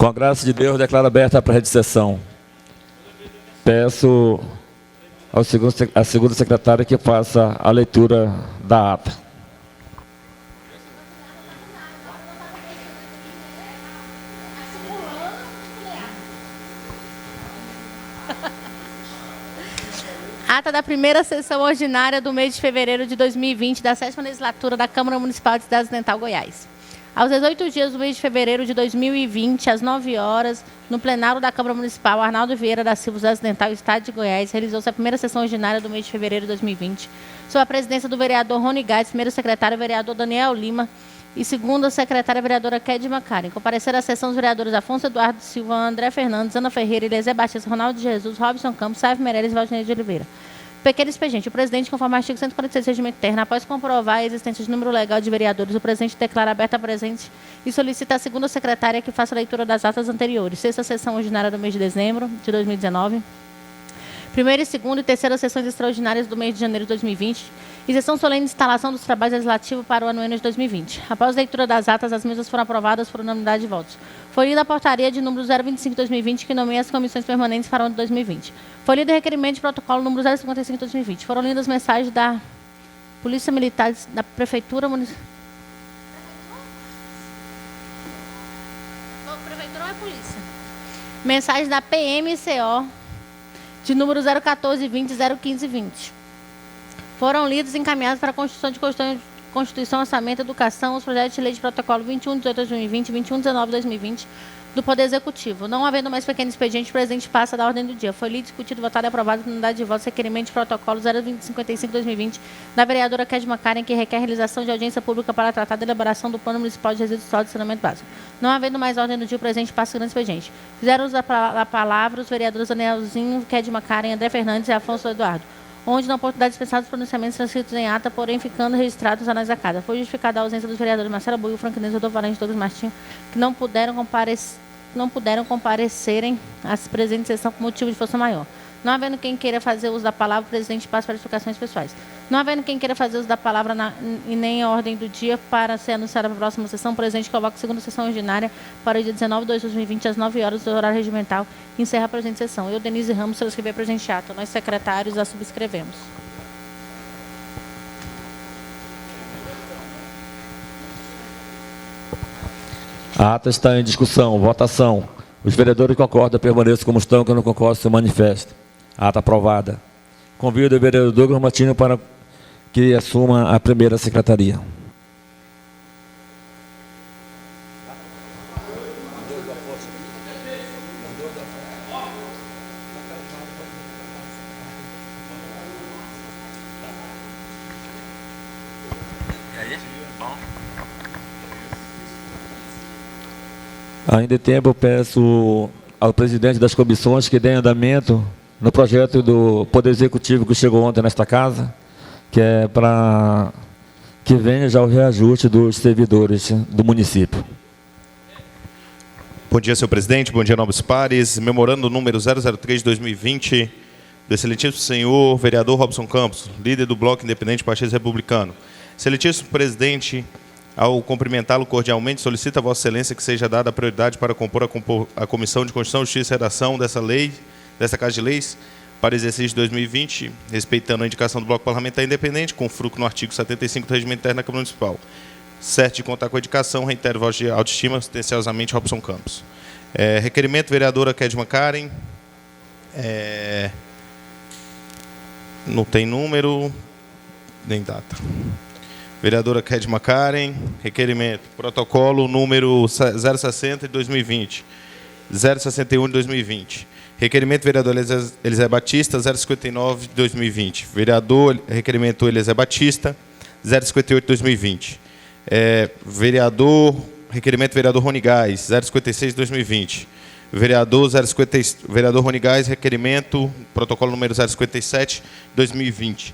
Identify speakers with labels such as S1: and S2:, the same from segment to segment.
S1: Com a graça de Deus, declaro aberta a presente sessão. Peço à segunda secretária que faça a leitura da ata.
S2: Ata da primeira sessão ordinária do mês de fevereiro de 2020 da 7ª legislatura da Câmara Municipal de Cidade Ocidental, Goiás. Aos 18 dias do mês de fevereiro de 2020, às 9 horas, no plenário da Câmara Municipal, Arnaldo Vieira da Silva, Cidade Ocidental, Estado de Goiás, realizou-se a primeira sessão ordinária do mês de fevereiro de 2020, sob a presidência do vereador Rony Gades, primeiro secretário, vereador Daniel Lima, e segunda secretária, vereadora Kedma Karen. Compareceram à sessão os vereadores Afonso Eduardo Silva, André Fernandes, Ana Ferreira, Eliezer Batista, Ronaldo de Jesus, Robson Campos, Sávio Meirelles e Valdinei de Oliveira. Pequeno expediente. O presidente, conforme o artigo 146 do regimento interno, após comprovar a existência de número legal de vereadores, o presidente declara aberta a presente e solicita à segunda secretária que faça a leitura das atas anteriores. Sexta sessão ordinária do mês de dezembro de 2019. Primeira, segunda e terceira sessões extraordinárias do mês de janeiro de 2020. E sessão solene de instalação dos trabalhos legislativos para o ano de 2020. Após a leitura das atas, as mesmas foram aprovadas por unanimidade de votos. Foi lida a portaria de número 025/2020, que nomeia as comissões permanentes para o ano de 2020. Foi lido o requerimento de protocolo número 055/2020. Foram lidas as mensagens da Polícia Militar da Prefeitura Municipal. Prefeitura ou é polícia? Mensagens da PMCO de número 01420 e 01520. Foram lidos e encaminhados para a Constituição, Orçamento, Educação, os projetos de lei de protocolo 21/18/2020 e 21/19/2020 do Poder Executivo. Não havendo mais pequeno expediente, o presidente passa da ordem do dia. Foi lido, discutido, votado e aprovado por unidade de votos requerimento de protocolo 02055/2020 da vereadora Kedma Karen, que requer a realização de audiência pública para tratar da elaboração do Plano Municipal de Resíduos Sólidos e Saneamento Básico. Não havendo mais ordem do dia, o presidente passa o grande expediente. Fizeram uso da palavra os vereadores Danielzinho, Kedma Karen, André Fernandes e Afonso Eduardo, onde na oportunidade dispensados os pronunciamentos transcritos em ata, porém ficando registrados anais da casa. Foi justificada a ausência dos vereadores Marcelo Buio, Franco Inês, Rodolfo Valente e Douglas Martins, que não puderam comparecerem à presente sessão por motivo de força maior. Não havendo quem queira fazer uso da palavra, o presidente passa para explicações pessoais. Não havendo quem queira fazer uso da palavra e nem a ordem do dia para ser anunciada para a próxima sessão, o presidente convoca a segunda sessão ordinária para o dia 19/2/2020, às 9 horas do horário regimental, e encerra a presente sessão. Eu, Denise Ramos, subscrevi a presente ata. Nós, secretários, a subscrevemos.
S1: A ata está em discussão. Votação. Os vereadores que concordam permaneçam como estão, que não concordam se manifestem. A ata aprovada. Convido o vereador Douglas Martins para que assuma a primeira secretaria. Ainda em tempo, eu peço ao presidente das comissões que dê andamento no projeto do Poder Executivo que chegou ontem nesta casa, que é para que venha já o reajuste dos servidores do município.
S3: Bom dia, senhor presidente. Bom dia, nobres pares. Memorando número 003/2020, do excelentíssimo senhor vereador Robson Campos, líder do Bloco Independente Partido Republicano. Excelentíssimo presidente, ao cumprimentá-lo cordialmente, solicita a Vossa Excelência que seja dada a prioridade para compor a Comissão de Constituição, Justiça e Redação desta Casa de Leis para exercício de 2020, respeitando a indicação do Bloco Parlamentar Independente, com fruto no artigo 75 do Regimento Interno da Câmara Municipal. Certo de contar com a indicação, reitero voz de autoestima, atenciosamente, Robson Campos. Requerimento, vereadora Kedma Karen. Não tem número, nem data. Vereadora Kedma Karen, requerimento, protocolo número 060 de 2020, 061 de 2020. Requerimento, vereador Eliezer Batista, 059 de 2020. Requerimento Eliezer Batista, 058 de 2020. Requerimento, vereador Rony Gás, 056 de 2020. Vereador Rony Gás, requerimento, protocolo número 057 de 2020.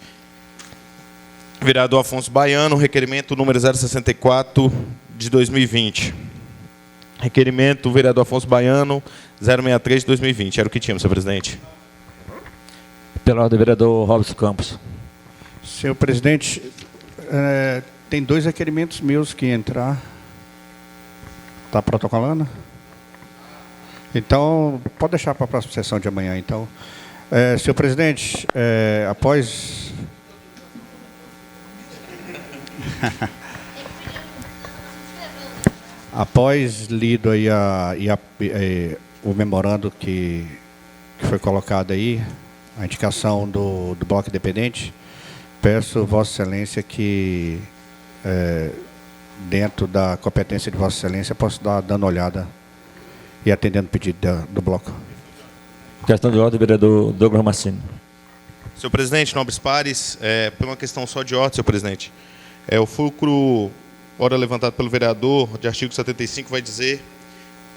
S3: Vereador Afonso Baiano, requerimento número 064 de 2020. Requerimento, vereador Afonso Baiano, 063 de 2020. Era o que tínhamos, senhor presidente.
S1: Pela ordem, vereador Robson Campos.
S4: Senhor presidente, tem 2 requerimentos meus que entrar. Está protocolando? Então, pode deixar para a próxima sessão de amanhã, então. Senhor presidente, após lido aí o memorando que foi colocado aí, a indicação do Bloco Independente, peço Vossa Excelência que, dentro da competência de Vossa Excelência, possa dar dando olhada e atendendo o pedido do Bloco.
S1: Questão de ordem, vereador Douglas Martins.
S3: Senhor presidente, nobres pares, por uma questão só de ordem, senhor presidente, o fulcro, ora levantado pelo vereador, de artigo 75, vai dizer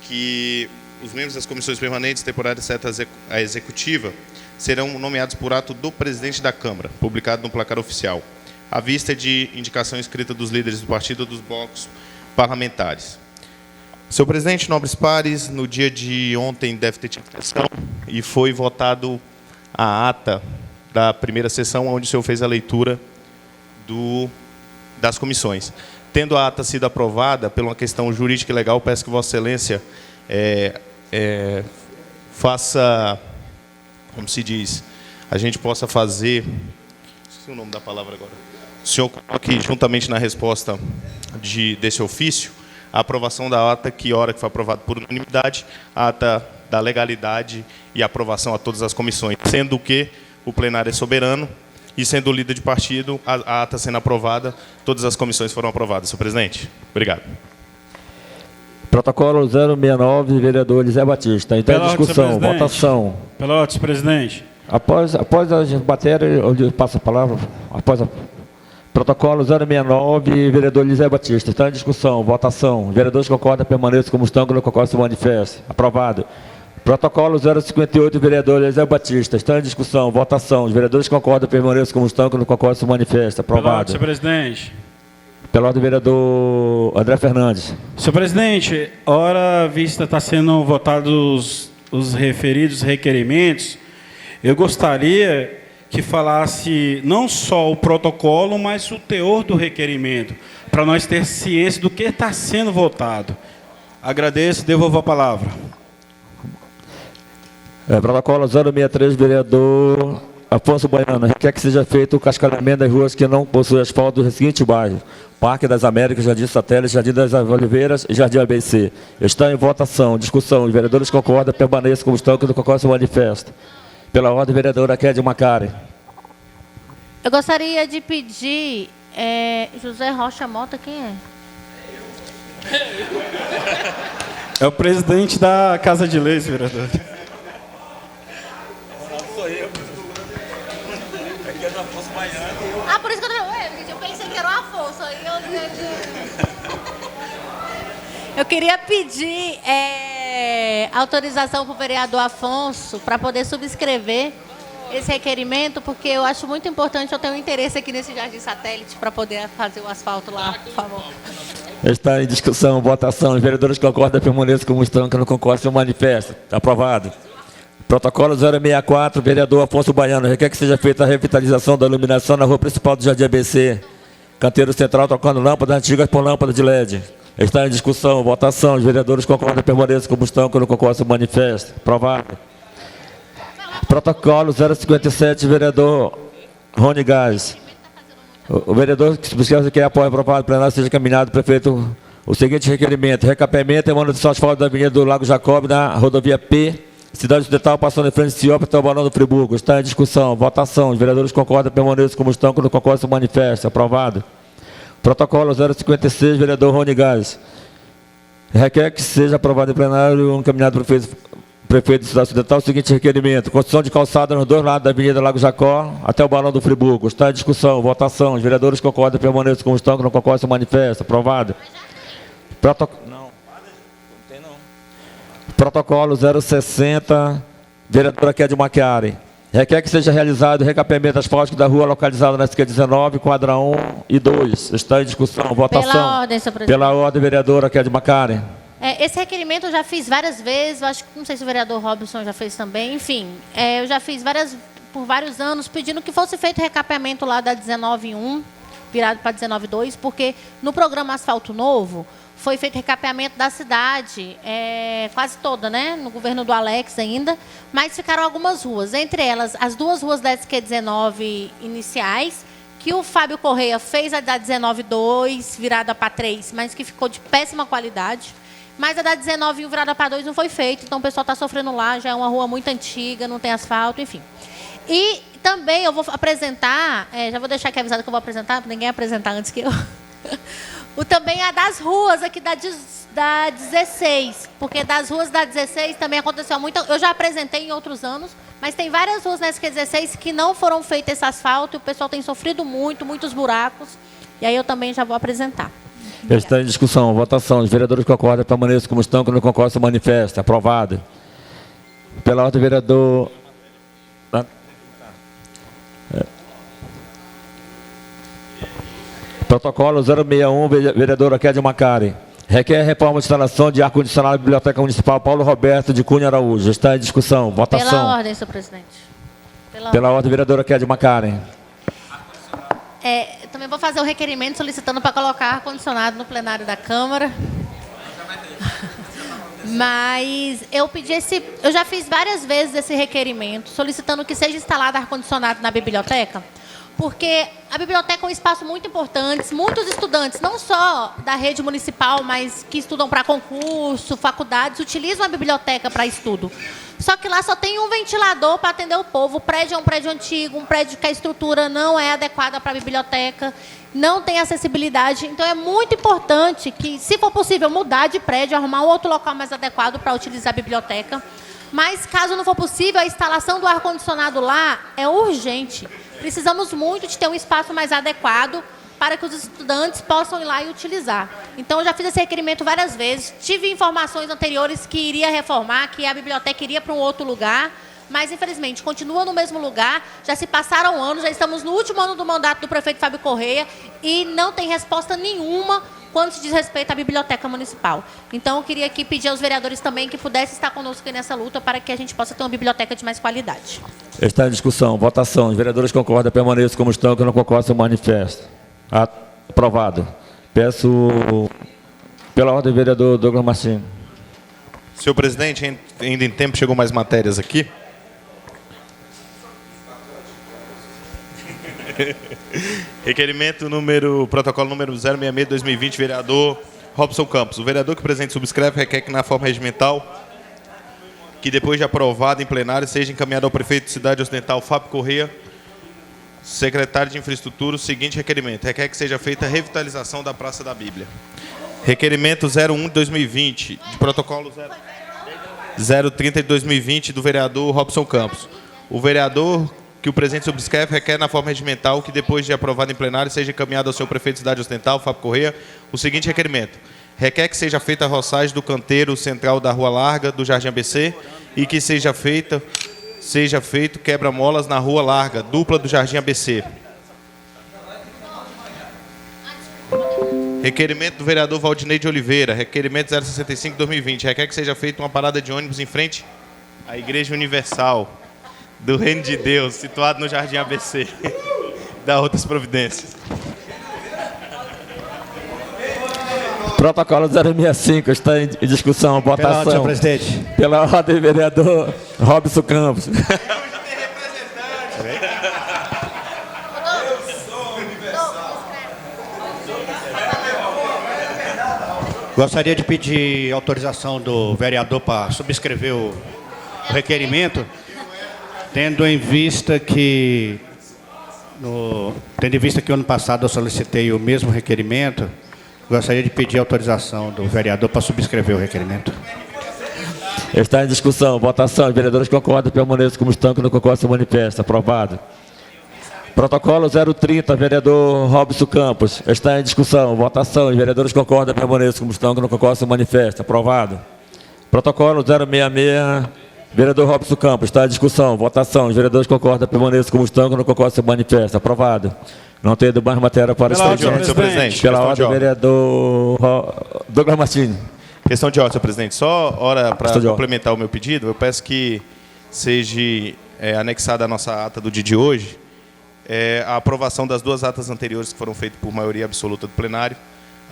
S3: que os membros das comissões permanentes, temporárias, exceto a executiva, serão nomeados por ato do presidente da Câmara, publicado no placar oficial, à vista de indicação escrita dos líderes do partido ou dos blocos parlamentares. Senhor presidente, nobres pares, no dia de ontem deve ter tido sessão e foi votado a ata da primeira sessão, onde o senhor fez a leitura das comissões. Tendo a ata sido aprovada por uma questão jurídica e legal, peço que Vossa Excelência faça, como se diz, a gente possa fazer, esqueci o nome da palavra agora, o senhor coloque juntamente na resposta desse ofício, a aprovação da ata, que hora que foi aprovada por unanimidade, a ata da legalidade e aprovação a todas as comissões, sendo que o plenário é soberano e sendo o líder de partido, a ata sendo aprovada, todas as comissões foram aprovadas. Senhor presidente, obrigado.
S1: Protocolo 069, vereador Elisé Batista. Então,
S5: Pela
S1: discussão,
S5: ordem,
S1: votação.
S5: Pela ordem, senhor presidente.
S1: Após a matéria, eu passo a palavra. Protocolo 069, vereador Elisé Batista. Está em discussão, votação. Vereadores concordam, permaneçam como estão, que não concordam, se manifestem. Aprovado. Protocolo 058, vereador Elisé Batista. Está em discussão, votação. Os vereadores concordam, permaneçam como estão, que não concordam, se manifestem.
S5: Pela ordem,
S1: Aprovado.
S5: senhor presidente.
S1: Pela ordem, vereador André Fernandes.
S5: Senhor presidente, hora vista está sendo votados os referidos requerimentos, eu gostaria que falasse não só o protocolo, mas o teor do requerimento, para nós ter ciência do que está sendo votado. Agradeço, devolvo a palavra.
S1: Protocolo 063, vereador Afonso Baiano. Requer que seja feito o cascalhamento das ruas que não possuem asfalto dos seguintes bairros: Parque das Américas, Jardim Satélite, Jardim das Oliveiras e Jardim ABC. Está em votação, discussão. Os vereadores concordam, permaneçam como estão, que não concordam, se manifestam. Pela ordem, vereadora Kédia Macari.
S2: Eu gostaria de pedir... José Rocha Mota, quem é?
S5: É o presidente da Casa de Leis, vereador.
S2: Ah, por isso que eu pensei que era o Afonso. Aí eu queria pedir autorização para o vereador Afonso para poder subscrever esse requerimento, porque eu acho muito importante, eu tenho um interesse aqui nesse Jardim Satélite para poder fazer o asfalto lá, por favor.
S1: Está em discussão, votação. Os vereadores concordam, permaneçam como estão, que não concordam, se manifestam. Aprovado. Protocolo 064, vereador Afonso Baiano. Requer que seja feita a revitalização da iluminação na rua principal do Jardim ABC. Canteiro central, trocando lâmpadas antigas por lâmpadas de LED. Está em discussão, votação. Os vereadores concordam, permaneçam como estão, que não concordam, se manifestam. Aprovado. Protocolo 057, vereador Rony Gás. O vereador que quer apoio aprovado plenário seja encaminhado, prefeito, o seguinte requerimento: recapeamento e manutenção asfalto da avenida do Lago Jacob, na rodovia P, Cidade Ocidental, passando em frente de Ciop até o Balão do Friburgo. Está em discussão, votação. Os vereadores concordam, permaneçam como estão, que não concordam, se manifestam. Aprovado. Protocolo 056, vereador Rony Gás. Requer que seja aprovado em plenário, encaminhado prefeito de Cidade Ocidental, o seguinte requerimento: construção de calçada nos dois lados da avenida Lago Jacó até o Balão do Friburgo. Está em discussão, votação. Os vereadores concordam, permaneçam como estão, que não concordam, se manifestam. Aprovado. Protocolo 060, vereadora Kédia Macari. Requer que seja realizado o recapeamento asfáltico da rua localizada na esquina 19, quadra 1 e 2. Está em discussão, votação.
S2: Pela ordem, senhor presidente.
S1: Pela ordem, vereadora Kédia Macari.
S2: Esse requerimento eu já fiz várias vezes, eu acho que não sei se o vereador Robson já fez também, enfim, eu já fiz por vários anos pedindo que fosse feito o recapeamento lá da 19.1, virado para 19.2, porque no programa Asfalto Novo foi feito recapeamento da cidade, quase toda, né? No governo do Alex ainda, mas ficaram algumas ruas, entre elas as 2 ruas da SQ19 iniciais, que o Fábio Correia fez a da 19-2, virada para 3, mas que ficou de péssima qualidade. Mas a da 19 virada para 2 não foi feita, então o pessoal está sofrendo lá, já é uma rua muito antiga, não tem asfalto, enfim. E também eu vou apresentar, já vou deixar aqui avisado que eu vou apresentar, para ninguém apresentar antes que eu. Também a das ruas aqui da 16, porque das ruas da 16 também aconteceu muito. Eu já apresentei em outros anos, mas tem várias ruas na SQ16 que não foram feitas esse asfalto, e o pessoal tem sofrido muito, muitos buracos, e aí eu também já vou apresentar.
S1: Está em discussão, votação. Os vereadores concordam, permaneçam como estão, que não concordam, se manifesta. Aprovado. Pela ordem, vereador... Protocolo 061, vereadora Kédia Macari. Requer reforma de instalação de ar-condicionado da Biblioteca Municipal Paulo Roberto de Cunha Araújo. Está em discussão. Votação.
S2: Pela ordem, senhor presidente.
S1: Pela ordem, vereadora Kédia Macari.
S2: Também vou fazer o requerimento solicitando para colocar ar-condicionado no plenário da Câmara. Mas eu já fiz várias vezes esse requerimento, solicitando que seja instalado ar-condicionado na biblioteca, porque a biblioteca é um espaço muito importante. Muitos estudantes, não só da rede municipal, mas que estudam para concurso, faculdades, utilizam a biblioteca para estudo. Só que lá só tem um ventilador para atender o povo. O prédio é um prédio antigo, um prédio que a estrutura não é adequada para a biblioteca, não tem acessibilidade. Então, é muito importante que, se for possível, mudar de prédio, arrumar um outro local mais adequado para utilizar a biblioteca. Mas, caso não for possível, a instalação do ar-condicionado lá é urgente. Precisamos muito de ter um espaço mais adequado para que os estudantes possam ir lá e utilizar. Então, eu já fiz esse requerimento várias vezes. Tive informações anteriores que iria reformar, que a biblioteca iria para um outro lugar, mas, infelizmente, continua no mesmo lugar. Já se passaram anos, já estamos no último ano do mandato do prefeito Fábio Correia e não tem resposta nenhuma quando se diz respeito à Biblioteca Municipal. Então, eu queria aqui pedir aos vereadores também que pudessem estar conosco aí nessa luta para que a gente possa ter uma biblioteca de mais qualidade.
S1: Está em discussão. Votação. Os vereadores concordam, permaneçam como estão, que não concordam, se manifesta. Aprovado. Peço, pela ordem, vereador Douglas Martins.
S3: Senhor presidente, ainda em tempo, chegou mais matérias aqui. Protocolo número 066-2020, vereador Robson Campos. O vereador que o presidente subscreve requer que, na forma regimental, que depois de aprovado em plenário, seja encaminhado ao prefeito de Cidade Ocidental, Fábio Correia, secretário de Infraestrutura, o seguinte requerimento. Requer que seja feita a revitalização da Praça da Bíblia. Requerimento 01-2020, de protocolo 030 de 2020, do vereador Robson Campos. O vereador que o presidente subscreve requer, na forma regimental, que depois de aprovado em plenário, seja encaminhado ao senhor prefeito de Cidade Ocidental, Fábio Correia, o seguinte requerimento. Requer que seja feita a roçagem do canteiro central da Rua Larga, do Jardim ABC, e que seja feito quebra-molas na Rua Larga, dupla do Jardim ABC. Requerimento do vereador Valdinei de Oliveira, requerimento 065-2020, requer que seja feita uma parada de ônibus em frente à Igreja Universal do Reino de Deus, situado no Jardim ABC. Dá outras providências.
S1: Protocolo 065 está em discussão. Votação.
S4: Pela ordem, senhor presidente.
S1: Pela ordem, vereador Robson Campos.
S4: Gostaria de pedir autorização do vereador para subscrever o requerimento, tendo em vista que no ano passado eu solicitei o mesmo requerimento. Gostaria de pedir autorização do vereador para subscrever o requerimento.
S1: Está em discussão. Votação. Os vereadores concordam, permaneçam como estão, que não concordam, se manifesta. Aprovado. Protocolo 030, vereador Robson Campos. Está em discussão. Votação. Os vereadores concordam, permaneçam como estão, que não concordam, se manifesta. Aprovado. Protocolo 066, vereador Robson Campos. Está em discussão. Votação. Os vereadores concordam, permaneçam como estão, que não concordam, se manifesta. Aprovado. Não tendo mais matéria para o
S3: senhor presidente.
S1: Pela ordem, vereador Douglas Martins.
S3: Questão de ordem, senhor presidente. Só hora para complementar o meu pedido, eu peço que seja anexada à nossa ata do dia de hoje a aprovação das duas atas anteriores que foram feitas por maioria absoluta do plenário,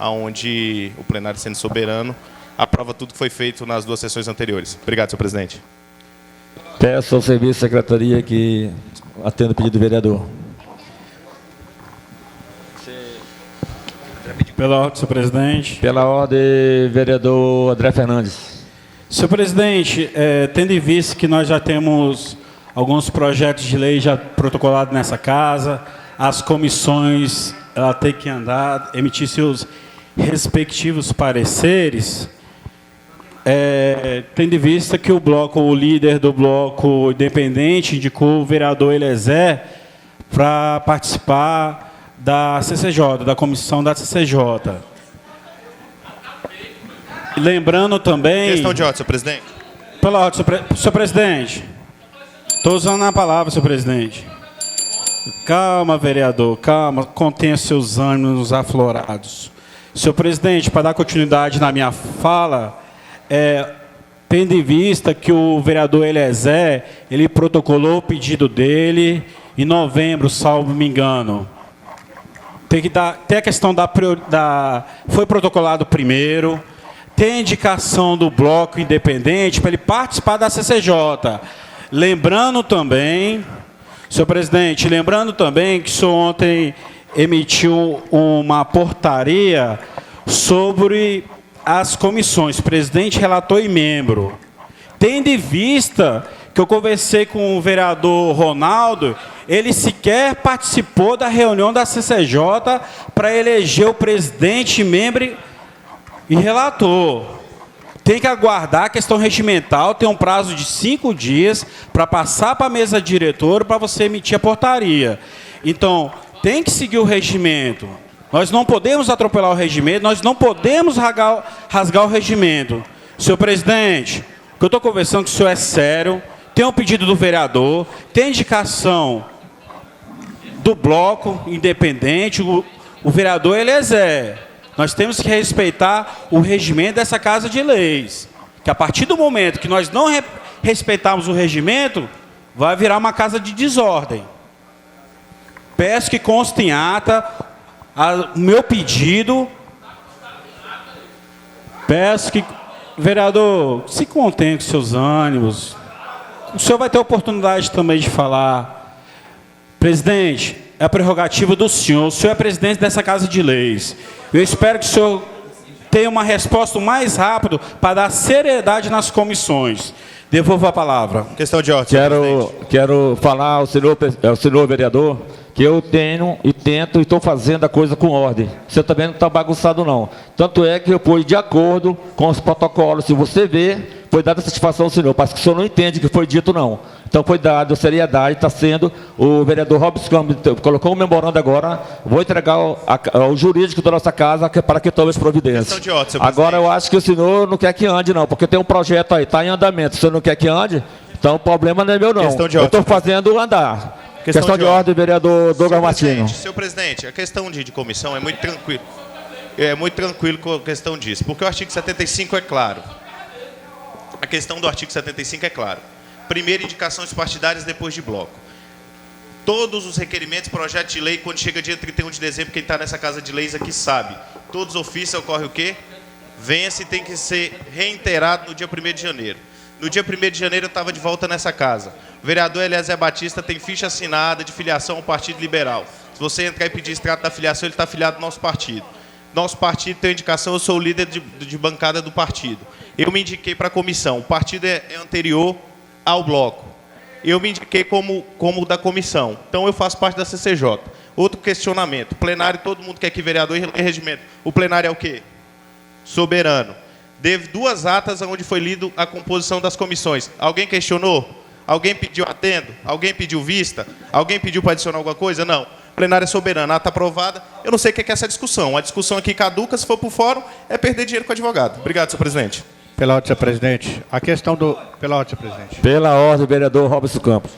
S3: onde o plenário, sendo soberano, aprova tudo que foi feito nas 2 sessões anteriores. Obrigado, senhor presidente.
S1: Peço ao serviço da secretaria que atenda o pedido do vereador.
S5: Pela ordem, senhor presidente.
S1: Pela ordem, vereador André Fernandes.
S5: Senhor presidente, tendo em vista que nós já temos alguns projetos de lei já protocolados nessa casa, as comissões ela tem que andar, emitir seus respectivos pareceres, tendo em vista que o líder do bloco independente indicou o vereador Eliezer para participar da CCJ, da comissão da CCJ. Lembrando também...
S3: Questão de ordem, senhor presidente.
S5: Pela ordem, senhor presidente. Estou usando a palavra, senhor presidente. Calma, vereador, calma, contenha seus ânimos aflorados. Senhor presidente, para dar continuidade na minha fala, tendo em vista que o vereador Eliezer, ele protocolou o pedido dele em novembro, salvo me engano. Tem a questão foi protocolado primeiro, tem a indicação do bloco independente para ele participar da CCJ. Lembrando também, senhor presidente, que o senhor ontem emitiu uma portaria sobre as comissões, presidente, relator e membro. Tendo em vista que eu conversei com o vereador Ronaldo, ele sequer participou da reunião da CCJ para eleger o presidente, membro e relator. Tem que aguardar a questão regimental, tem um prazo de 5 dias para passar para a mesa diretora para você emitir a portaria. Então, tem que seguir o regimento. Nós não podemos atropelar o regimento, nós não podemos rasgar o regimento. Senhor presidente, o que eu estou conversando com o senhor é sério, tem um pedido do vereador, tem indicação do bloco independente, o vereador Eliezer. Nós temos que respeitar o regimento dessa Casa de Leis. Que a partir do momento que nós não respeitarmos o regimento, vai virar uma casa de desordem. Peço que conste em ata o meu pedido. Peço que, vereador, se contenha com seus ânimos. O senhor vai ter oportunidade também de falar. Presidente, é a prerrogativa do senhor. O senhor é presidente dessa Casa de Leis. Eu espero que o senhor tenha uma resposta o mais rápido para dar seriedade nas comissões. Devolvo a palavra.
S3: Questão de ordem, senhor presidente.
S1: Quero falar ao senhor vereador que eu tenho e tento e estou fazendo a coisa com ordem. Você também não está bagunçado, não. Tanto é que eu pus de acordo com os protocolos. Se você ver, foi dada satisfação ao senhor. Parece que o senhor não entende o que foi dito, não. Então foi dado seriedade, está sendo. O vereador Robson Campos colocou um memorando agora. Vou entregar ao jurídico da nossa casa para que tome as providências.
S3: Questão de ordem, senhor
S1: agora
S3: presidente.
S1: eu acho que o senhor não quer que ande, não, porque tem um projeto aí, está em andamento. Se o senhor não quer que ande, então o problema não é meu, não.
S3: Questão de
S1: eu
S3: ordem,
S1: estou fazendo andar. Questão de
S3: ordem,
S1: ordem, vereador Douglas Martins.
S3: Senhor presidente, a questão de comissão é muito tranquilo. É muito tranquilo com a questão disso, porque o artigo 75 é claro. A questão do artigo 75 é claro. Primeiro, indicações partidárias, depois de bloco. Todos os requerimentos, projeto de lei, quando chega dia 31 de dezembro, quem está nessa Casa de Leis aqui sabe. Todos os ofícios ocorre o quê? Vence e tem que ser reiterado no dia 1º de janeiro. No dia 1º de janeiro eu estava de volta nessa casa. O vereador Eliezer Batista tem ficha assinada de filiação ao Partido Liberal. Se você entrar e pedir extrato da filiação, ele está afiliado ao nosso partido. Nosso partido tem indicação, eu sou o líder de bancada do partido. Eu me indiquei para a comissão. O partido é anterior ao bloco. Eu me indiquei como da comissão. Então eu faço parte da CCJ. Outro questionamento. Plenário, todo mundo quer que vereador e regimento. O plenário é o quê? Soberano. Teve 2 atas onde foi lido a composição das comissões. Alguém questionou? Alguém pediu atendo? Alguém pediu vista? Alguém pediu para adicionar alguma coisa? Não. Plenária é soberana, ata aprovada. Eu não sei o que é essa discussão. A discussão aqui caduca, se for para o fórum, é perder dinheiro com o advogado. Obrigado, senhor presidente.
S4: Pela ordem, senhor presidente. A questão do... Pela ordem, senhor presidente.
S1: Pela ordem, vereador Robson Campos.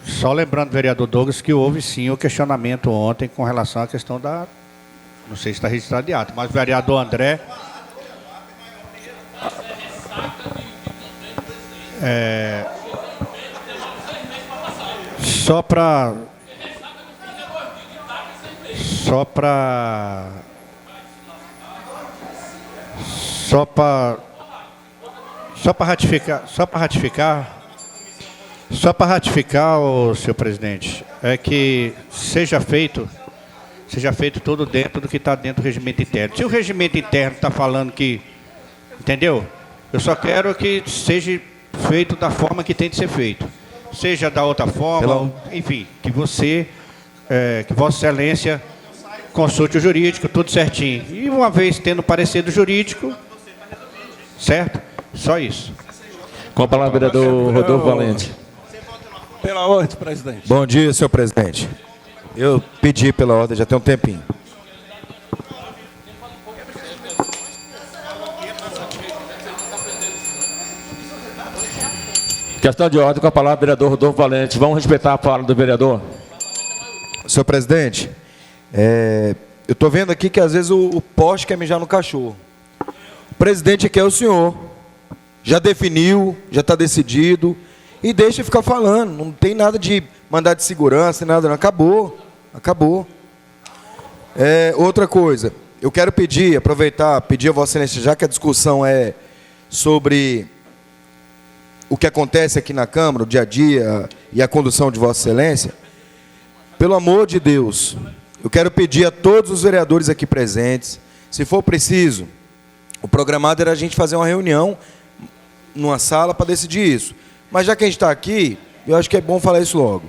S4: Só lembrando, vereador Douglas, que houve sim o questionamento ontem com relação à questão da... Não sei se está registrado de ato, mas o vereador André... Só para Só para ratificar, o senhor presidente, é que seja feito tudo dentro do que está dentro do regimento interno. Se o regimento interno está falando que, entendeu? Eu só quero que seja feito da forma que tem de ser feito. Seja da outra forma, enfim, que Vossa Excelência consulte o jurídico, tudo certinho. E uma vez tendo parecer do jurídico, certo? Só isso.
S1: Com a palavra, vereador Rodolfo Valente.
S6: Pela ordem, presidente.
S7: Bom dia, senhor presidente. Eu pedi pela ordem já tem um tempinho.
S1: Questão de ordem com a palavra, vereador Rodolfo Valente. Vamos respeitar a fala do vereador.
S7: Senhor presidente, eu estou vendo aqui que às vezes o poste quer mijar no cachorro. O presidente aqui é o senhor. Já definiu, já está decidido. E deixa ficar falando. Não tem nada de mandado de segurança, nada. Não. Acabou. Outra coisa. Eu quero pedir a Vossa Excelência, já que a discussão é sobre o que acontece aqui na Câmara, o dia a dia e a condução de Vossa Excelência, pelo amor de Deus, eu quero pedir a todos os vereadores aqui presentes, se for preciso, o programado era a gente fazer uma reunião numa sala para decidir isso. Mas já que a gente está aqui, eu acho que é bom falar isso logo.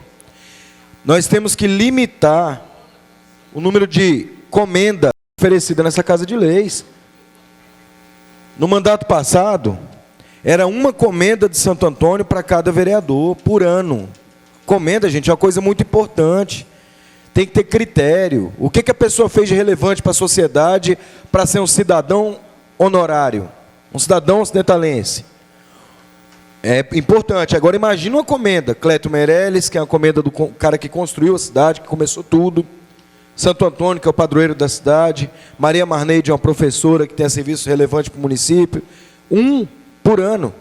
S7: Nós temos que limitar o número de comenda oferecida nessa Casa de Leis. No mandato passado, era uma comenda de Santo Antônio para cada vereador por ano. Comenda, gente, é uma coisa muito importante. Tem que ter critério. O que a pessoa fez de relevante para a sociedade para ser um cidadão honorário, um cidadão ocidentalense? É importante. Agora, imagina uma comenda. Cléto Meirelles, que é uma comenda do cara que construiu a cidade, que começou tudo. Santo Antônio, que é o padroeiro da cidade. Maria Marneide é uma professora que tem serviço relevante para o município. Um por ano.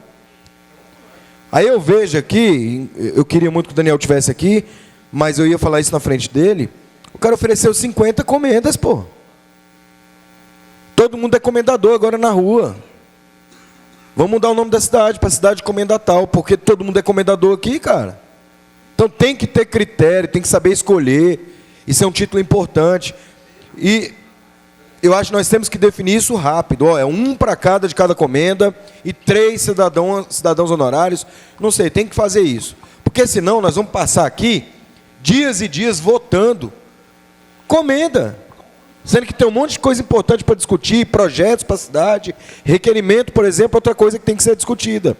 S7: Aí eu vejo aqui, eu queria muito que o Daniel estivesse aqui, mas eu ia falar isso na frente dele. O cara ofereceu 50 comendas, pô. Todo mundo é comendador agora na rua. Vamos mudar o nome da cidade para cidade comendatal, porque todo mundo é comendador aqui, cara. Então tem que ter critério, tem que saber escolher. Isso é um título importante. E eu acho que nós temos que definir isso rápido. É um para cada de cada comenda e 3 cidadãos honorários. Não sei, tem que fazer isso. Porque senão nós vamos passar aqui dias e dias votando comenda. Sendo que tem um monte de coisa importante para discutir, projetos para a cidade, requerimento, por exemplo, outra coisa que tem que ser discutida.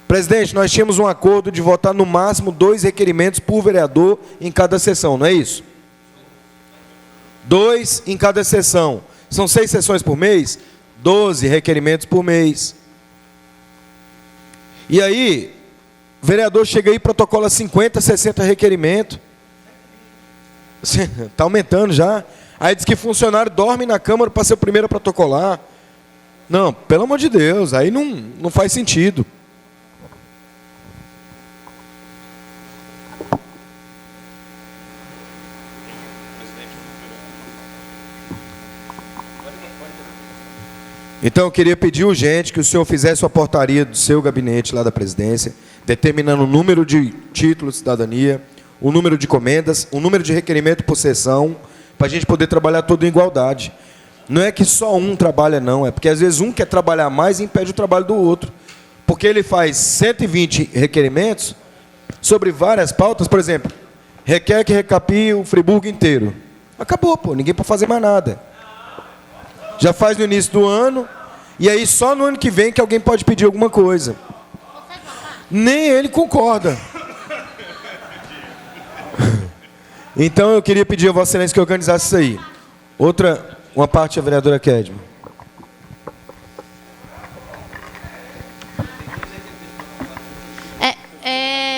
S7: Presidente, nós tínhamos um acordo de votar no máximo 2 requerimentos por vereador em cada sessão, não é isso? 2 em cada sessão. São 6 sessões por mês? 12 requerimentos por mês. E aí, o vereador chega aí e protocola 50, 60 requerimentos. Está aumentando já. Aí diz que funcionário dorme na Câmara para ser o primeiro a protocolar. Não, pelo amor de Deus, aí não faz sentido. Então eu queria pedir urgente que o senhor fizesse uma portaria do seu gabinete lá da presidência, determinando o número de títulos de cidadania, o número de comendas, o número de requerimento por sessão, para a gente poder trabalhar todo em igualdade. Não é que só um trabalha, não. É porque às vezes um quer trabalhar mais e impede o trabalho do outro. Porque ele faz 120 requerimentos sobre várias pautas. Por exemplo, requer que recapie o Friburgo inteiro. Acabou, pô. Ninguém pode fazer mais nada. Já faz no início do ano. E aí só no ano que vem que alguém pode pedir alguma coisa. Nem ele concorda. Então eu queria pedir a Vossa Excelência que organizasse isso aí. Uma parte, a vereadora Kedma.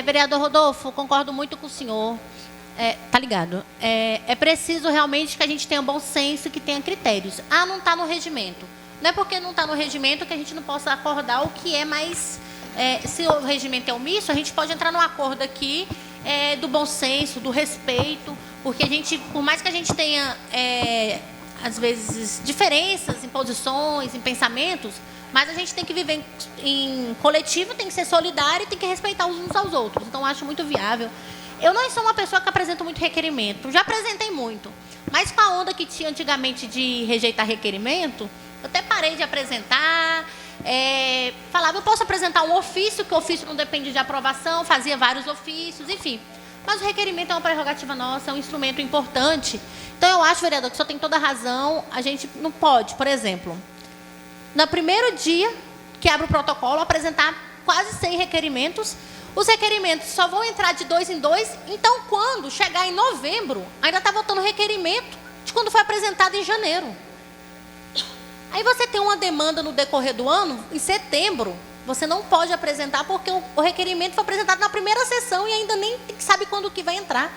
S2: Vereador Rodolfo, concordo muito com o senhor. Tá ligado? É preciso realmente que a gente tenha bom senso e que tenha critérios. Não está no regimento. Não é porque não está no regimento que a gente não possa acordar o que é mais... se o regimento é omisso, a gente pode entrar num acordo aqui do bom senso, do respeito, porque a gente, por mais que a gente tenha às vezes, diferenças em posições, em pensamentos, mas a gente tem que viver em coletivo, tem que ser solidário e tem que respeitar uns aos outros. Então, eu acho muito viável. Eu não sou uma pessoa que apresenta muito requerimento, já apresentei muito, mas com a onda que tinha antigamente de rejeitar requerimento, eu até parei de apresentar, falava, eu posso apresentar um ofício, que o ofício não depende de aprovação, fazia vários ofícios, enfim. Mas o requerimento é uma prerrogativa nossa, é um instrumento importante. Então, eu acho, vereador, que o senhor tem toda a razão, a gente não pode, por exemplo, no primeiro dia que abre o protocolo, apresentar quase 100 requerimentos. Os requerimentos só vão entrar de 2 em 2. Então, quando chegar em novembro, ainda está votando requerimento de quando foi apresentado em janeiro. Aí você tem uma demanda no decorrer do ano, em setembro, você não pode apresentar porque o requerimento foi apresentado na primeira sessão e ainda nem sabe quando que vai entrar.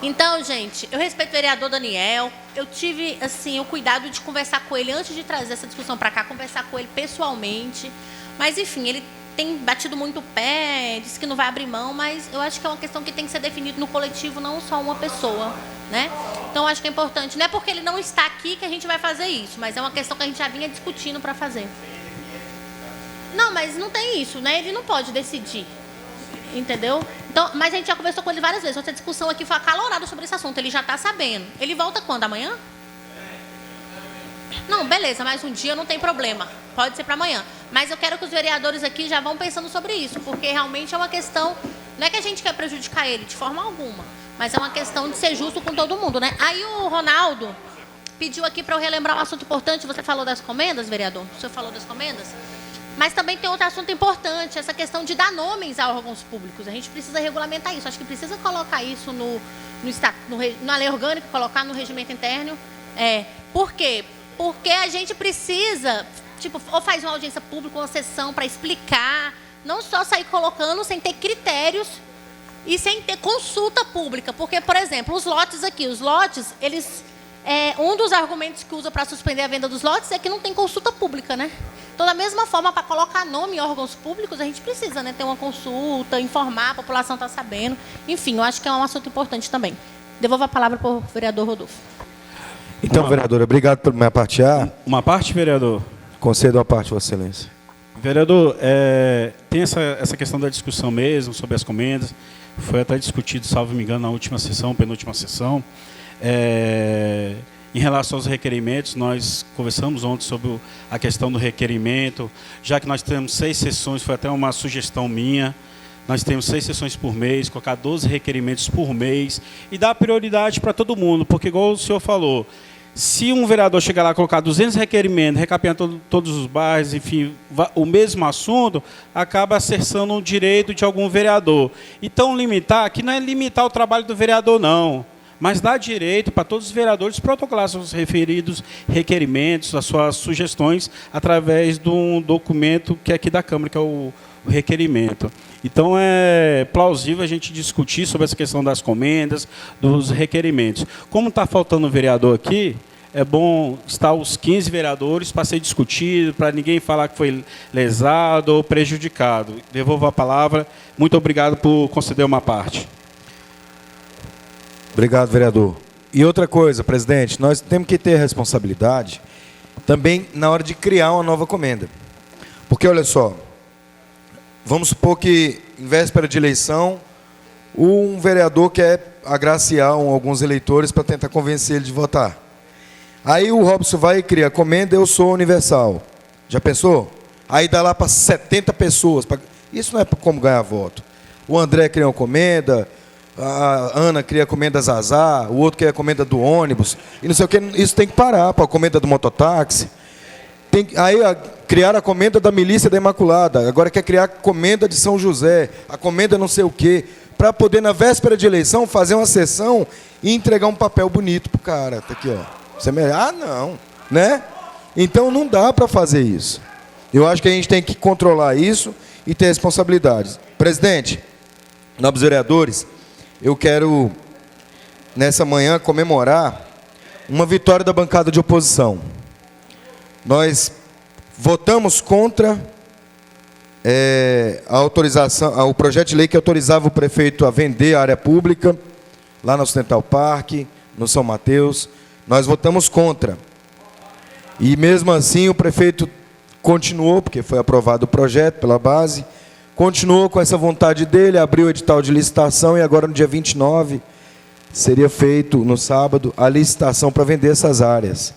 S2: Então, gente, eu respeito o vereador Daniel. Eu tive, assim, o cuidado de conversar com ele antes de trazer essa discussão para cá, conversar com ele pessoalmente. Mas, enfim, ele tem batido muito o pé, disse que não vai abrir mão, mas eu acho que é uma questão que tem que ser definida no coletivo, não só uma pessoa, né? Então, acho que é importante. Não é porque ele não está aqui que a gente vai fazer isso, mas é uma questão que a gente já vinha discutindo para fazer. Não, mas não tem isso, né? Ele não pode decidir. Entendeu? Então, mas a gente já conversou com ele várias vezes. Nossa discussão aqui foi acalorada sobre esse assunto. Ele já está sabendo. Ele volta quando? Amanhã? Não, beleza, mas um dia não tem problema. Pode ser para amanhã. Mas eu quero que os vereadores aqui já vão pensando sobre isso, porque realmente é uma questão... Não é que a gente quer prejudicar ele de forma alguma, mas é uma questão de ser justo com todo mundo, né? Aí o Ronaldo pediu aqui para eu relembrar um assunto importante. Você falou das comendas, vereador? O senhor falou das comendas? Mas também tem outro assunto importante, essa questão de dar nomes a órgãos públicos. A gente precisa regulamentar isso. Acho que precisa colocar isso na lei orgânica, colocar no regimento interno. Por quê? Porque a gente precisa, tipo, ou faz uma audiência pública, uma sessão para explicar, não só sair colocando sem ter critérios e sem ter consulta pública. Porque, por exemplo, os lotes aqui, eles... um dos argumentos que usa para suspender a venda dos lotes é que não tem consulta pública, né? Então, da mesma forma, para colocar nome em órgãos públicos, a gente precisa, né, ter uma consulta, informar, a população está sabendo. Enfim, eu acho que é um assunto importante também. Devolvo a palavra para o vereador Rodolfo.
S7: Então, vereador, obrigado por me apartear.
S5: Uma parte, vereador?
S7: Concedo a parte, Vossa Excelência.
S5: Vereador, tem essa questão da discussão mesmo sobre as comendas. Foi até discutido, salvo me engano, na última sessão, penúltima sessão. Em relação aos requerimentos, nós conversamos ontem sobre a questão do requerimento, já que nós temos 6 sessões, foi até uma sugestão minha, nós temos 6 sessões por mês, colocar 12 requerimentos por mês e dar prioridade para todo mundo, porque, igual o senhor falou, se um vereador chegar lá e colocar 200 requerimentos, recapear todos os bairros, enfim, o mesmo assunto, acaba acessando o direito de algum vereador. Então, limitar, aqui não é limitar o trabalho do vereador, não, mas dá direito para todos os vereadores protocolar seus referidos requerimentos, as suas sugestões, através de um documento que é aqui da Câmara, que é o requerimento. Então, é plausível a gente discutir sobre essa questão das comendas, dos requerimentos. Como está faltando um vereador aqui, é bom estar os 15 vereadores para ser discutido, para ninguém falar que foi lesado ou prejudicado. Devolvo a palavra. Muito obrigado por conceder uma parte.
S7: Obrigado, vereador. E outra coisa, presidente, nós temos que ter responsabilidade também na hora de criar uma nova comenda. Porque, olha só, vamos supor que, em véspera de eleição, um vereador quer agraciar alguns eleitores para tentar convencer ele de votar. Aí o Robson vai e cria a comenda, eu sou universal. Já pensou? Aí dá lá para 70 pessoas. Isso não é como ganhar voto. O André cria uma comenda, a Ana cria a comenda Zazá, o outro cria a comenda do ônibus, e não sei o que. Isso tem que parar, para a comenda do mototáxi. Aí criar a comenda da Milícia da Imaculada, agora quer criar a comenda de São José, a comenda não sei o quê, para poder, na véspera de eleição, fazer uma sessão e entregar um papel bonito pro cara. Tá aqui, ó. Você não, né? Então não dá para fazer isso. Eu acho que a gente tem que controlar isso e ter responsabilidades. Presidente, nobres vereadores, eu quero, nessa manhã, comemorar uma vitória da bancada de oposição. Nós votamos contra a autorização, o projeto de lei que autorizava o prefeito a vender a área pública, lá no Ocidental Parque, no São Mateus. Nós votamos contra. E mesmo assim o prefeito continuou, porque foi aprovado o projeto pela base, continuou com essa vontade dele, abriu o edital de licitação e agora no dia 29 seria feito, no sábado, a licitação para vender essas áreas.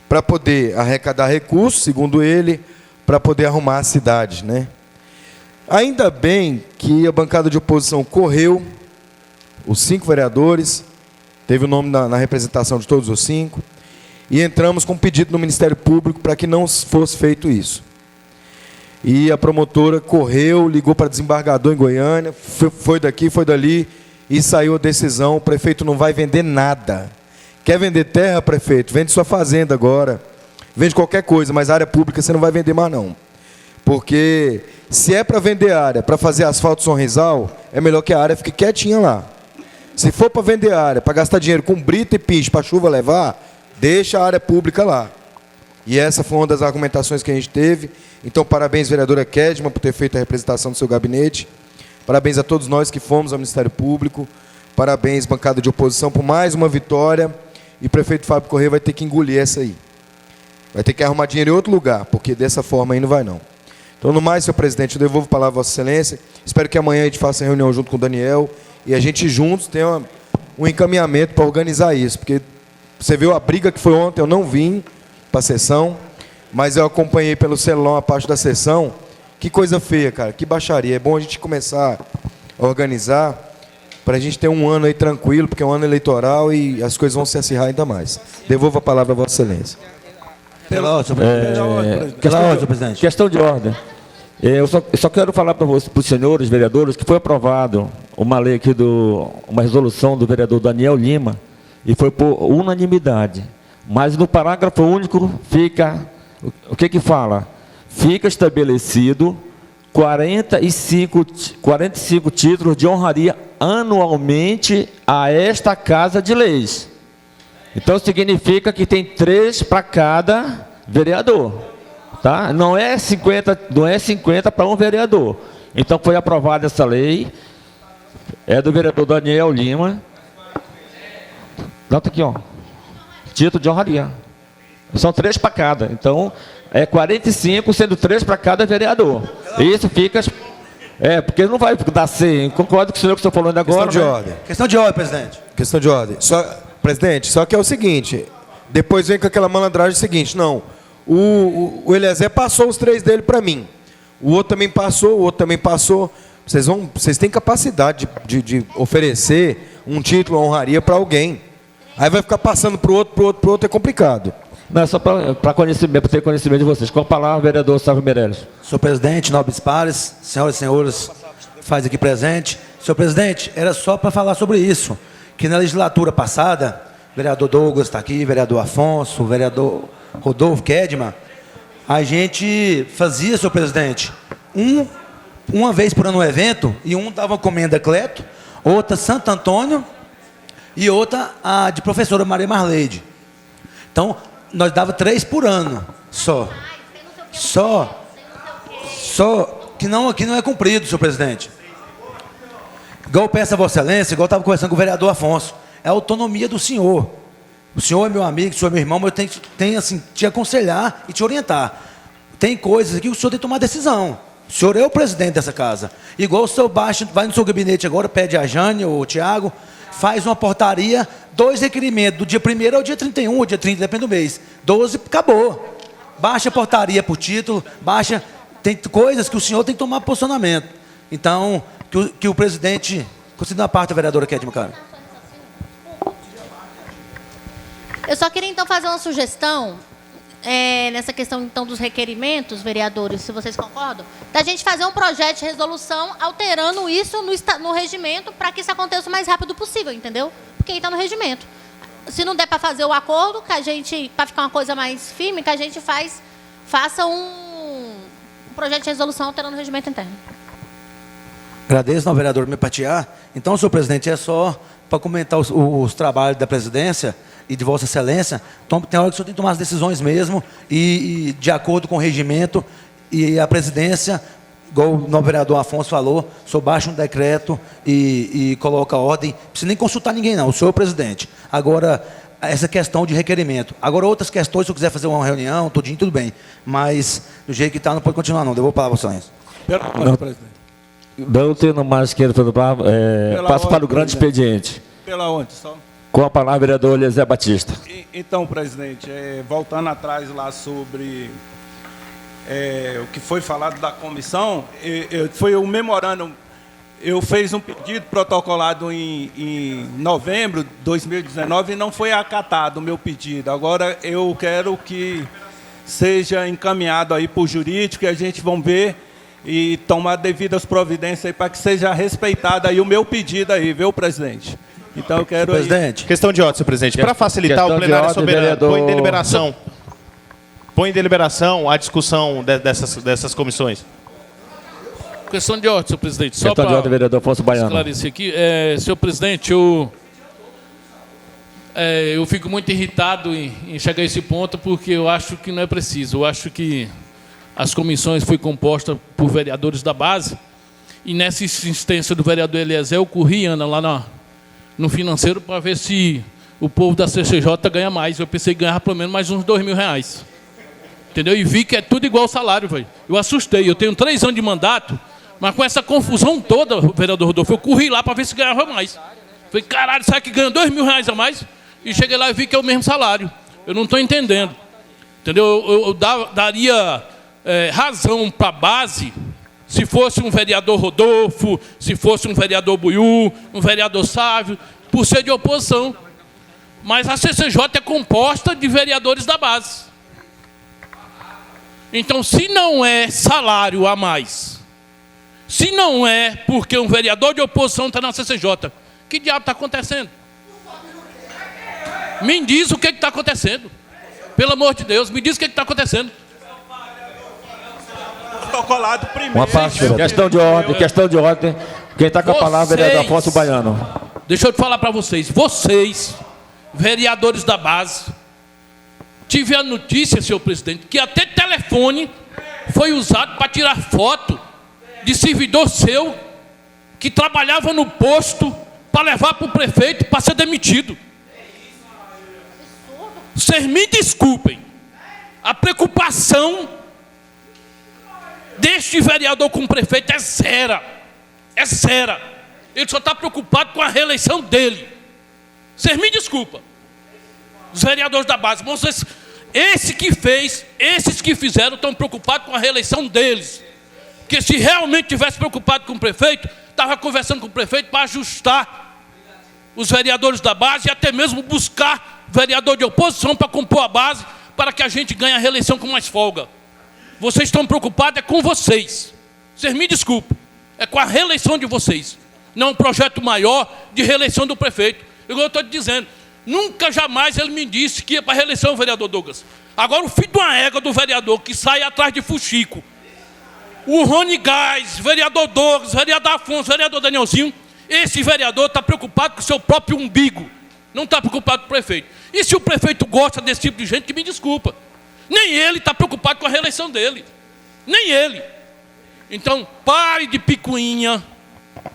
S7: Para poder arrecadar recursos, segundo ele, para poder arrumar a cidade, né? Ainda bem que a bancada de oposição correu, os 5 vereadores, teve o nome na representação de todos os 5, e entramos com um pedido no Ministério Público para que não fosse feito isso. E a promotora correu, ligou para desembargador em Goiânia, foi daqui, foi dali, e saiu a decisão, o prefeito não vai vender nada. Quer vender terra, prefeito? Vende sua fazenda agora. Vende qualquer coisa, mas área pública você não vai vender mais não. Porque se é para vender área, para fazer asfalto Sorrisal, é melhor que a área fique quietinha lá. Se for para vender área, para gastar dinheiro com brita e piche para a chuva levar, deixa a área pública lá. E essa foi uma das argumentações que a gente teve. Então, parabéns, vereadora Kedma, por ter feito a representação do seu gabinete. Parabéns a todos nós que fomos ao Ministério Público. Parabéns, bancada de oposição, por mais uma vitória. E o prefeito Fábio Corrêa vai ter que engolir essa aí. Vai ter que arrumar dinheiro em outro lugar, porque dessa forma aí não vai não. Então, no mais, senhor presidente, eu devolvo a palavra a Vossa Excelência. Espero que amanhã a gente faça a reunião junto com o Daniel e a gente juntos tenha um encaminhamento para organizar isso. Porque você viu a briga que foi ontem, eu não vim para a sessão, mas eu acompanhei pelo celular uma parte da sessão. Que coisa feia, cara, que baixaria. É bom a gente começar a organizar para a gente ter um ano aí tranquilo, porque é um ano eleitoral e as coisas vão se acirrar ainda mais. Devolvo a palavra a Vossa Excelência.
S6: Pela ordem, senhor presidente.
S1: Questão de ordem. Eu só quero falar para os senhores vereadores que foi aprovado uma lei aqui, uma resolução do vereador Daniel Lima, e foi por unanimidade. Mas no parágrafo único fica, o que fala? Fica estabelecido 45 títulos de honraria anualmente a esta Casa de Leis. Então significa que tem 3 para cada vereador, tá? Não é 50 para um vereador. Então foi aprovada essa lei, é do vereador Daniel Lima. Nota aqui, ó. Título de honraria. São 3 para cada. Então é 45, sendo 3 para cada vereador. Isso fica. Porque não vai dar 100. Concordo com o senhor que está falando agora.
S7: Questão de ordem.
S6: Questão de ordem, presidente.
S7: Questão de ordem. Presidente, só que é o seguinte, depois vem com aquela malandragem seguinte, não, o Eliezer passou os 3 dele para mim, o outro também passou, vocês têm capacidade de oferecer um título, uma honraria para alguém, aí vai ficar passando para o outro, é complicado.
S1: Não, só para ter conhecimento de vocês. Com a palavra, vereador Sávio Meirelles.
S6: Senhor presidente, nobres pares, senhoras e senhores, faz aqui presente. Senhor presidente, era só para falar sobre isso, que na legislatura passada, o vereador Douglas está aqui, vereador Afonso, o vereador Rodolfo Kedma, a gente fazia, senhor presidente, uma vez por ano um evento, e um dava comenda Cleto, outra Santo Antônio e outra a de professora Maria Marleide. Então, nós dava 3 por ano, só que aqui não é cumprido, senhor presidente. Igual eu peço a Vossa Excelência, igual eu estava conversando com o vereador Afonso, é a autonomia do senhor. O senhor é meu amigo, o senhor é meu irmão, mas eu tenho assim, te aconselhar e te orientar. Tem coisas aqui que o senhor tem que tomar decisão. O senhor é o presidente dessa casa. Igual o senhor baixa, vai no seu gabinete agora, pede a Jane ou o Tiago, faz uma portaria, 2 requerimentos, do dia 1º ao dia 31, ou dia 30, depende do mês. 12, acabou. Baixa a portaria por título, tem coisas que o senhor tem que tomar posicionamento. Então, que o presidente... Considera a parte da vereadora Kedma, cara.
S2: Eu só queria, então, fazer uma sugestão, nessa questão, então, dos requerimentos, vereadores, se vocês concordam, da gente fazer um projeto de resolução alterando isso no regimento para que isso aconteça o mais rápido possível, entendeu? Porque aí está no regimento. Se não der para fazer o acordo, que a gente, para ficar uma coisa mais firme, que a gente faça um projeto de resolução alterando o regimento interno.
S6: Agradeço ao vereador me patear. Então, senhor presidente, é só para comentar os trabalhos da presidência e de Vossa Excelência. Então, tem hora que o senhor tem que tomar as decisões mesmo, e de acordo com o regimento, e a presidência igual o novo vereador Afonso falou, o senhor baixa um decreto e coloca a ordem, não precisa nem consultar ninguém não, o senhor é o presidente. Agora, essa questão de requerimento. Agora, outras questões, se eu quiser fazer uma reunião, tudinho, tudo bem. Mas, do jeito que está, não pode continuar não. Devolvo a palavra, Vossa Excelência.
S5: Pela presidente.
S1: Não tendo mais queira fazer palavra, passo para o grande expediente.
S5: Pela onde? Só?
S1: Com a palavra, vereador Eliezer Batista.
S5: Então, presidente, voltando atrás lá sobre o que foi falado da comissão, foi o memorando. Eu fiz um pedido protocolado em novembro de 2019 e não foi acatado o meu pedido. Agora eu quero que seja encaminhado aí para o jurídico e a gente vai ver e tomar devidas providências aí para que seja respeitado aí o meu pedido aí, viu, presidente? Então eu quero...
S6: Presidente.
S3: Questão de ordem, senhor presidente. Para facilitar, o plenário é soberano. Põe em deliberação. Põe em deliberação a discussão dessas comissões.
S8: Questão de ordem, senhor presidente. Só
S1: Questão de ordem, vereador Afonso Baiano.
S8: esclarecer aqui. Senhor presidente, eu fico muito irritado em chegar a esse ponto porque eu acho que não é preciso. Eu acho que as comissões foram compostas por vereadores da base e nessa insistência do vereador Eliezer, eu corri, Ana, lá no financeiro para ver se o povo da CCJ ganha mais. Eu pensei que ganhava pelo menos mais uns R$2.000. Entendeu? E vi que é tudo igual salário, velho. Eu assustei. Eu tenho 3 anos de mandato, mas com essa confusão toda, vereador Rodolfo, eu corri lá para ver se ganhava mais. Falei, caralho, sabe que ganha R$2.000 a mais? E cheguei lá e vi que é o mesmo salário. Eu não estou entendendo. Entendeu? Eu daria razão para a base se fosse um vereador Rodolfo, se fosse um vereador Buiú, um vereador Sávio, por ser de oposição. Mas a CCJ é composta de vereadores da base. Então, se não é salário a mais, se não é porque um vereador de oposição está na CCJ, que diabo está acontecendo? Me diz o que está acontecendo. Pelo amor de Deus, me diz o que está acontecendo.
S5: Protocolado primeiro.
S1: Uma parte, questão de ordem. Quem está com a palavra, vereador Afonso Baiano.
S8: Deixa eu te falar para vocês. Vocês, vereadores da base, tive a notícia, senhor presidente, que até telefone foi usado para tirar foto de servidor seu que trabalhava no posto para levar para o prefeito para ser demitido. Vocês me desculpem. A preocupação deste vereador com o prefeito é zero. É zero. Ele só está preocupado com a reeleição dele. Vocês me desculpem. Os vereadores da base, vocês... Esses que fizeram, estão preocupados com a reeleição deles. Porque se realmente tivesse preocupado com o prefeito, estava conversando com o prefeito para ajustar os vereadores da base e até mesmo buscar vereador de oposição para compor a base, para que a gente ganhe a reeleição com mais folga. Vocês estão preocupados é com vocês. Vocês me desculpem. É com a reeleição de vocês. Não um projeto maior de reeleição do prefeito. Igual eu estou te dizendo. Nunca, jamais ele me disse que ia para a reeleição, vereador Douglas. Agora, o filho de uma égua do vereador que sai atrás de fuxico, o Rony Gás, vereador Douglas, vereador Afonso, vereador Danielzinho, esse vereador está preocupado com o seu próprio umbigo. Não está preocupado com o prefeito. E se o prefeito gosta desse tipo de gente, que me desculpa. Nem ele está preocupado com a reeleição dele. Nem ele. Então, pare de picuinha.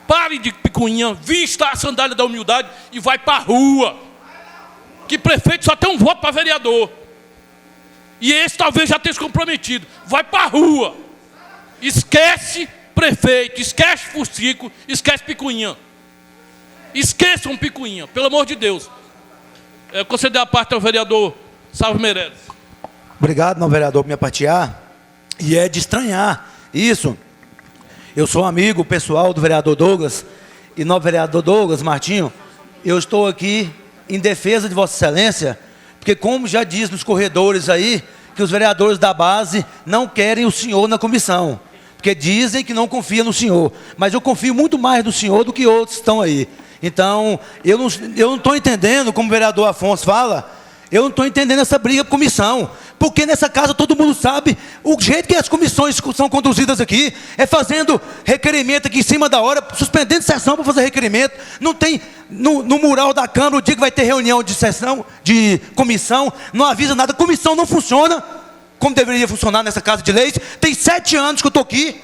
S8: Pare de picuinha. Vista a sandália da humildade e vai para a rua. Que prefeito só tem um voto para vereador. E esse talvez já tenha se comprometido. Vai para a rua. Esquece prefeito, esquece fuxico, esquece picuinha. Esqueçam picuinha, pelo amor de Deus. Conceder a parte ao vereador Salvo Meirelles.
S6: Obrigado, não, vereador, por me apartear. E é de estranhar isso. Eu sou amigo pessoal do vereador Douglas. E não, vereador Douglas, Martinho, eu estou aqui em defesa de Vossa Excelência, porque como já diz nos corredores aí, que os vereadores da base não querem o senhor na comissão, porque dizem que não confiam no senhor, mas eu confio muito mais no senhor do que outros que estão aí. Então, eu não estou entendendo, como o vereador Afonso fala, eu não estou entendendo essa briga por comissão, porque nessa casa todo mundo sabe o jeito que as comissões são conduzidas aqui, é fazendo requerimento aqui em cima da hora, suspendendo sessão para fazer requerimento, não tem no mural da Câmara, o dia que vai ter reunião de sessão, de comissão, não avisa nada, comissão não funciona como deveria funcionar nessa casa de leis, tem 7 anos que eu estou aqui,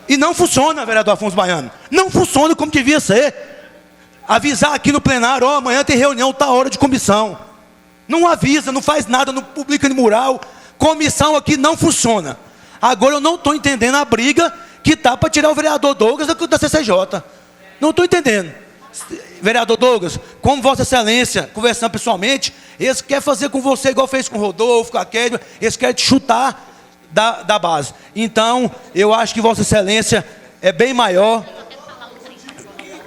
S6: E não funciona, vereador Afonso Baiano. Não funciona como devia ser. Avisar aqui no plenário, ó, amanhã tem reunião, tá hora de comissão. Não avisa, não faz nada, não publica no mural. Comissão aqui não funciona. Agora eu não estou entendendo a briga que tá para tirar o vereador Douglas da CCJ. Não estou entendendo. Vereador Douglas, como Vossa Excelência, conversando pessoalmente, eles querem fazer com você igual fez com o Rodolfo, com a Kedma, eles querem te chutar da base. Então, eu acho que Vossa Excelência é bem maior,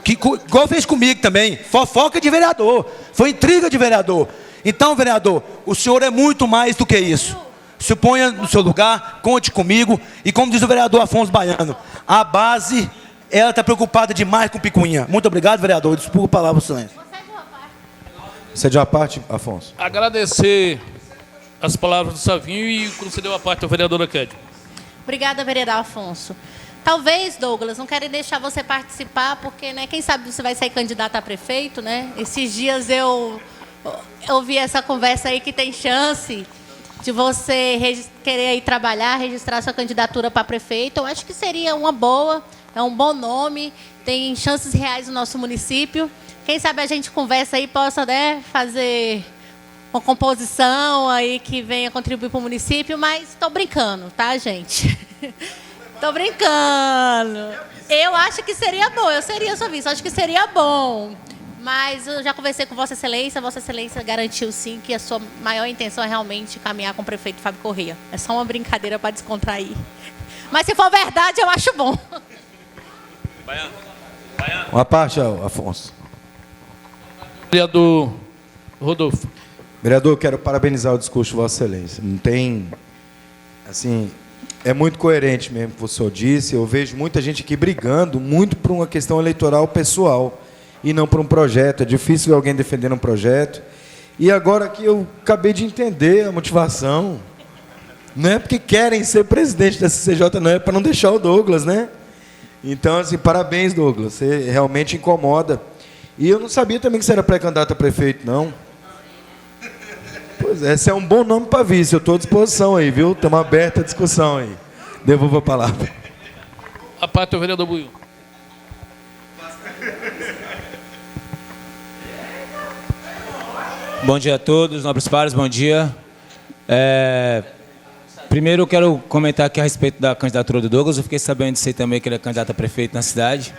S6: igual fez comigo também, fofoca de vereador, foi intriga de vereador. Então, vereador, o senhor é muito mais do que isso. Se ponha no seu lugar, conte comigo, e como diz o vereador Afonso Baiano, a base, ela está preocupada demais com picuinha. Muito obrigado, vereador, desculpa a palavra, silêncio.
S7: Você de uma parte, Afonso?
S8: Agradecer as palavras do Savinho e concedeu a parte ao vereador Kedma.
S2: Obrigada, vereador Afonso. Talvez, Douglas, não querem deixar você participar, porque, né, quem sabe você vai ser candidato a prefeito, né? Esses dias eu ouvi essa conversa aí que tem chance de você querer ir trabalhar, registrar sua candidatura para prefeito. Eu acho que seria uma boa, é um bom nome, tem chances reais no nosso município. Quem sabe a gente conversa aí, possa, né, fazer uma composição aí que venha contribuir para o município, mas estou brincando, tá, gente? Estou brincando. Eu acho que seria bom, eu seria sua vice, acho que seria bom. Mas eu já conversei com Vossa Excelência garantiu sim que a sua maior intenção é realmente caminhar com o prefeito Fábio Corrêa. É só uma brincadeira para descontrair. Mas se for verdade, eu acho bom.
S7: Uma parte, Afonso.
S8: Vereador Rodolfo.
S7: Vereador, quero parabenizar o discurso de Vossa Excelência. Não tem, assim, é muito coerente mesmo o que o senhor disse. Eu vejo muita gente aqui brigando muito por uma questão eleitoral pessoal e não por um projeto. É difícil ver alguém defendendo um projeto. E agora que eu acabei de entender a motivação, não é porque querem ser presidente da CCJ, não, é para não deixar o Douglas, né? Então, assim, parabéns, Douglas. Você realmente incomoda. E eu não sabia também que você era pré-candidato a prefeito, não. Pois é, esse é um bom nome para vice. Eu estou à disposição aí, viu? Estamos abertos à discussão aí. Devolvo a palavra.
S8: A parte do vereador Buiu.
S9: Bom dia a todos, nobres pares, bom dia. Primeiro eu quero comentar aqui a respeito da candidatura do Douglas. Eu fiquei sabendo disso aí também, que ele é candidato a prefeito na cidade.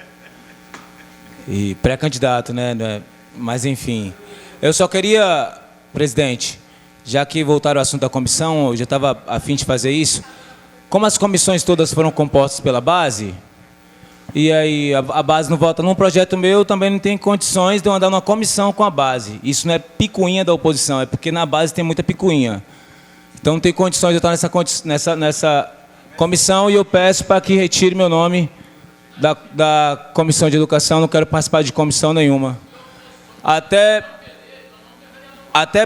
S9: E pré-candidato, né? Mas enfim. Eu só queria, presidente, já que voltaram ao assunto da comissão, eu já estava a fim de fazer isso. Como as comissões todas foram compostas pela base, e aí a base não vota num projeto meu, também não tem condições de eu andar numa comissão com a base. Isso não é picuinha da oposição, é porque na base tem muita picuinha. Então não tem condições de eu estar nessa comissão, e eu peço para que retire meu nome da comissão de educação. Não quero participar de comissão nenhuma. Até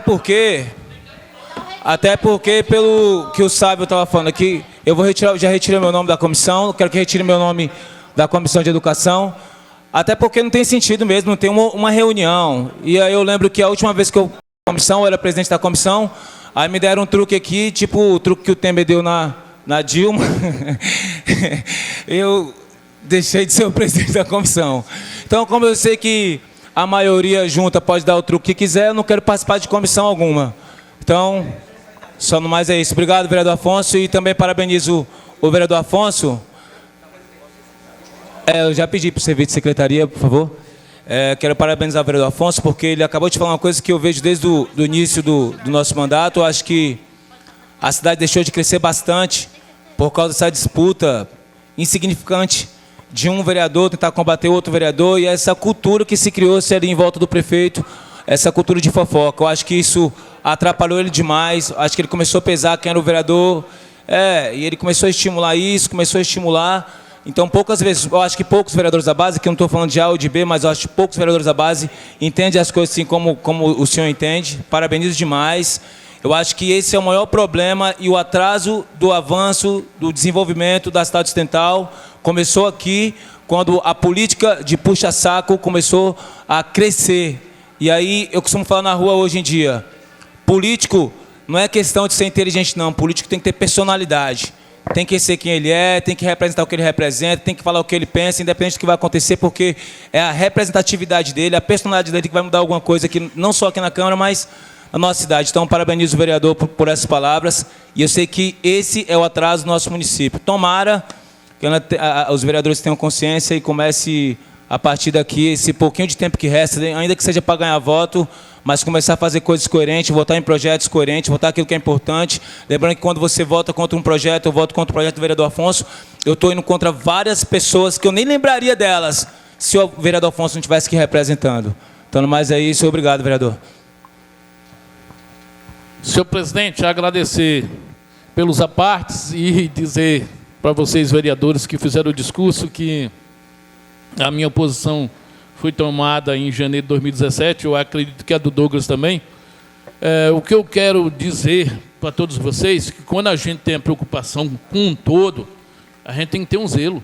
S9: porque pelo que o Sábio estava falando aqui, já retirei meu nome da comissão, quero que retire meu nome da comissão de educação, até porque não tem sentido mesmo, não tem uma reunião. E aí eu lembro que a última vez que eu era presidente da comissão, aí me deram um truque aqui, tipo o truque que o Temer deu na Dilma. Eu deixei de ser o presidente da comissão. Então, como eu sei que a maioria junta pode dar o truque que quiser, eu não quero participar de comissão alguma. Então, só no mais é isso. Obrigado, vereador Afonso, e também parabenizo o vereador Afonso. Eu já pedi para o serviço de secretaria, por favor. Quero parabenizar o vereador Afonso, porque ele acabou de falar uma coisa que eu vejo desde o início do nosso mandato. Eu acho que a cidade deixou de crescer bastante por causa dessa disputa insignificante de um vereador tentar combater outro vereador, e essa cultura que se criou ali em volta do prefeito, essa cultura de fofoca. Eu acho que isso atrapalhou ele demais. Acho que ele começou a pesar quem era o vereador, e ele começou a estimular isso, começou a estimular. Então, poucas vezes, eu acho que poucos vereadores da base, que eu não estou falando de A ou de B, mas eu acho que poucos vereadores da base entendem as coisas assim como o senhor entende. Parabenizo demais. Eu acho que esse é o maior problema, e o atraso do avanço, do desenvolvimento da cidade ocidental começou aqui, quando a política de puxa-saco começou a crescer. E aí, eu costumo falar na rua hoje em dia, político não é questão de ser inteligente, não. Político tem que ter personalidade. tem que ser quem ele é, tem que representar o que ele representa, tem que falar o que ele pensa, independente do que vai acontecer, porque é a representatividade dele, a personalidade dele que vai mudar alguma coisa aqui, não só aqui na Câmara, mas na nossa cidade. Então, parabenizo o vereador por essas palavras, e eu sei que esse é o atraso do nosso município. Tomara que os vereadores tenham consciência e comece, a partir daqui, esse pouquinho de tempo que resta, ainda que seja para ganhar voto, mas começar a fazer coisas coerentes, votar em projetos coerentes, votar aquilo que é importante. Lembrando que quando você vota contra um projeto, eu voto contra o projeto do vereador Afonso, eu estou indo contra várias pessoas que eu nem lembraria delas se o vereador Afonso não estivesse aqui representando. Então, no mais é isso. Obrigado, vereador.
S8: Senhor presidente, agradecer pelos apartes e dizer para vocês, vereadores, que fizeram o discurso, que a minha posição foi tomada em janeiro de 2017, eu acredito que a do Douglas também. O que eu quero dizer para todos vocês, que quando a gente tem a preocupação com um todo, a gente tem que ter um zelo.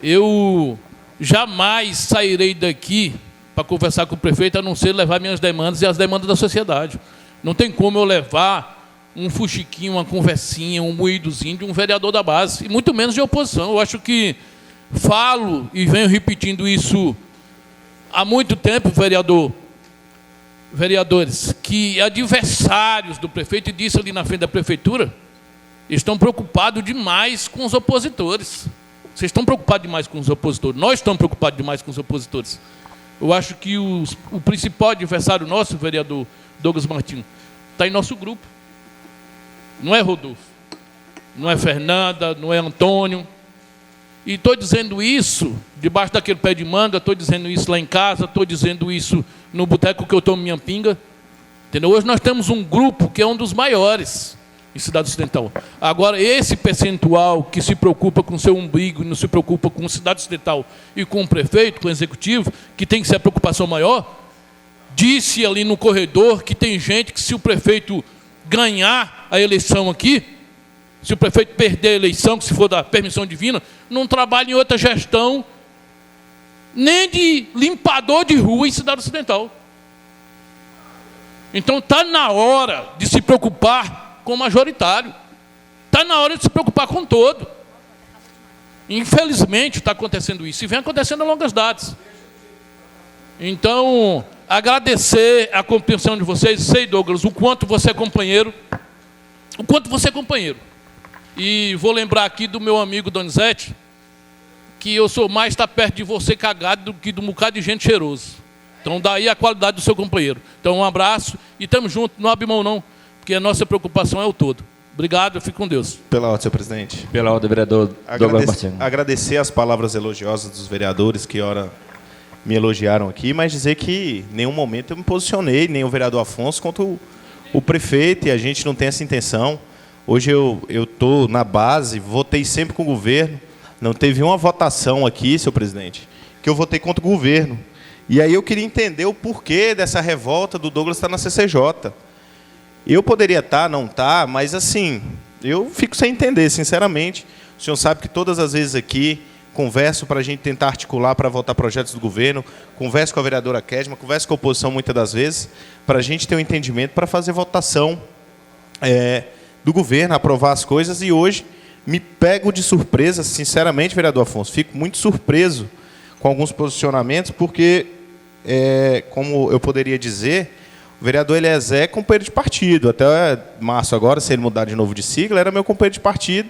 S8: Eu jamais sairei daqui para conversar com o prefeito, a não ser levar minhas demandas e as demandas da sociedade. Não tem como eu levar um fuxiquinho, uma conversinha, um moídozinho de um vereador da base, e muito menos de oposição. Eu acho que falo e venho repetindo isso há muito tempo, vereadores, que adversários do prefeito, e disse ali na frente da prefeitura, estão preocupados demais com os opositores. Vocês estão preocupados demais com os opositores. Nós estamos preocupados demais com os opositores. Eu acho que o principal adversário nosso, vereador Douglas Martins, está em nosso grupo. Não é Rodolfo, não é Fernanda, não é Antônio. E estou dizendo isso debaixo daquele pé de manga, estou dizendo isso lá em casa, estou dizendo isso no boteco que eu tomo minha pinga. Entendeu? Hoje nós temos um grupo que é um dos maiores em Cidade Ocidental. Agora, esse percentual que se preocupa com o seu umbigo, não se preocupa com a Cidade Ocidental e com o prefeito, com o executivo, que tem que ser a preocupação maior, disse ali no corredor que tem gente que, se o prefeito ganhar a eleição aqui, se o prefeito perder a eleição, que se for da permissão divina, não trabalha em outra gestão, nem de limpador de rua em Cidade Ocidental. Então está na hora de se preocupar com o majoritário. Está na hora de se preocupar com todo. Infelizmente está acontecendo isso, e vem acontecendo a longas datas. Então, agradecer a compreensão de vocês. Sei, Douglas, o quanto você é companheiro. O quanto você é companheiro. E vou lembrar aqui do meu amigo Donizete, que eu sou mais estar perto de você cagado do que de um bocado de gente cheiroso. Então, daí a qualidade do seu companheiro. Então, um abraço e estamos juntos. Não abre mão, não, porque a nossa preocupação é o todo. Obrigado, eu fico com Deus.
S3: Pela ordem, senhor presidente.
S1: Pela ordem, vereador Douglas Martins.
S3: Agradecer as palavras elogiosas dos vereadores que, ora, me elogiaram aqui, mas dizer que em nenhum momento eu me posicionei, nem o vereador Afonso, contra o prefeito, e a gente não tem essa intenção. Hoje eu estou na base, votei sempre com o governo, não teve uma votação aqui, senhor presidente, que eu votei contra o governo. E aí eu queria entender o porquê dessa revolta do Douglas estar na CCJ. Eu poderia estar, não estar, mas assim, eu fico sem entender, sinceramente. O senhor sabe que todas as vezes aqui converso para a gente tentar articular para votar projetos do governo, converso com a vereadora Kedma, converso com a oposição muitas das vezes, para a gente ter um entendimento para fazer votação do governo, aprovar as coisas, e hoje me pego de surpresa, sinceramente, vereador Afonso, fico muito surpreso com alguns posicionamentos, porque, como eu poderia dizer, o vereador Eliezer é companheiro de partido, até março agora, se ele mudar de novo de sigla, era meu companheiro de partido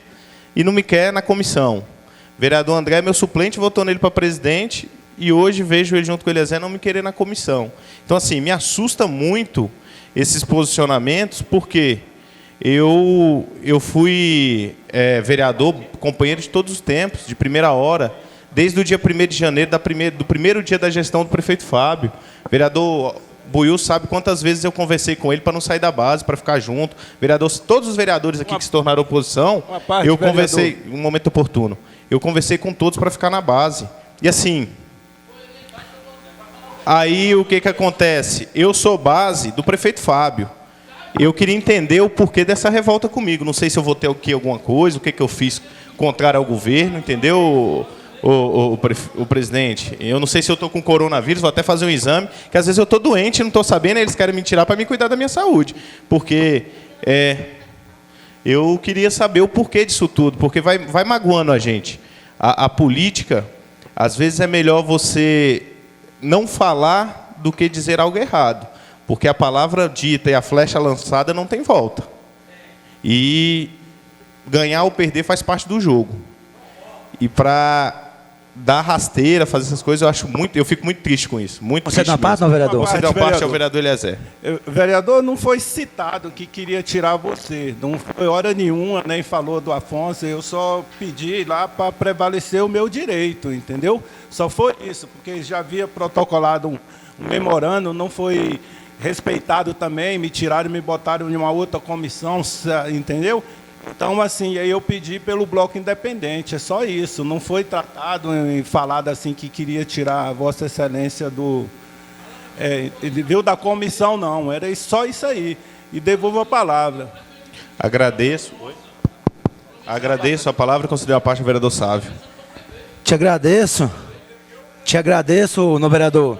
S3: e não me quer na comissão. O vereador André é meu suplente, votou nele para presidente, e hoje vejo ele junto com o Eliezer não me querer na comissão. Então, assim, me assusta muito esses posicionamentos, porque eu fui vereador, companheiro de todos os tempos, de primeira hora, desde o dia 1º de janeiro, do primeiro dia da gestão do prefeito Fábio. Vereador Buiu sabe quantas vezes eu conversei com ele para não sair da base, para ficar junto. Todos os vereadores aqui que se tornaram oposição, eu conversei, um momento oportuno, eu conversei com todos para ficar na base. E assim, aí o que acontece? Eu sou base do prefeito Fábio. Eu queria entender o porquê dessa revolta comigo. Não sei se eu votei aqui alguma coisa, o que eu fiz contrário ao governo, entendeu, o presidente? Eu não sei se eu estou com coronavírus, vou até fazer um exame, que às vezes eu estou doente, não estou sabendo, eles querem me tirar para me cuidar da minha saúde. Porque Eu queria saber o porquê disso tudo, porque vai magoando a gente. A política, às vezes é melhor você não falar do que dizer algo errado, porque a palavra dita e a flecha lançada não tem volta. E ganhar ou perder faz parte do jogo. E para dar rasteira, fazer essas coisas, eu fico muito triste com isso. Muito
S6: Você
S3: triste
S6: dá parte,
S3: mesmo.
S6: não, vereador?
S3: Você deu parte ao vereador Eliezer.
S10: Vereador, não foi citado que queria tirar você. Não foi hora nenhuma, nem falou do Afonso. Eu só pedi lá para prevalecer o meu direito, entendeu? Só foi isso, porque já havia protocolado um memorando, não foi respeitado também, me tiraram e me botaram em uma outra comissão, entendeu? Então, assim, aí eu pedi pelo Bloco Independente, é só isso. Não foi tratado e falado assim que queria tirar a Vossa Excelência da comissão, não. Era só isso aí. E devolvo a palavra.
S3: Agradeço. Agradeço a palavra e considero a parte do vereador Sávio.
S6: Te agradeço, no vereador.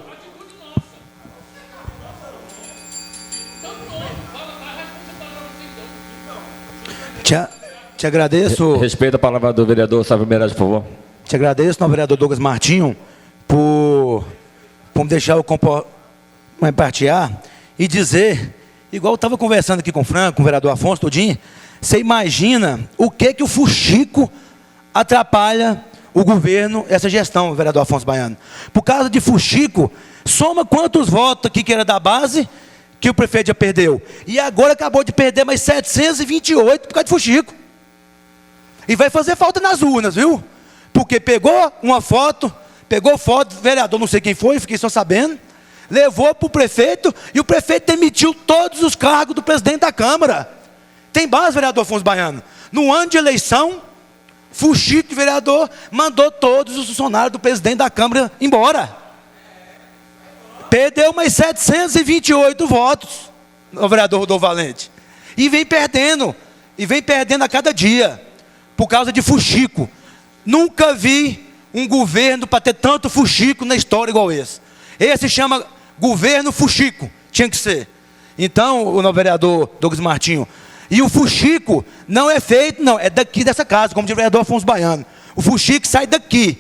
S6: Te agradeço.
S1: Respeita a palavra do vereador Sávio Meirelles, por favor.
S6: Te agradeço, no vereador Douglas Martinho, por me deixar eu compartilhar e dizer, igual eu estava conversando aqui com o Franco, com o vereador Afonso, tudinho, você imagina o que o fuxico atrapalha o governo, essa gestão, vereador Afonso Baiano. Por causa de fuxico, soma quantos votos aqui que era da base, que o prefeito já perdeu. E agora acabou de perder mais 728 por causa de fuxico. E vai fazer falta nas urnas, viu? Porque pegou foto, vereador, não sei quem foi, fiquei só sabendo, levou para o prefeito, e o prefeito demitiu todos os cargos do presidente da Câmara. Tem base, vereador Afonso Baiano. No ano de eleição, fuxico, vereador, mandou todos os funcionários do presidente da Câmara embora. Perdeu mais 728 votos, o vereador Rodolfo Valente. E vem perdendo a cada dia, por causa de fuxico. Nunca vi um governo para ter tanto fuxico na história igual esse. Esse chama governo fuxico, tinha que ser. Então, o vereador Douglas Martinho, e o fuxico não é feito, não, é daqui dessa casa, como diz o vereador Afonso Baiano. O fuxico sai daqui.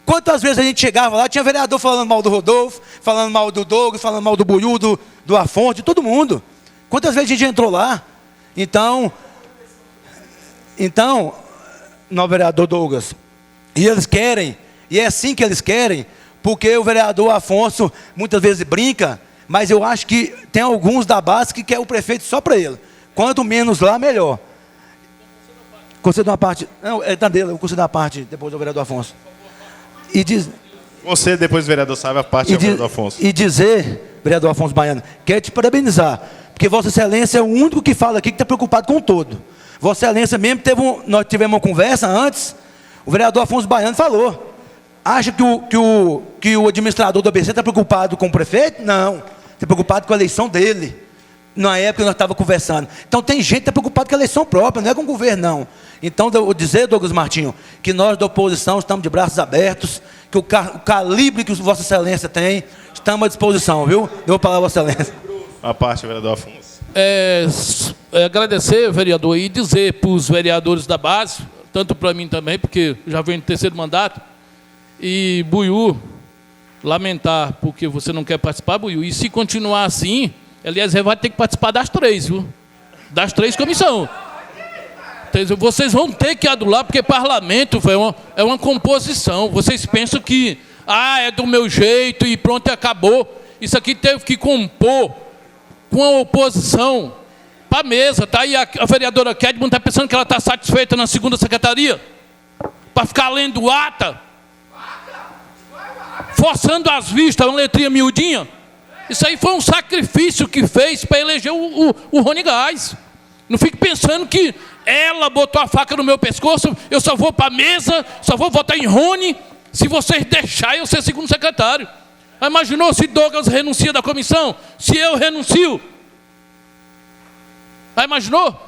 S6: Quantas vezes a gente chegava lá, tinha vereador falando mal do Rodolfo, falando mal do Douglas, falando mal do Buiú, do Afonso, de todo mundo. Quantas vezes a gente entrou lá? Então, no vereador Douglas, e eles querem, e é assim que eles querem, porque o vereador Afonso muitas vezes brinca, mas eu acho que tem alguns da base que quer o prefeito só para ele. Quanto menos lá, melhor. Concedo uma parte, não, é da dele, eu concedo uma parte depois do vereador Afonso. E diz,
S3: você, depois do vereador Sávio, a parte do vereador Afonso.
S6: E dizer, vereador Afonso Baiano, quero te parabenizar, porque Vossa Excelência é o único que fala aqui que está preocupado com o todo. Vossa Excelência mesmo, nós tivemos uma conversa antes, o vereador Afonso Baiano falou. Acha que o administrador do ABC está preocupado com o prefeito? Não, está preocupado com a eleição dele. Na época nós estávamos conversando. Então tem gente que está preocupada com a eleição própria, não é com o governo, não. Então, eu vou dizer, Douglas Martinho, que nós da oposição estamos de braços abertos, que o calibre que Vossa Excelência tem, estamos à disposição, viu? Deu a palavra a Vossa Excelência.
S3: A parte, vereador Afonso.
S8: Agradecer, vereador, e dizer para os vereadores da base, tanto para mim também, porque já venho no terceiro mandato, e Buiú, lamentar porque você não quer participar, Buiú, e se continuar assim, Eliezer vai ter que participar das três, viu? Das três comissões. Vocês vão ter que adular, porque parlamento é uma composição. Vocês pensam que, é do meu jeito e pronto, acabou. Isso aqui teve que compor com a oposição para a mesa. Tá aí a vereadora Kedman está pensando que ela está satisfeita na segunda secretaria? Para ficar lendo ata? Forçando as vistas, uma letrinha miudinha? Isso aí foi um sacrifício que fez para eleger o Rony Gás. Não fique pensando que ela botou a faca no meu pescoço, eu só vou para a mesa, só vou votar em Rony, se vocês deixarem eu ser segundo secretário. Imaginou se Douglas renuncia da comissão? Se eu renuncio? Imaginou?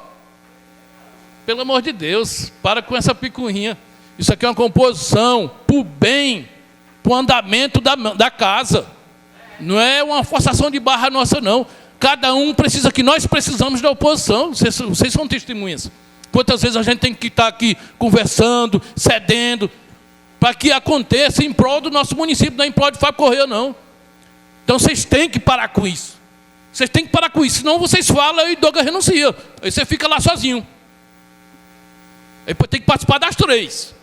S8: Pelo amor de Deus, para com essa picuinha. Isso aqui é uma composição para o bem, para o andamento da casa. Não é uma forçação de barra nossa, não. Cada um precisa, que nós precisamos da oposição. Vocês são testemunhas. quantas vezes a gente tem que estar aqui conversando, cedendo, para que aconteça em prol do nosso município, não é em prol de Fábio Correia, não. Então vocês têm que parar com isso. Vocês têm que parar com isso, senão vocês falam e Douglas renuncia. Aí você fica lá sozinho. Aí tem que participar das 3.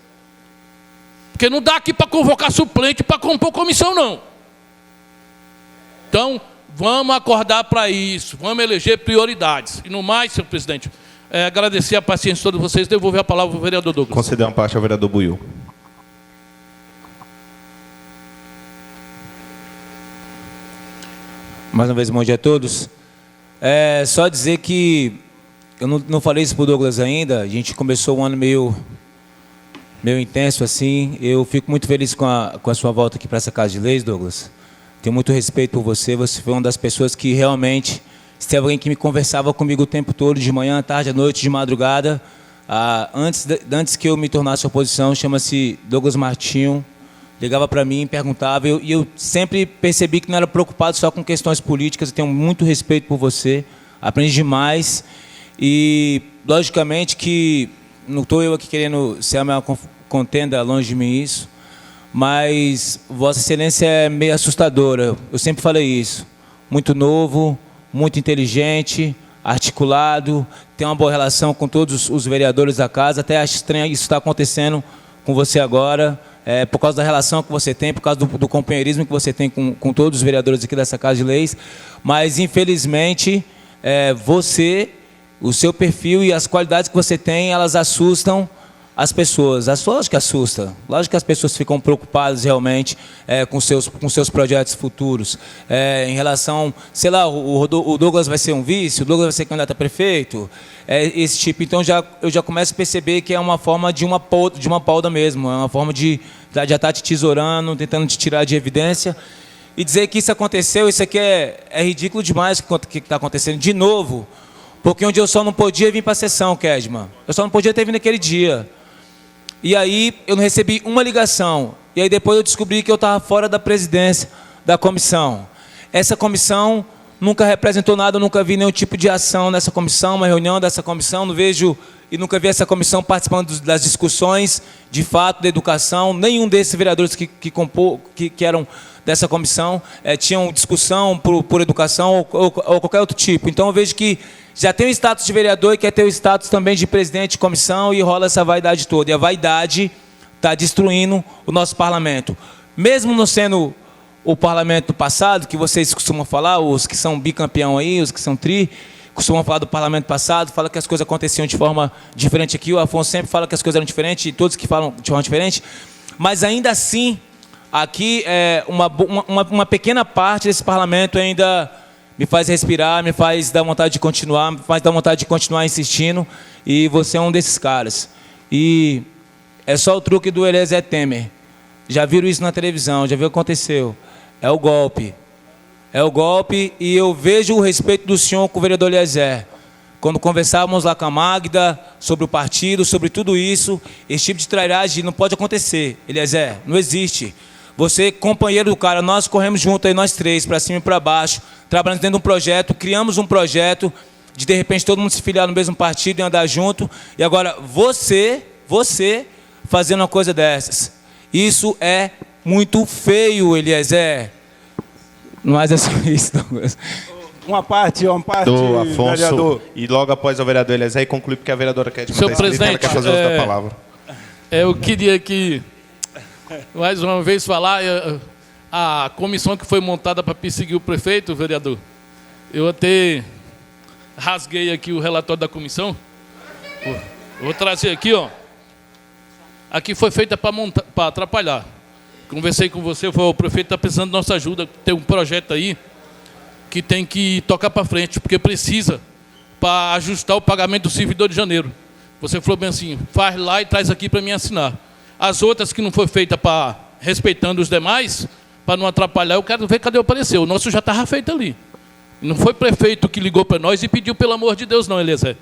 S8: Porque não dá aqui para convocar suplente para compor comissão, não. Então, vamos acordar para isso, vamos eleger prioridades. E no mais, senhor presidente, agradecer a paciência de todos vocês, devolver a palavra ao vereador Douglas.
S3: Conceder uma parte ao vereador Buiu.
S9: Mais uma vez, bom dia a todos. Só dizer que eu não falei isso para o Douglas ainda. A gente começou um ano meio intenso assim. Eu fico muito feliz com a sua volta aqui para essa Casa de Leis, Douglas. Tenho muito respeito por você. Você foi uma das pessoas que realmente, se tem alguém que me conversava comigo o tempo todo, de manhã, à tarde, à noite, de madrugada, antes que eu me tornasse oposição, chama-se Douglas Martinho. Ligava para mim, perguntava, e eu sempre percebi que não era preocupado só com questões políticas. Eu tenho muito respeito por você, aprendi demais, e logicamente que não estou eu aqui querendo ser a minha contenda, longe de mim isso, mas Vossa Excelência é meio assustadora, eu sempre falei isso, muito novo, muito inteligente, articulado, tem uma boa relação com todos os vereadores da casa. Até acho estranho isso estar acontecendo com você agora, por causa da relação que você tem, por causa do companheirismo que você tem com todos os vereadores aqui dessa Casa de Leis, mas, infelizmente, você, o seu perfil e as qualidades que você tem, elas assustam as pessoas. Lógico que assusta. Lógico que as pessoas ficam preocupadas realmente com seus projetos futuros. Em relação, sei lá, o Douglas vai ser um vice, o Douglas vai ser candidato a prefeito, esse tipo. Então eu já começo a perceber que é uma forma de uma pauda mesmo, é uma forma de já estar te tesourando, tentando te tirar de evidência. E dizer que isso aconteceu, isso aqui é ridículo demais o que está acontecendo de novo, porque onde eu só não podia vir para a sessão, Kedman. Eu só não podia ter vindo naquele dia. E aí eu não recebi uma ligação. E aí depois eu descobri que eu estava fora da presidência da comissão. Essa comissão nunca representou nada, eu nunca vi nenhum tipo de ação nessa comissão, uma reunião dessa comissão, não vejo e nunca vi essa comissão participando das discussões de fato da educação. Nenhum desses vereadores que eram dessa comissão tinham discussão por educação ou qualquer outro tipo. Então eu vejo que já tem o status de vereador e quer ter o status também de presidente de comissão, e rola essa vaidade toda. E a vaidade está destruindo o nosso parlamento. Mesmo não sendo o parlamento passado, que vocês costumam falar, os que são bicampeão aí, os que são costumam falar do parlamento passado, fala que as coisas aconteciam de forma diferente aqui. O Afonso sempre fala que as coisas eram diferentes, e todos que falam de forma diferente. Mas ainda assim, aqui uma pequena parte desse parlamento ainda me faz respirar, me faz dar vontade de continuar, me faz dar vontade de continuar insistindo, e você é um desses caras. E é só o truque do Eliezer Temer. Já viram isso na televisão, já viram o que aconteceu. É o golpe. É o golpe, e eu vejo o respeito do senhor com o vereador Eliezer. Quando conversávamos lá com a Magda sobre o partido, sobre tudo isso, esse tipo de trairagem não pode acontecer, Eliezer, não existe. Você, companheiro do cara, nós corremos junto aí, nós três, para cima e para baixo, trabalhando dentro de um projeto, criamos um projeto de repente todo mundo se filiar no mesmo partido e andar junto, e agora você fazendo uma coisa dessas. Isso é muito feio, Eliezer. Mas é só isso, Douglas.
S10: Uma parte,
S3: do Afonso,
S10: vereador.
S3: e logo após o vereador Eliezer, e conclui porque a vereadora Kedman
S8: Senhor
S3: está escrita, ela
S8: presidente,
S3: quer fazer uso da palavra.
S8: Eu queria que, mais uma vez, falar a comissão que foi montada para perseguir o prefeito, vereador. Eu até rasguei aqui o relatório da comissão. Vou trazer aqui, ó. Aqui foi feita para atrapalhar. Conversei com você, o prefeito está precisando da nossa ajuda. Tem um projeto aí que tem que tocar para frente, porque precisa para ajustar o pagamento do servidor de janeiro. Você falou bem assim, faz lá e traz aqui para mim assinar. As outras que não foi feita para respeitando os demais, para não atrapalhar, eu quero ver cadê o parecer. O nosso já estava feito ali. Não foi prefeito que ligou para nós e pediu, pelo amor de Deus, não, Eliezer.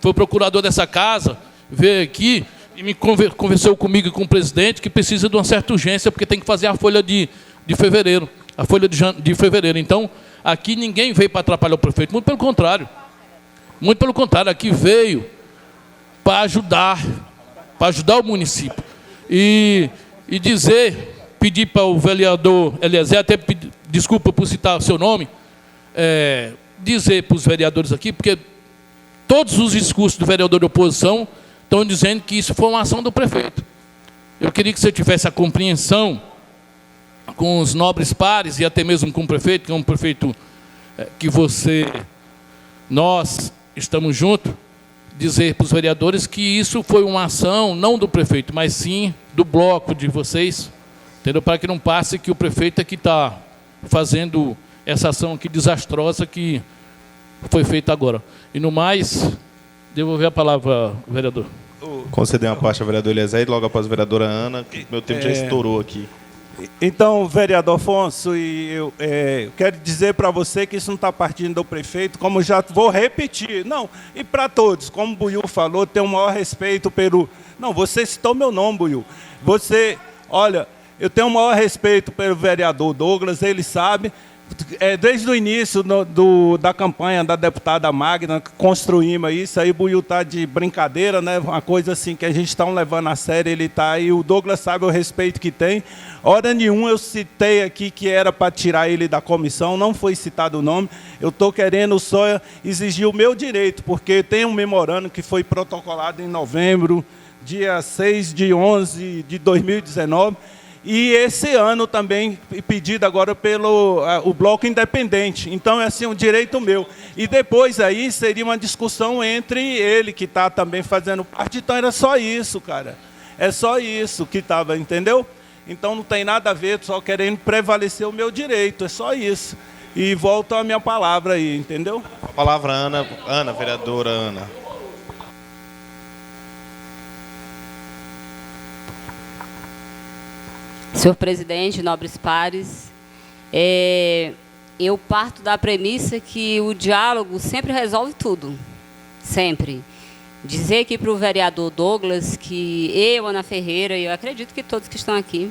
S8: Foi o procurador dessa casa, veio aqui e me conversou comigo e com o presidente que precisa de uma certa urgência, porque tem que fazer a folha de fevereiro. A folha de fevereiro. Então, aqui ninguém veio para atrapalhar o prefeito, muito pelo contrário. Muito pelo contrário, aqui veio para ajudar o município. E pedir para o vereador Eliezer, até desculpa por citar o seu nome, dizer para os vereadores aqui, porque todos os discursos do vereador de oposição estão dizendo que isso foi uma ação do prefeito. Eu queria que você tivesse a compreensão com os nobres pares e até mesmo com o prefeito, que é um prefeito que nós estamos juntos, dizer para os vereadores que isso foi uma ação não do prefeito, mas sim do bloco de vocês, entendeu? Para que não passe que o prefeito é que está fazendo essa ação aqui desastrosa que foi feita agora. E no mais, devolver a palavra, vereador.
S3: Conceder uma parte ao vereador Eliezer e logo após a vereadora Ana, que meu tempo já estourou aqui.
S10: Então, vereador Afonso, eu quero dizer para você que isso não está partindo do prefeito, como já vou repetir. Não, e para todos, como o Buiú falou, tenho o maior respeito pelo... Não, você citou meu nome, Buiú. Olha, eu tenho o maior respeito pelo vereador Douglas, ele sabe... Desde o início da campanha da deputada Magna, construímos isso, aí o Buiú está de brincadeira, né? Uma coisa assim que a gente está levando a sério, ele está, e o Douglas sabe o respeito que tem. Hora nenhuma eu citei aqui que era para tirar ele da comissão, não foi citado o nome, eu estou querendo só exigir o meu direito, porque tem um memorando que foi protocolado em novembro, dia 6/11 de 2019, e esse ano também pedido agora pelo o Bloco Independente. Então, é assim, um direito meu. E depois aí seria uma discussão entre ele, que está também fazendo parte. Então, era só isso, cara. É só isso que estava, entendeu? Então, não tem nada a ver, só querendo prevalecer o meu direito. É só isso. E volto à minha palavra aí, entendeu?
S3: A palavra, Ana, vereadora Ana.
S11: Senhor presidente, nobres pares, eu parto da premissa que o diálogo sempre resolve tudo, sempre. Dizer aqui para o vereador Douglas que eu, Ana Ferreira, e eu acredito que todos que estão aqui,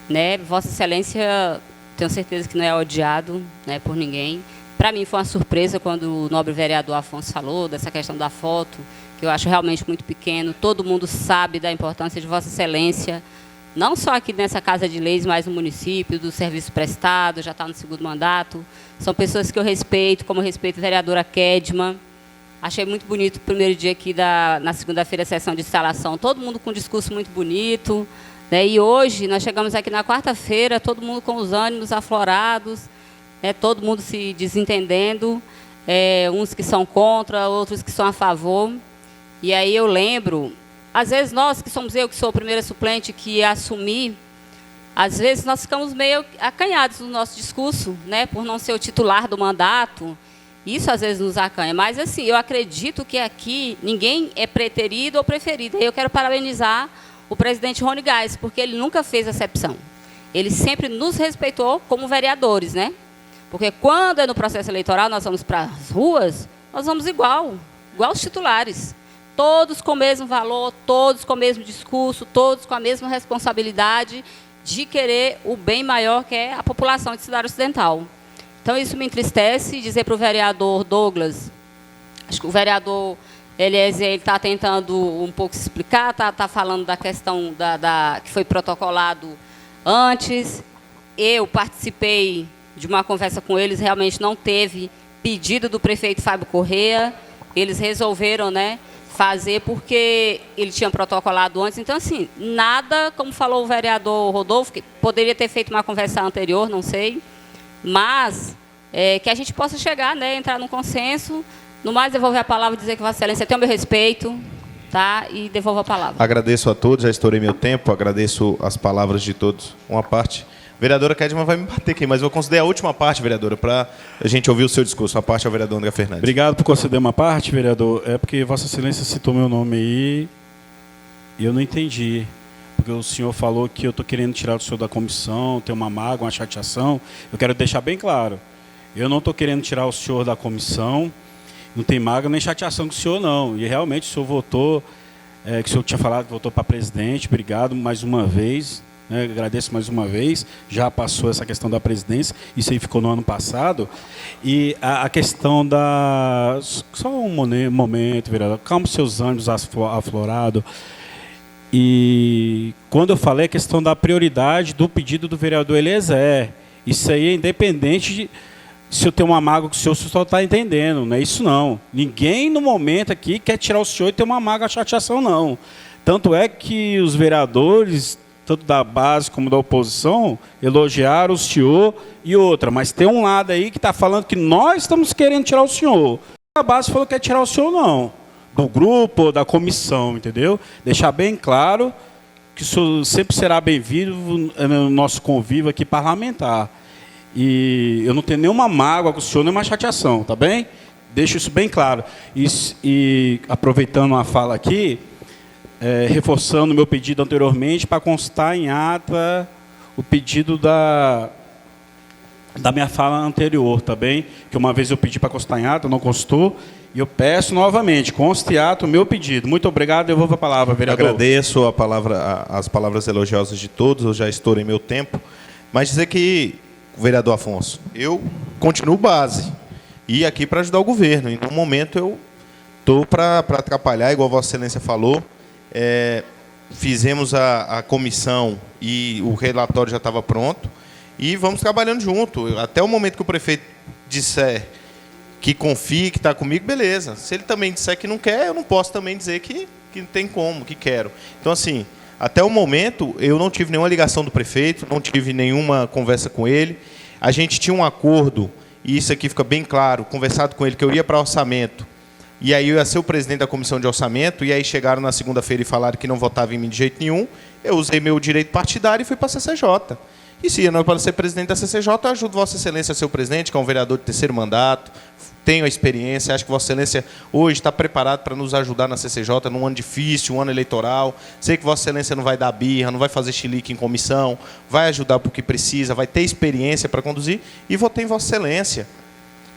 S11: né, Vossa Excelência, tenho certeza que não é odiado, né, por ninguém. Para mim foi uma surpresa quando o nobre vereador Afonso falou dessa questão da foto, que eu acho realmente muito pequeno. Todo mundo sabe da importância de Vossa Excelência, não só aqui nessa Casa de Leis, mas no município, do serviço prestado, já está no segundo mandato. São pessoas que eu respeito, como eu respeito a vereadora Kedma. Achei muito bonito o primeiro dia aqui, na segunda-feira, a sessão de instalação. Todo mundo com um discurso muito bonito, né? E hoje, nós chegamos aqui na quarta-feira, todo mundo com os ânimos aflorados, né? Todo mundo se desentendendo, uns que são contra, outros que são a favor. E aí eu lembro... Às vezes nós, que somos eu, que sou a primeira suplente que assumi, às vezes nós ficamos meio acanhados no nosso discurso, né, por não ser o titular do mandato. Isso às vezes nos acanha. Mas assim, eu acredito que aqui ninguém é preterido ou preferido. Eu quero parabenizar o presidente Rony Gás, porque ele nunca fez acepção. Ele sempre nos respeitou como vereadores, né? Porque quando é no processo eleitoral, nós vamos para as ruas, nós vamos igual os titulares. Todos com o mesmo valor, todos com o mesmo discurso, todos com a mesma responsabilidade de querer o bem maior que é a população de Cidade Ocidental. Então, isso me entristece. Dizer para o vereador Douglas, acho que o vereador Eliezer está tentando um pouco se explicar, está falando da questão que foi protocolado antes. Eu participei de uma conversa com eles, realmente não teve pedido do prefeito Fábio Corrêa, eles resolveram, né, fazer porque ele tinha protocolado antes. Então, assim, nada, como falou o vereador Rodolfo, que poderia ter feito uma conversa anterior, não sei, mas que a gente possa chegar, né, entrar num consenso. No mais, devolver a palavra e dizer que Vossa Excelência tem o meu respeito, tá? E devolvo a palavra.
S3: Agradeço a todos, já estourei meu tempo, agradeço as palavras de todos. Uma parte. Vereadora Kedma vai me bater aqui, mas vou conceder a última parte, vereadora, para a gente ouvir o seu discurso. A parte ao vereador André Fernandes.
S5: Obrigado por conceder uma parte, vereador. É porque Vossa Excelência citou meu nome aí e eu não entendi. Porque o senhor falou que eu estou querendo tirar o senhor da comissão, ter uma mágoa, uma chateação. Eu quero deixar bem claro. Eu não estou querendo tirar o senhor da comissão, não tem mágoa nem chateação com o senhor, não. E realmente o senhor votou, que o senhor tinha falado que votou para presidente. Obrigado mais uma vez. né? Agradeço mais uma vez, já passou essa questão da presidência, isso aí ficou no ano passado. E a questão da... Só um momento, vereador, calma os seus ânimos aflorados. E quando eu falei a questão da prioridade do pedido do vereador Eliezer, isso aí é independente de se eu tenho uma mágoa com o senhor só está entendendo, não é isso não. Ninguém no momento aqui quer tirar o senhor e ter uma mágoa, chateação não. Tanto é que os vereadores, tanto da base como da oposição, elogiaram o senhor e outra, mas tem um lado aí que está falando que nós estamos querendo tirar o senhor. A base falou que quer tirar o senhor não, do grupo, da comissão, entendeu? Deixar bem claro que o senhor sempre será bem-vindo no nosso convívio aqui parlamentar. E eu não tenho nenhuma mágoa com o senhor, nenhuma chateação, tá bem? Deixo isso bem claro. E aproveitando a fala aqui, reforçando o meu pedido anteriormente, para constar em ata o pedido da minha fala anterior, tá bem? Que uma vez eu pedi para constar em ata, não constou, e eu peço novamente, conste em ata o meu pedido. Muito obrigado, devolvo a palavra, vereador.
S3: Agradeço as palavras elogiosas de todos, eu já estourei meu tempo, mas dizer que, vereador Afonso, eu continuo base, e aqui para ajudar o governo, e no momento eu estou para atrapalhar, igual a Vossa Excelência falou. Fizemos a comissão e o relatório já estava pronto e vamos trabalhando junto. Até o momento que o prefeito disser que confia, que está comigo, beleza. Se ele também disser que não quer, eu não posso também dizer que não tem como, que quero. Então, assim, até o momento, eu não tive nenhuma ligação do prefeito, não tive nenhuma conversa com ele. A gente tinha um acordo, e isso aqui fica bem claro, conversado com ele, que eu ia para orçamento. E aí eu ia ser o presidente da comissão de orçamento, e aí chegaram na segunda-feira e falaram que não votavam em mim de jeito nenhum. Eu usei meu direito partidário e fui para a CCJ. E se não é para ser presidente da CCJ, eu ajudo Vossa Excelência a ser o presidente, que é um vereador de terceiro mandato, tenho a experiência, acho que Vossa Excelência hoje está preparado para nos ajudar na CCJ num ano difícil, um ano eleitoral. Sei que Vossa Excelência não vai dar birra, não vai fazer chilique em comissão, vai ajudar por que precisa, vai ter experiência para conduzir, e votei em Vossa Excelência.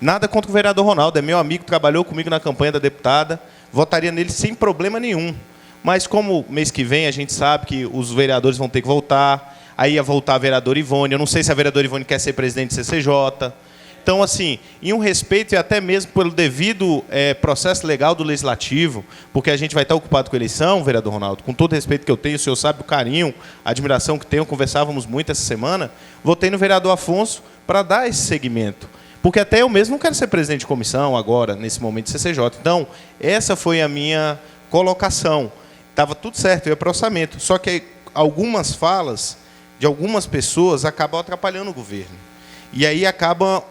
S3: Nada contra o vereador Ronaldo, é meu amigo, trabalhou comigo na campanha da deputada, votaria nele sem problema nenhum. Mas como mês que vem a gente sabe que os vereadores vão ter que voltar, aí ia voltar a vereadora Ivone, eu não sei se a vereadora Ivone quer ser presidente do CCJ. Então, assim, em um respeito e até mesmo pelo devido processo legal do Legislativo, porque a gente vai estar ocupado com a eleição, vereador Ronaldo, com todo o respeito que eu tenho, o senhor sabe o carinho, a admiração que tenho, conversávamos muito essa semana, votei no vereador Afonso para dar esse segmento. Porque até eu mesmo não quero ser presidente de comissão agora, nesse momento de CCJ. Então, essa foi a minha colocação. Estava tudo certo, eu ia para o orçamento. Só que algumas falas de algumas pessoas acabam atrapalhando o governo. E aí acabam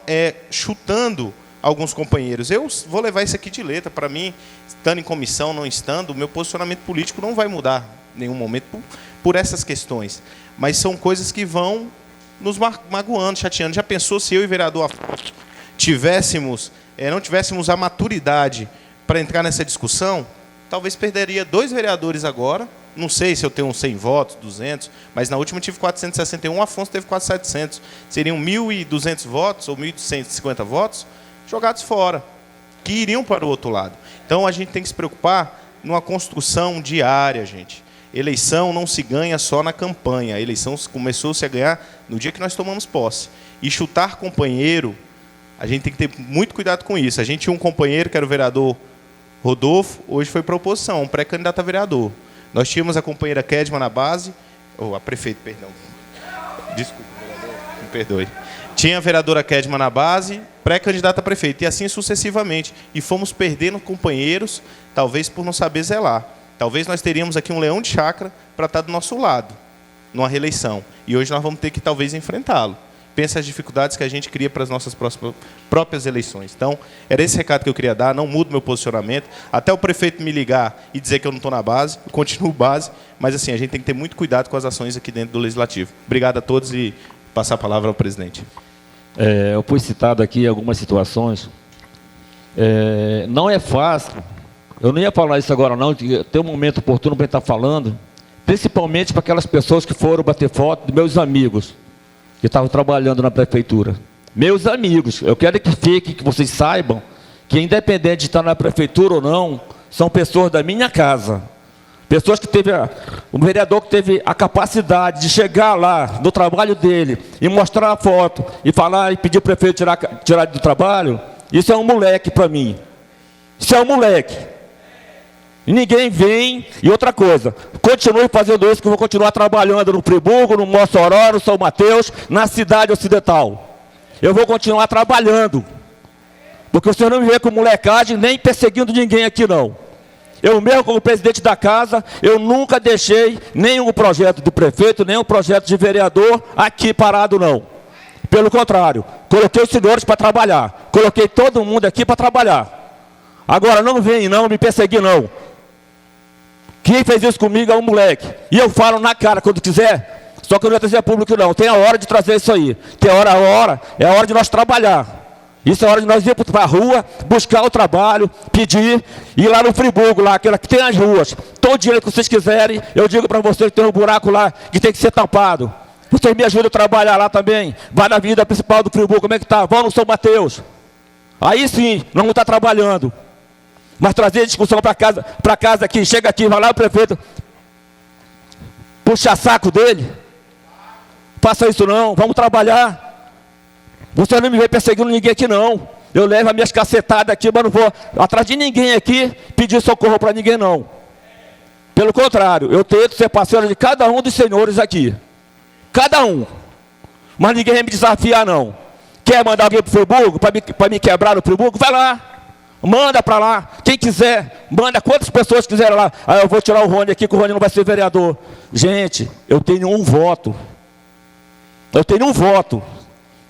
S3: chutando alguns companheiros. Eu vou levar isso aqui de letra. Para mim, estando em comissão, não estando, o meu posicionamento político não vai mudar em nenhum momento por essas questões. Mas são coisas que vão nos magoando, chateando. Já pensou se eu e o vereador Afonso não tivéssemos a maturidade para entrar nessa discussão? Talvez perderia 2 vereadores agora. Não sei se eu tenho uns 100 votos, 200, mas na última eu tive 461, o Afonso teve quase 700. Seriam 1.200 votos ou 1.150 votos jogados fora, que iriam para o outro lado. Então, a gente tem que se preocupar numa construção diária, gente. Eleição não se ganha só na campanha. A eleição começou-se a ganhar no dia que nós tomamos posse. E chutar companheiro, a gente tem que ter muito cuidado com isso. A gente tinha um companheiro que era o vereador Rodolfo, hoje foi para a oposição, um pré-candidato a vereador. Nós tínhamos a companheira Kedma na base, ou a prefeita, perdão. Desculpa, vereador, me perdoe. Tinha a vereadora Kedma na base, pré-candidata a prefeito, e assim sucessivamente. E fomos perdendo companheiros, talvez por não saber zelar. Talvez nós teríamos aqui um leão de chácara para estar do nosso lado, numa reeleição. E hoje nós vamos ter que, talvez, enfrentá-lo. Pensa as dificuldades que a gente cria para as nossas próprias eleições. Então, era esse recado que eu queria dar, não mudo meu posicionamento. Até o prefeito me ligar e dizer que eu não estou na base, eu continuo base, mas assim, a gente tem que ter muito cuidado com as ações aqui dentro do Legislativo. Obrigado a todos e passar a palavra ao presidente.
S1: Eu fui citado aqui em algumas situações. Não é fácil, eu não ia falar isso agora não, tem um momento oportuno para estar falando, principalmente para aquelas pessoas que foram bater foto de meus amigos, que estavam trabalhando na prefeitura. Meus amigos, eu quero que fique, que vocês saibam, que independente de estar na prefeitura ou não, são pessoas da minha casa. Pessoas que teve, um vereador que teve a capacidade de chegar lá no trabalho dele e mostrar a foto e falar e pedir o prefeito tirar do trabalho, isso é um moleque para mim. Isso é um moleque. E ninguém vem. E outra coisa, continue fazendo isso, que eu vou continuar trabalhando no Friburgo, no Mossoró, no São Mateus, na cidade ocidental. Eu vou continuar trabalhando. Porque o senhor não me vê com molecagem, nem perseguindo ninguém aqui, não. Eu mesmo, como presidente da casa, eu nunca deixei nenhum projeto de prefeito, nenhum projeto de vereador aqui parado, não. Pelo contrário, coloquei os senhores para trabalhar. Coloquei todo mundo aqui para trabalhar. Agora, não vem não me perseguir, não. Quem fez isso comigo é um moleque. E eu falo na cara quando quiser, só que eu não ia trazer a público, não. Tem a hora de trazer isso aí. Tem a hora, é a hora de nós trabalhar. Isso é a hora de nós ir para a rua, buscar o trabalho, pedir, ir lá no Friburgo, lá, aquela que tem as ruas. Todo dia que vocês quiserem, eu digo para vocês que tem um buraco lá que tem que ser tampado. Vocês me ajudam a trabalhar lá também. Vai na avenida principal do Friburgo, como é que está? Vão no São Mateus. Aí sim, nós vamos estar trabalhando. Mas trazer discussão para casa aqui, chega aqui, vai lá o prefeito, puxa saco dele. Faça isso não, vamos trabalhar. Você não me vem perseguindo ninguém aqui não. Eu levo as minhas cacetadas aqui, mas não vou atrás de ninguém aqui pedir socorro para ninguém não. Pelo contrário, eu tento ser parceiro de cada um dos senhores aqui. Cada um. Mas ninguém vai me desafiar não. Quer mandar alguém para o Friburgo, para me quebrar no Friburgo? Vai lá. Manda para lá. Quem quiser, manda quantas pessoas quiserem lá. Aí eu vou tirar o Rony aqui, que o Rony não vai ser vereador. Gente, eu tenho um voto. Eu tenho um voto.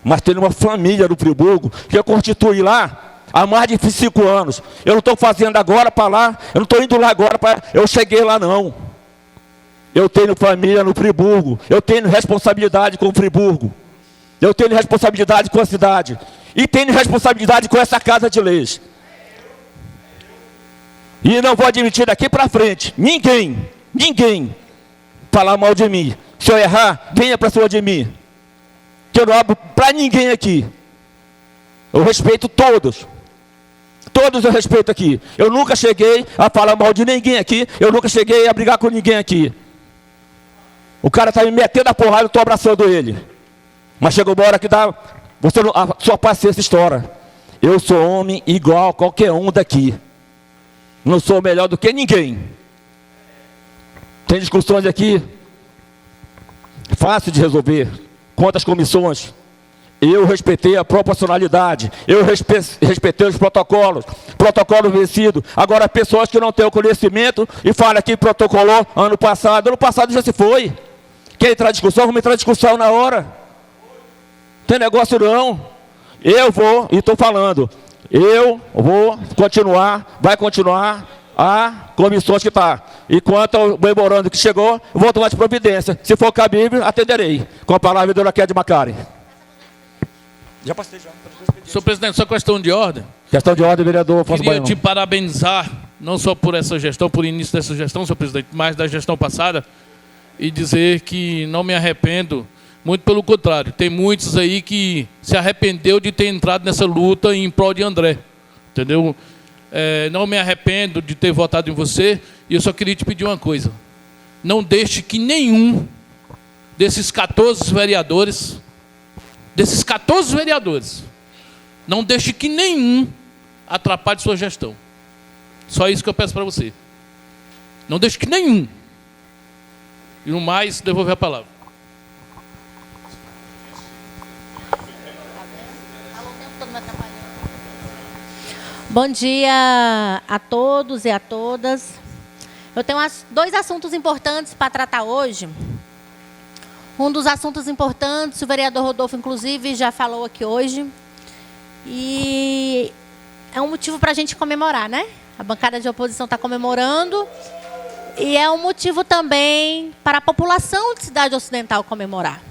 S1: Mas tenho uma família no Friburgo que eu constituí lá há mais de 5 anos. Eu não estou fazendo agora para lá, eu não estou indo lá agora para... Eu cheguei lá não. Eu tenho família no Friburgo, eu tenho responsabilidade com o Friburgo. Eu tenho responsabilidade com a cidade. E tenho responsabilidade com essa Casa de Leis. E não vou admitir daqui para frente, ninguém falar mal de mim. Se eu errar, venha para cima de mim. Que eu não abro para ninguém aqui. Eu respeito todos. Todos eu respeito aqui. Eu nunca cheguei a falar mal de ninguém aqui. Eu nunca cheguei a brigar com ninguém aqui. O cara está me metendo a porrada, eu estou abraçando ele. Mas chegou uma hora que dá... a sua paciência estoura. Eu sou homem igual a qualquer um daqui. Não sou melhor do que ninguém. Tem discussões aqui fácil de resolver. Quantas comissões? Eu respeitei a proporcionalidade. Eu respeitei os protocolos. Protocolo vencido. Agora, pessoas que não têm o conhecimento e falam que protocolou ano passado. Ano passado já se foi. Quer entrar em discussão? Vamos entrar em discussão na hora. Tem negócio não. Eu vou, e estou falando, eu vou continuar, vai continuar a comissões que está. E quanto ao memorando que chegou, eu vou tomar de providência. Se for cabível, atenderei. Com a palavra do Raquel de Macari. Já passei já.
S8: Senhor presidente, só questão de ordem.
S1: Questão de ordem, vereador Afonso
S8: Queria
S1: Baiano.
S8: te parabenizar, não só por essa gestão, por início dessa gestão, senhor presidente, mas da gestão passada, e dizer que não me arrependo, muito pelo contrário. Tem muitos aí que se arrependeu de ter entrado nessa luta em prol de André. Entendeu? Não me arrependo de ter votado em você, e eu só queria te pedir uma coisa. Não deixe que nenhum desses 14 vereadores, não deixe que nenhum atrapalhe sua gestão. Só isso que eu peço para você. Não deixe que nenhum. E no mais, devolver a palavra.
S2: Bom dia a todos e a todas. Eu tenho 2 assuntos importantes para tratar hoje. Um dos assuntos importantes, o vereador Rodolfo, inclusive, já falou aqui hoje. E é um motivo para a gente comemorar, né? A bancada de oposição está comemorando. E é um motivo também para a população de Cidade Ocidental comemorar.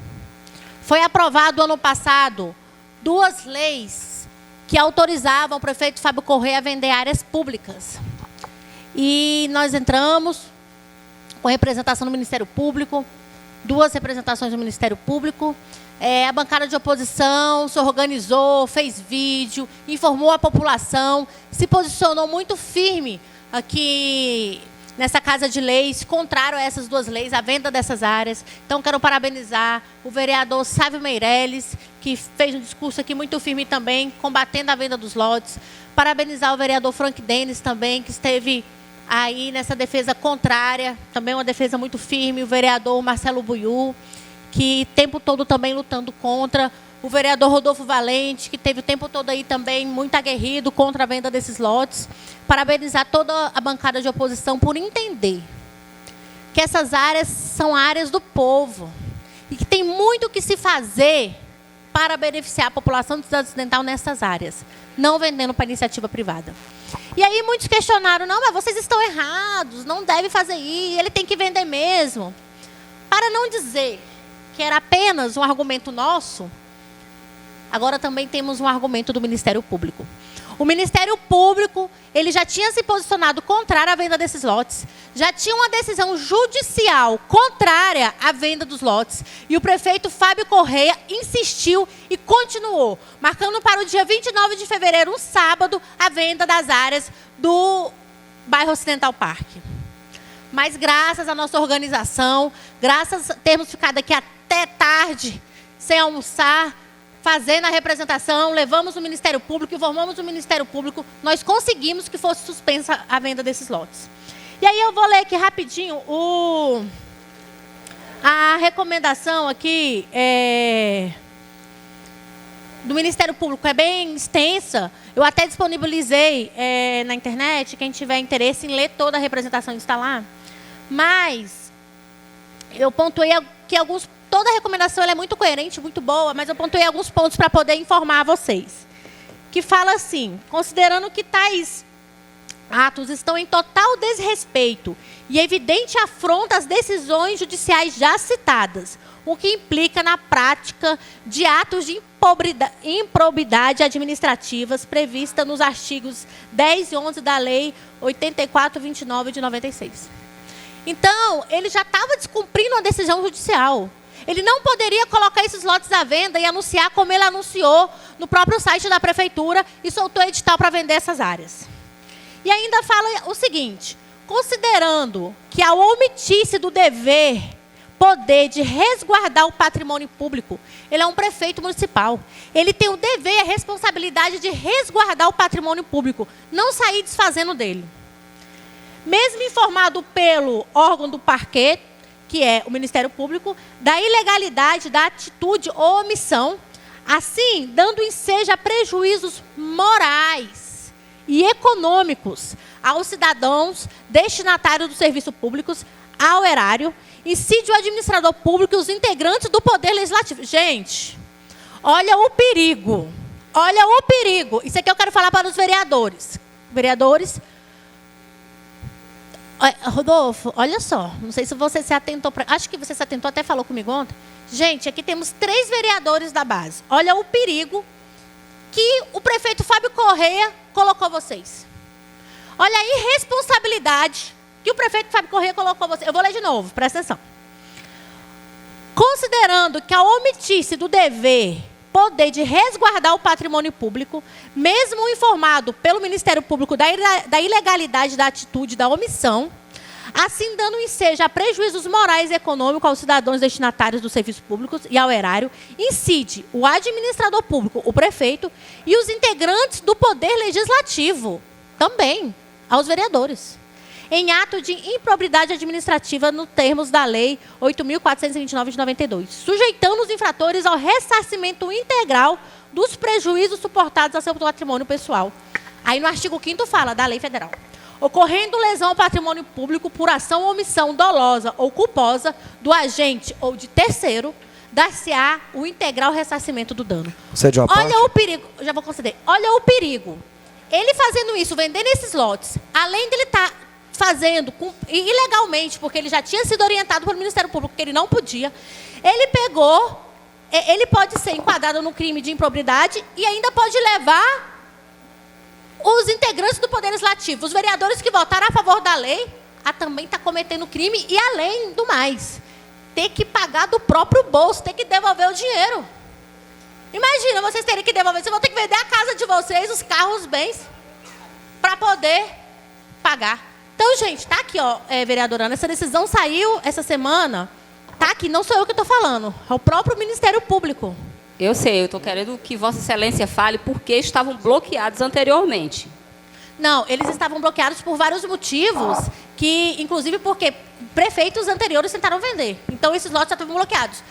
S2: Foi aprovado ano passado 2 leis que autorizavam o prefeito Fábio Corrêa a vender áreas públicas. E nós entramos com representação do Ministério Público, 2 representações do Ministério Público. A bancada de oposição se organizou, fez vídeo, informou a população, se posicionou muito firme aqui nessa Casa de Leis, contrário a essas duas leis, a venda dessas áreas. Então, quero parabenizar o vereador Sávio Meirelles, que fez um discurso aqui muito firme também, combatendo a venda dos lotes. Parabenizar o vereador Frank Denis também, que esteve aí nessa defesa contrária, também uma defesa muito firme. O vereador Marcelo Buiú, que o tempo todo também lutando contra. O vereador Rodolfo Valente, que teve o tempo todo aí também muito aguerrido contra a venda desses lotes. Parabenizar toda a bancada de oposição por entender que essas áreas são áreas do povo e que tem muito o que se fazer para beneficiar a população do Cidade Ocidental nessas áreas, não vendendo para iniciativa privada. E aí muitos questionaram, não, mas vocês estão errados, não deve fazer isso, ele tem que vender mesmo. Para não dizer que era apenas um argumento nosso, agora também temos um argumento do Ministério Público. O Ministério Público, ele já tinha se posicionado contrário à venda desses lotes. Já tinha uma decisão judicial contrária à venda dos lotes. E o prefeito Fábio Correia insistiu e continuou, marcando para o dia 29 de fevereiro, um sábado, a venda das áreas do bairro Ocidental Parque. Mas graças à nossa organização, graças a termos ficado aqui até tarde, sem almoçar, fazendo a representação, levamos o Ministério Público, informamos o Ministério Público, nós conseguimos que fosse suspensa a venda desses lotes. E aí eu vou ler aqui rapidinho a recomendação aqui do Ministério Público, é bem extensa, eu até disponibilizei na internet, quem tiver interesse em ler toda a representação está lá, mas eu pontuei aqui alguns. Toda a recomendação ela é muito coerente, muito boa, mas eu pontuei alguns pontos para poder informar a vocês. Que fala assim, considerando que tais atos estão em total desrespeito e evidente afronta às decisões judiciais já citadas, o que implica na prática de atos de improbidade administrativas prevista nos artigos 10 e 11 da Lei 8429 de 96. Então, ele já estava descumprindo a decisão judicial. Ele não poderia colocar esses lotes à venda e anunciar como ele anunciou no próprio site da prefeitura e soltou edital para vender essas áreas. E ainda fala o seguinte, considerando que ao omitir-se do dever, poder de resguardar o patrimônio público, ele é um prefeito municipal, ele tem o dever e a responsabilidade de resguardar o patrimônio público, não sair desfazendo dele. Mesmo informado pelo órgão do parquet, que é o Ministério Público, da ilegalidade da atitude ou omissão, assim, dando ensejo a prejuízos morais e econômicos aos cidadãos destinatários dos serviços públicos, ao erário, incide o administrador público e os integrantes do Poder Legislativo. Gente, olha o perigo, olha o perigo. Isso aqui eu quero falar para os vereadores. Vereadores, Rodolfo, olha só, não sei se você se atentou, acho que você se atentou, até falou comigo ontem. Gente, aqui temos 3 vereadores da base. Olha o perigo que o prefeito Fábio Correia colocou vocês. Olha a irresponsabilidade que o prefeito Fábio Correia colocou vocês. Eu vou ler de novo, presta atenção. Considerando que ao omitir-se do dever, poder de resguardar o patrimônio público, mesmo informado pelo Ministério Público da ilegalidade da atitude da omissão, assim dando ensejo a prejuízos morais e econômicos aos cidadãos destinatários dos serviços públicos e ao erário, incide o administrador público, o prefeito, e os integrantes do Poder Legislativo, também, aos vereadores, em ato de improbidade administrativa nos termos da Lei 8.429 de 92, sujeitando os infratores ao ressarcimento integral dos prejuízos suportados a seu patrimônio pessoal. Aí no artigo 5º fala da Lei Federal. Ocorrendo lesão ao patrimônio público por ação ou omissão dolosa ou culposa do agente ou de terceiro, dar-se-á o integral ressarcimento do dano. Olha o perigo, já vou conceder. Olha o perigo. Ele fazendo isso, vendendo esses lotes, além de ele estar fazendo ilegalmente, porque ele já tinha sido orientado pelo Ministério Público que ele não podia, ele pode ser enquadrado no crime de improbidade e ainda pode levar os integrantes do Poder Legislativo, os vereadores que votaram a favor da lei, a também estar cometendo crime e, além do mais, ter que pagar do próprio bolso, ter que devolver o dinheiro. Imagina, vocês terem que devolver, vocês vão ter que vender a casa de vocês, os carros, os bens, para poder pagar. Então, gente, tá aqui, ó, vereadora Ana, essa decisão saiu essa semana. Tá aqui, não sou eu que estou falando, é o próprio Ministério Público.
S11: Eu sei, eu estou querendo que Vossa Excelência fale por que estavam bloqueados anteriormente.
S2: Não, eles estavam bloqueados por vários motivos, que, inclusive porque prefeitos anteriores tentaram vender. Então, esses lotes já estavam bloqueados.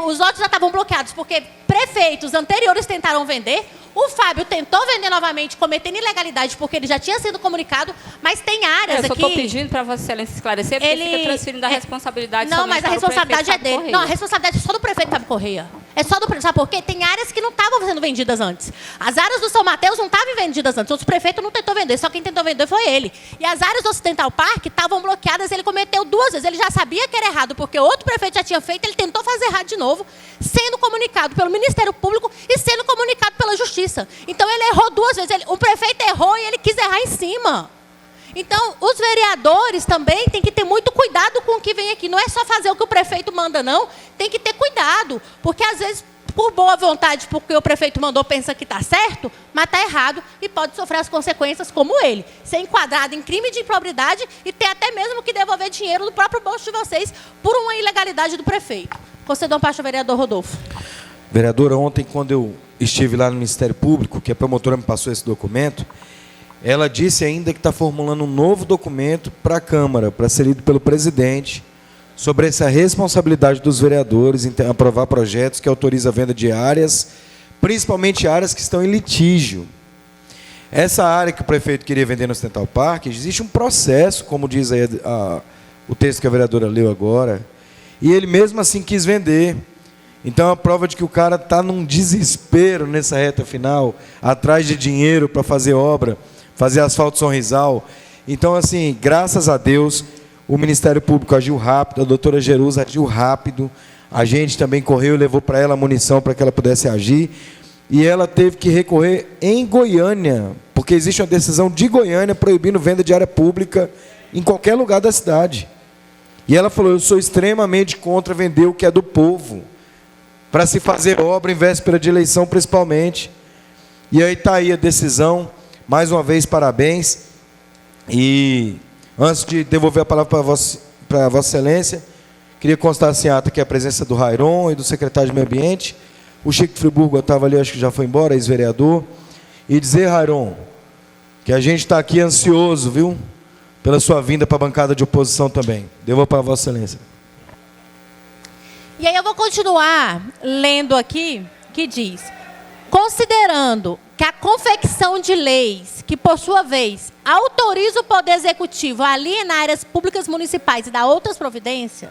S2: Os lotes já estavam bloqueados porque prefeitos anteriores tentaram vender. O Fábio tentou vender novamente, cometendo ilegalidade, porque ele já tinha sido comunicado, mas tem áreas aqui...
S11: Eu só estou pedindo para Vossa Excelência esclarecer, porque fica transferindo a responsabilidade
S2: Não, mas a responsabilidade é dele.
S11: Correia.
S2: Não, a responsabilidade é só do prefeito Fábio Correia. É só do prefeito. Sabe por quê? Tem áreas que não estavam sendo vendidas antes. As áreas do São Mateus não estavam vendidas antes. O prefeito não tentou vender, só quem tentou vender foi ele. E as áreas do Ocidental Park estavam bloqueadas, ele cometeu 2 vezes. Ele já sabia que era errado, porque outro prefeito já tinha feito, ele tentou fazer errado de novo, sendo comunicado pelo Ministério Público e sendo comunicado pela Justiça. Então, ele errou 2 vezes. O prefeito errou e ele quis errar em cima. Então, os vereadores também têm que ter muito cuidado com o que vem aqui. Não é só fazer o que o prefeito manda, não. Tem que ter cuidado. Porque, às vezes, por boa vontade, porque o prefeito mandou, pensa que está certo, mas está errado e pode sofrer as consequências como ele. Ser enquadrado em crime de improbidade e ter até mesmo que devolver dinheiro do próprio bolso de vocês por uma ilegalidade do prefeito. Concedam parte ao vereador Rodolfo.
S7: Vereadora, ontem, quando eu estive lá no Ministério Público, que a promotora me passou esse documento, ela disse ainda que está formulando um novo documento para a Câmara, para ser lido pelo presidente, sobre essa responsabilidade dos vereadores em aprovar projetos que autorizam a venda de áreas, principalmente áreas que estão em litígio. Essa área que o prefeito queria vender no Ocidental Park, existe um processo, como diz aí o texto que a vereadora leu agora, e ele mesmo assim quis vender. Então, é a prova de que o cara está num desespero nessa reta final, atrás de dinheiro para fazer obra, fazer asfalto Sorrisal. Então, assim, graças a Deus, o Ministério Público agiu rápido, a doutora Jerusa agiu rápido, a gente também correu e levou para ela a munição para que ela pudesse agir, e ela teve que recorrer em Goiânia, porque existe uma decisão de Goiânia proibindo venda de área pública em qualquer lugar da cidade. E ela falou, eu sou extremamente contra vender o que é do povo, para se fazer obra em véspera de eleição, principalmente. E aí está aí a decisão. Mais uma vez, parabéns. E antes de devolver a palavra para Vossa Excelência, queria constar assim, ata que a presença do Rairon e do secretário de Meio Ambiente. O Chico Friburgo estava ali, acho que já foi embora, ex-vereador. E dizer, Rairon, que a gente está aqui ansioso, viu? Pela sua vinda para a bancada de oposição também. Devolvo para Vossa Excelência.
S2: E aí eu vou continuar lendo aqui, que diz, considerando que a confecção de leis, que por sua vez autoriza o Poder Executivo a alienar áreas públicas municipais e dar outras providências,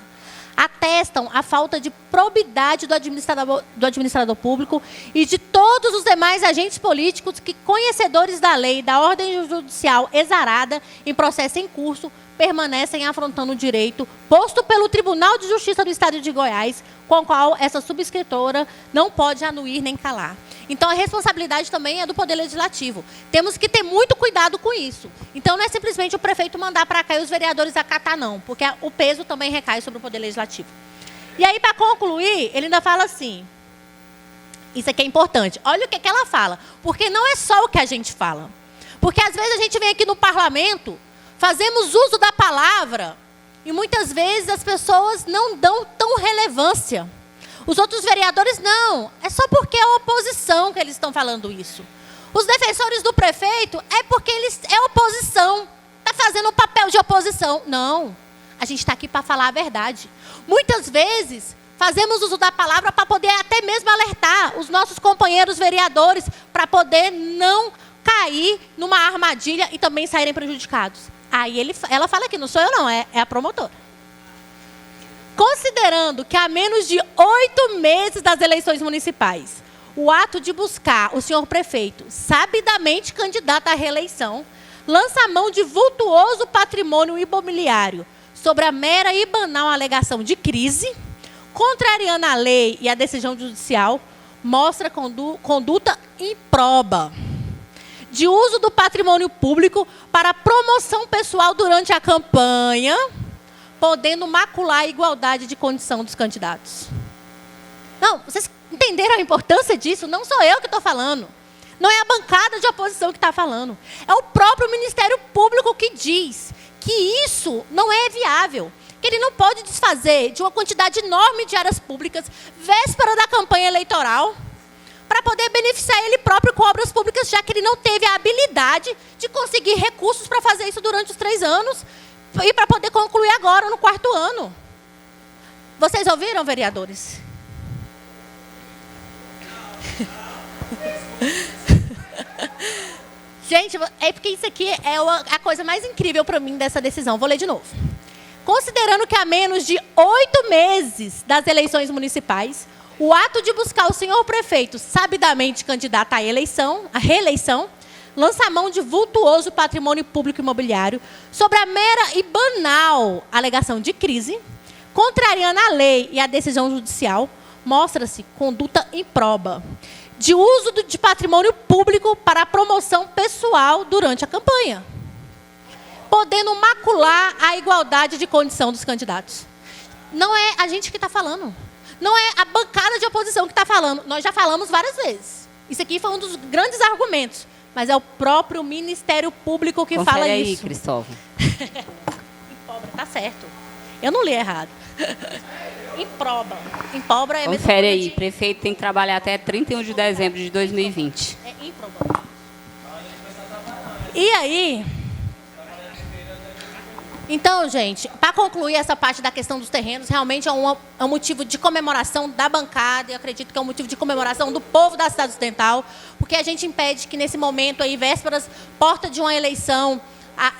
S2: atestam a falta de probidade do administrador público e de todos os demais agentes políticos que, conhecedores da lei e da ordem judicial exarada em processo em curso, permanecem afrontando o direito posto pelo Tribunal de Justiça do Estado de Goiás, com o qual essa subscritora não pode anuir nem calar. Então, a responsabilidade também é do Poder Legislativo. Temos que ter muito cuidado com isso. Então, não é simplesmente o prefeito mandar para cá e os vereadores acatar, não, porque o peso também recai sobre o Poder Legislativo. E aí, para concluir, ele ainda fala assim, isso aqui é importante, olha o que ela fala, porque não é só o que a gente fala. Porque, às vezes, a gente vem aqui no parlamento, fazemos uso da palavra e muitas vezes as pessoas não dão tão relevância. Os outros vereadores não. É só porque é a oposição que eles estão falando isso. Os defensores do prefeito é porque eles é oposição. Está fazendo um papel de oposição. Não. A gente está aqui para falar a verdade. Muitas vezes fazemos uso da palavra para poder até mesmo alertar os nossos companheiros vereadores para poder não cair numa armadilha e também saírem prejudicados. Aí ela fala que não sou eu não, é a promotora. Considerando que há menos de 8 meses das eleições municipais, o ato de buscar o senhor prefeito, sabidamente candidato à reeleição, lança a mão de vultuoso patrimônio imobiliário sobre a mera e banal alegação de crise, contrariando a lei e a decisão judicial, mostra conduta improba de uso do patrimônio público para promoção pessoal durante a campanha, podendo macular a igualdade de condição dos candidatos. Não, vocês entenderam a importância disso? Não sou eu que estou falando. Não é a bancada de oposição que está falando. É o próprio Ministério Público que diz que isso não é viável, que ele não pode desfazer de uma quantidade enorme de áreas públicas, véspera da campanha eleitoral, para poder beneficiar ele próprio com obras públicas, já que ele não teve a habilidade de conseguir recursos para fazer isso durante os 3 anos e para poder concluir agora no 4º ano. Vocês ouviram, vereadores? Gente, é porque isso aqui é a coisa mais incrível para mim dessa decisão. Vou ler de novo. Considerando que há menos de 8 meses das eleições municipais, o ato de buscar o senhor prefeito sabidamente candidato à reeleição, lança a mão de vultuoso patrimônio público imobiliário sobre a mera e banal alegação de crise, contrariando a lei e a decisão judicial, mostra-se conduta improba de uso de patrimônio público para a promoção pessoal durante a campanha, podendo macular a igualdade de condição dos candidatos. Não é a gente que está falando. Não é a bancada de oposição que está falando. Nós já falamos várias vezes. Isso aqui foi um dos grandes argumentos. Mas é o próprio Ministério Público que
S11: Confere
S2: fala
S11: aí,
S2: isso.
S11: Cristóvão.
S2: Improba, tá certo. Eu não li errado. Improba. Impobra é a mesma
S11: Confere
S2: coisa
S11: aí,
S2: de-
S11: prefeito tem que trabalhar até 31 de dezembro de 2020.
S2: É improba. E aí... Então, gente, para concluir essa parte da questão dos terrenos, realmente é um motivo de comemoração da bancada, e eu acredito que é um motivo de comemoração do povo da cidade ocidental, porque a gente impede que nesse momento aí, vésperas, porta de uma eleição,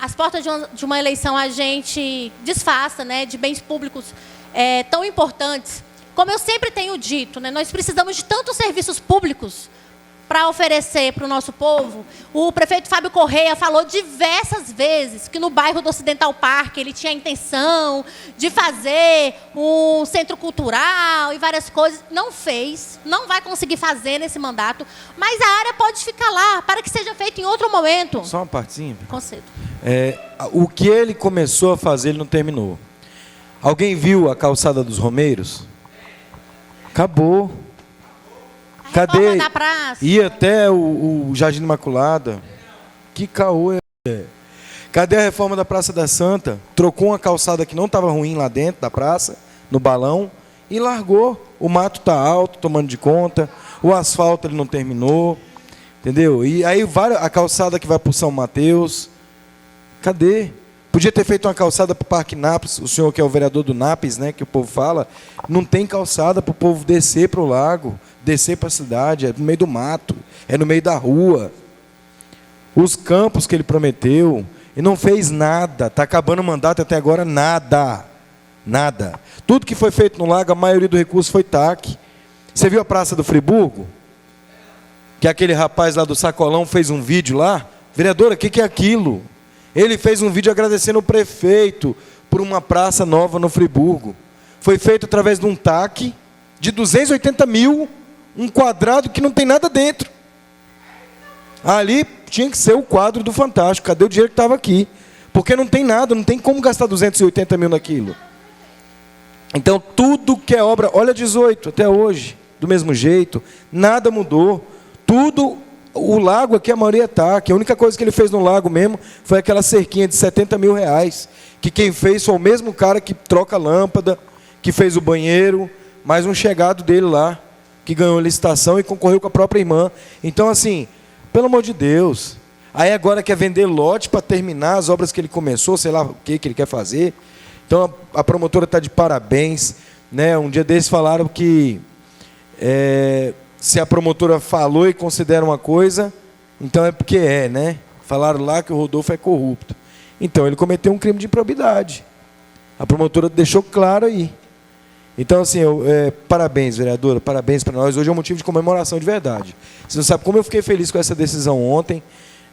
S2: as portas de uma eleição a gente desfaça, né, de bens públicos tão importantes. Como eu sempre tenho dito, né, nós precisamos de tantos serviços públicos para oferecer para o nosso povo. O prefeito Fábio Correia falou diversas vezes que no bairro do Ocidental Parque ele tinha a intenção de fazer um centro cultural e várias coisas. Não fez, não vai conseguir fazer nesse mandato, mas a área pode ficar lá para que seja feito em outro momento.
S12: Só uma partezinha.
S2: Concedo.
S12: O que ele começou a fazer, ele não terminou. Alguém viu a calçada dos Romeiros? Acabou. Cadê?
S2: Reforma da praça.
S12: Ia até o Jardim Imaculada. Que caô é? Cadê a reforma da Praça da Santa? Trocou uma calçada que não estava ruim lá dentro da praça, no balão, e largou. O mato está alto, tomando de conta. O asfalto ele não terminou. Entendeu? E aí a calçada que vai para o São Mateus. Cadê? Podia ter feito uma calçada para o Parque Nápoles. O senhor que é o vereador do Nápoles, né, que o povo fala, não tem calçada para o povo descer para o lago, descer para a cidade, é no meio do mato, é no meio da rua. Os campos que ele prometeu, e não fez nada, está acabando o mandato até agora, nada. Nada. Tudo que foi feito no lago, a maioria do recurso foi TAC. Você viu a Praça do Friburgo? Que aquele rapaz lá do Sacolão fez um vídeo lá? Vereadora, o que é aquilo? Ele fez um vídeo agradecendo o prefeito por uma praça nova no Friburgo. Foi feito através de um TAC de 280 mil, um quadrado que não tem nada dentro. Ali tinha que ser o quadro do Fantástico. Cadê o dinheiro que estava aqui? Porque não tem nada, não tem como gastar 280 mil naquilo. Então, tudo que é obra... Olha 18, até hoje, do mesmo jeito, nada mudou. Tudo... O lago aqui, a maioria está. Que a única coisa que ele fez no lago mesmo foi aquela cerquinha de 70 mil reais. Que quem fez foi o mesmo cara que troca a lâmpada, que fez o banheiro, mais um chegado dele lá, que ganhou a licitação e concorreu com a própria irmã. Então, assim, pelo amor de Deus. Aí agora quer vender lote para terminar as obras que ele começou, sei lá o que ele quer fazer. Então, a promotora está de parabéns. Né? Um dia desses falaram que... se a promotora falou e considera uma coisa, então é porque é, né? Falaram lá que o Rodolfo é corrupto. Então, ele cometeu um crime de improbidade. A promotora deixou claro aí. Então, assim, parabéns, vereadora, parabéns para nós. Hoje é um motivo de comemoração de verdade. Você não sabe como eu fiquei feliz com essa decisão ontem.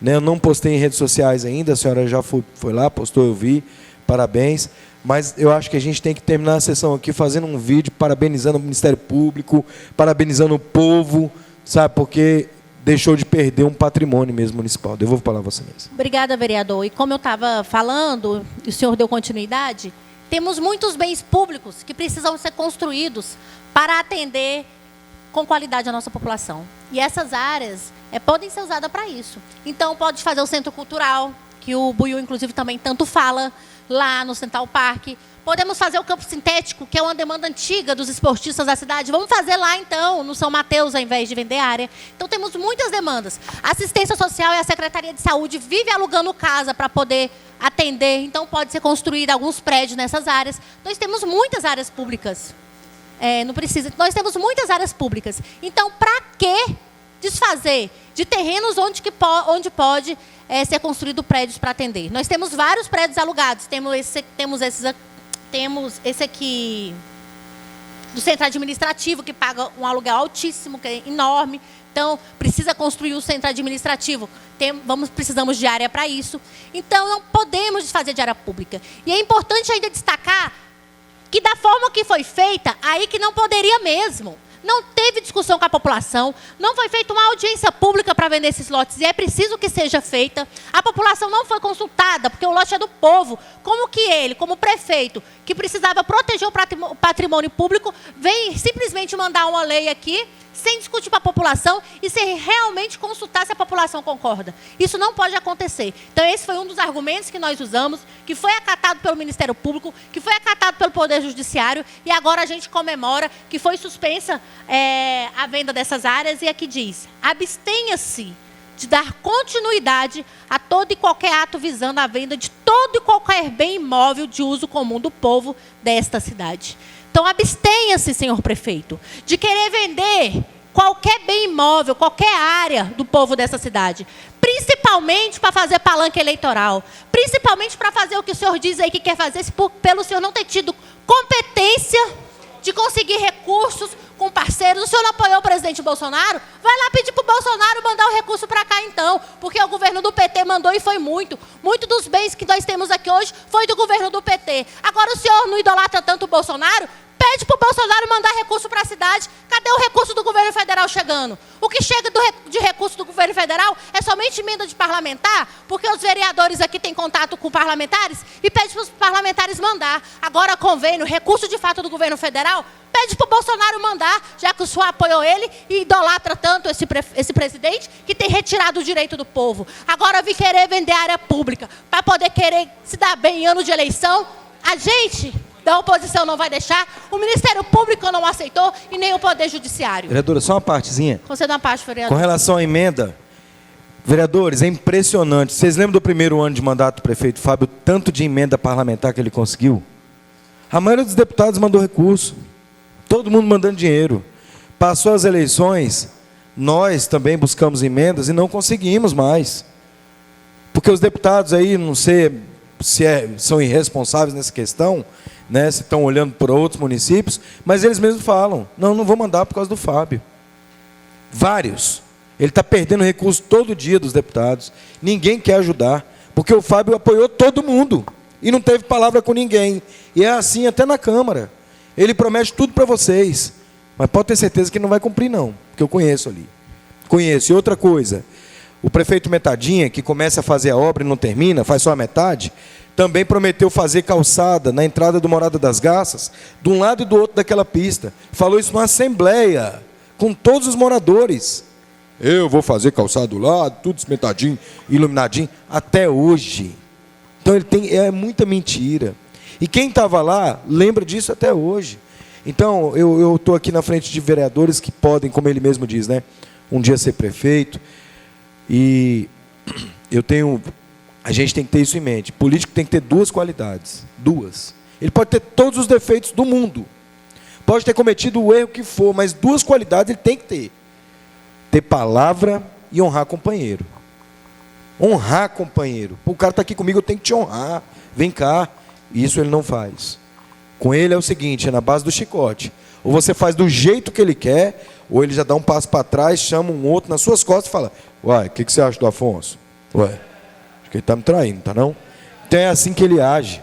S12: Né? Eu não postei em redes sociais ainda, a senhora já foi lá, postou, eu vi. Parabéns. Mas eu acho que a gente tem que terminar a sessão aqui fazendo um vídeo parabenizando o Ministério Público, parabenizando o povo, sabe? Porque deixou de perder um patrimônio mesmo municipal. Devolvo a palavra a você mesmo.
S2: Obrigada, vereador. E como eu estava falando, e o senhor deu continuidade, temos muitos bens públicos que precisam ser construídos para atender com qualidade a nossa população. E essas áreas podem ser usadas para isso. Então, pode fazer o centro cultural, que o Buiu, inclusive, também tanto fala lá no Central Park. Podemos fazer o campo sintético, que é uma demanda antiga dos esportistas da cidade. Vamos fazer lá, então, no São Mateus, ao invés de vender área. Então, temos muitas demandas. A assistência social e a Secretaria de Saúde vive alugando casa para poder atender. Então, pode ser construído alguns prédios nessas áreas. Nós temos muitas áreas públicas. Não precisa. Nós temos muitas áreas públicas. Então, para que desfazer de terrenos onde pode ser construído prédios para atender? Nós temos vários prédios alugados. Temos esse aqui do centro administrativo, que paga um aluguel altíssimo, que é enorme. Então, precisa construir o centro administrativo. Precisamos de área para isso. Então, não podemos desfazer de área pública. E é importante ainda destacar que, da forma que foi feita, aí que não poderia mesmo. Não teve discussão com a população, não foi feita uma audiência pública para vender esses lotes, e é preciso que seja feita. A população não foi consultada, porque o lote é do povo. Como que ele, como prefeito, que precisava proteger o patrimônio público, vem simplesmente mandar uma lei aqui, sem discutir com a população e sem realmente consultar se a população concorda? Isso não pode acontecer. Então, esse foi um dos argumentos que nós usamos, que foi acatado pelo Ministério Público, que foi acatado pelo Poder Judiciário, e agora a gente comemora que foi suspensa a venda dessas áreas, e aqui diz: abstenha-se de dar continuidade a todo e qualquer ato visando a venda de todo e qualquer bem imóvel de uso comum do povo desta cidade. Então, abstenha-se, senhor prefeito, de querer vender qualquer bem imóvel, qualquer área do povo dessa cidade, principalmente para fazer palanque eleitoral, principalmente para fazer o que o senhor diz aí que quer fazer, pelo senhor não ter tido competência de conseguir recursos com parceiros. O senhor não apoiou o presidente Bolsonaro? Vai lá pedir para o Bolsonaro mandar o recurso para cá, então, porque o governo do PT mandou e foi muito. Muito dos bens que nós temos aqui hoje foi do governo do PT. Agora, o senhor não idolatra tanto o Bolsonaro? Pede para o Bolsonaro mandar recurso para a cidade. Cadê o recurso do governo federal chegando? O que chega de recurso do governo federal é somente emenda de parlamentar, porque os vereadores aqui têm contato com parlamentares e pede para os parlamentares mandar. Agora, convênio, recurso de fato do governo federal, pede para o Bolsonaro mandar, já que o senhor apoiou ele e idolatra tanto esse presidente que tem retirado o direito do povo. Agora, vir querer vender área pública para poder querer se dar bem em ano de eleição, a gente da oposição não vai deixar, o Ministério Público não aceitou e nem o Poder Judiciário.
S12: Vereadora, só uma partezinha.
S2: Conceda uma parte, vereador.
S12: Com relação à emenda, vereadores, é impressionante. Vocês lembram do primeiro ano de mandato do prefeito Fábio, tanto de emenda parlamentar que ele conseguiu? A maioria dos deputados mandou recurso. Todo mundo mandando dinheiro. Passou as eleições, nós também buscamos emendas e não conseguimos mais. Porque os deputados aí, não sei são irresponsáveis nessa questão, né, se estão olhando para outros municípios, mas eles mesmos falam: não vou mandar por causa do Fábio. Vários. Ele está perdendo recurso todo dia dos deputados. Ninguém quer ajudar, porque o Fábio apoiou todo mundo e não teve palavra com ninguém. E é assim até na Câmara. Ele promete tudo para vocês, mas pode ter certeza que não vai cumprir, não, porque eu conheço ali. Conheço. E outra coisa, o prefeito Metadinha, que começa a fazer a obra e não termina, faz só a metade, também prometeu fazer calçada na entrada do Morada das Garças, de um lado e do outro daquela pista. Falou isso numa assembleia, com todos os moradores. Eu vou fazer calçada do lado, tudo cimentadinho, iluminadinho, até hoje. Então é muita mentira. E quem estava lá lembra disso até hoje. Então, eu estou aqui na frente de vereadores que podem, como ele mesmo diz, né, um dia ser prefeito. E a gente tem que ter isso em mente. Político tem que ter duas qualidades. Duas. Ele pode ter todos os defeitos do mundo. Pode ter cometido o erro que for, mas duas qualidades ele tem que ter. Ter palavra e honrar companheiro. Honrar companheiro. O cara está aqui comigo, eu tenho que te honrar. Vem cá. Isso ele não faz. Com ele é o seguinte, é na base do chicote. Ou você faz do jeito que ele quer, ou ele já dá um passo para trás, chama um outro nas suas costas e fala: uai, o que você acha do Afonso? Ué, acho que ele está me traindo, tá não? Então é assim que ele age.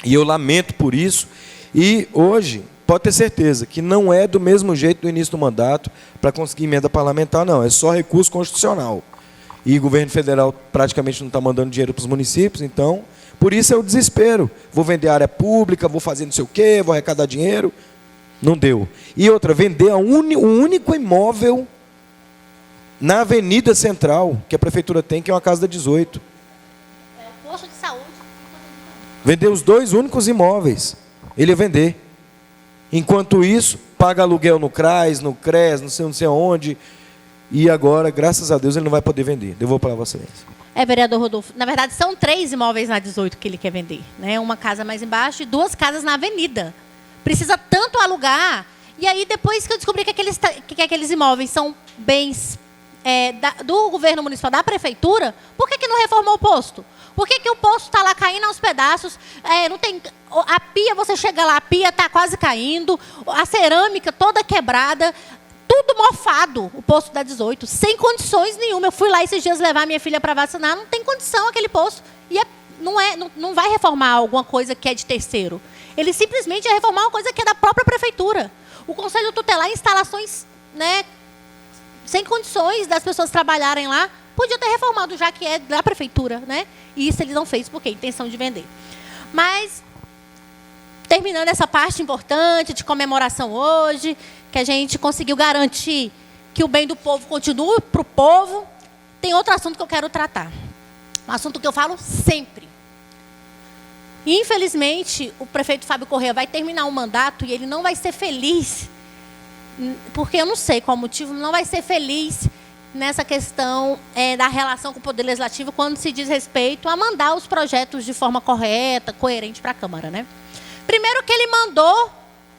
S12: E eu lamento por isso. E hoje, pode ter certeza que não é do mesmo jeito do início do mandato para conseguir emenda parlamentar, não. É só recurso constitucional. E o governo federal praticamente não está mandando dinheiro para os municípios, então, por isso é o desespero. Vou vender área pública, vou fazer não sei o quê, vou arrecadar dinheiro. Não deu. E outra, vender o único imóvel na Avenida Central, que a prefeitura tem, que é uma casa da 18. Vender os 2 únicos imóveis. Ele ia vender. Enquanto isso, paga aluguel no CRAS, no CRES, não sei onde. E agora, graças a Deus, ele não vai poder vender. Devolvo para Vossa Excelência.
S2: Vereador Rodolfo, na verdade são 3 imóveis na 18 que ele quer vender, né? Uma casa mais embaixo e 2 casas na avenida. Precisa tanto alugar. E aí, depois que eu descobri que aqueles imóveis são bens do governo municipal, da prefeitura, por que não reformou o posto? Por que o posto está lá caindo aos pedaços? Não tem, a pia, você chega lá, a pia está quase caindo, a cerâmica toda quebrada, tudo mofado, o posto da 18, sem condições nenhuma. Eu fui lá esses dias levar minha filha para vacinar, não tem condição aquele posto. E não vai reformar alguma coisa que é de terceiro. Ele simplesmente vai reformar uma coisa que é da própria prefeitura. O Conselho Tutelar, instalações, né, sem condições das pessoas trabalharem lá, podia ter reformado, já que é da prefeitura, né? E isso eles não fez porque intenção de vender. Mas, terminando essa parte importante de comemoração hoje, que a gente conseguiu garantir que o bem do povo continue para o povo, tem outro assunto que eu quero tratar. Um assunto que eu falo sempre. Infelizmente, o prefeito Fábio Correia vai terminar o mandato e ele não vai ser feliz, porque eu não sei qual motivo, não vai ser feliz nessa questão da relação com o Poder Legislativo quando se diz respeito a mandar os projetos de forma correta, coerente para a Câmara, né? Primeiro que ele mandou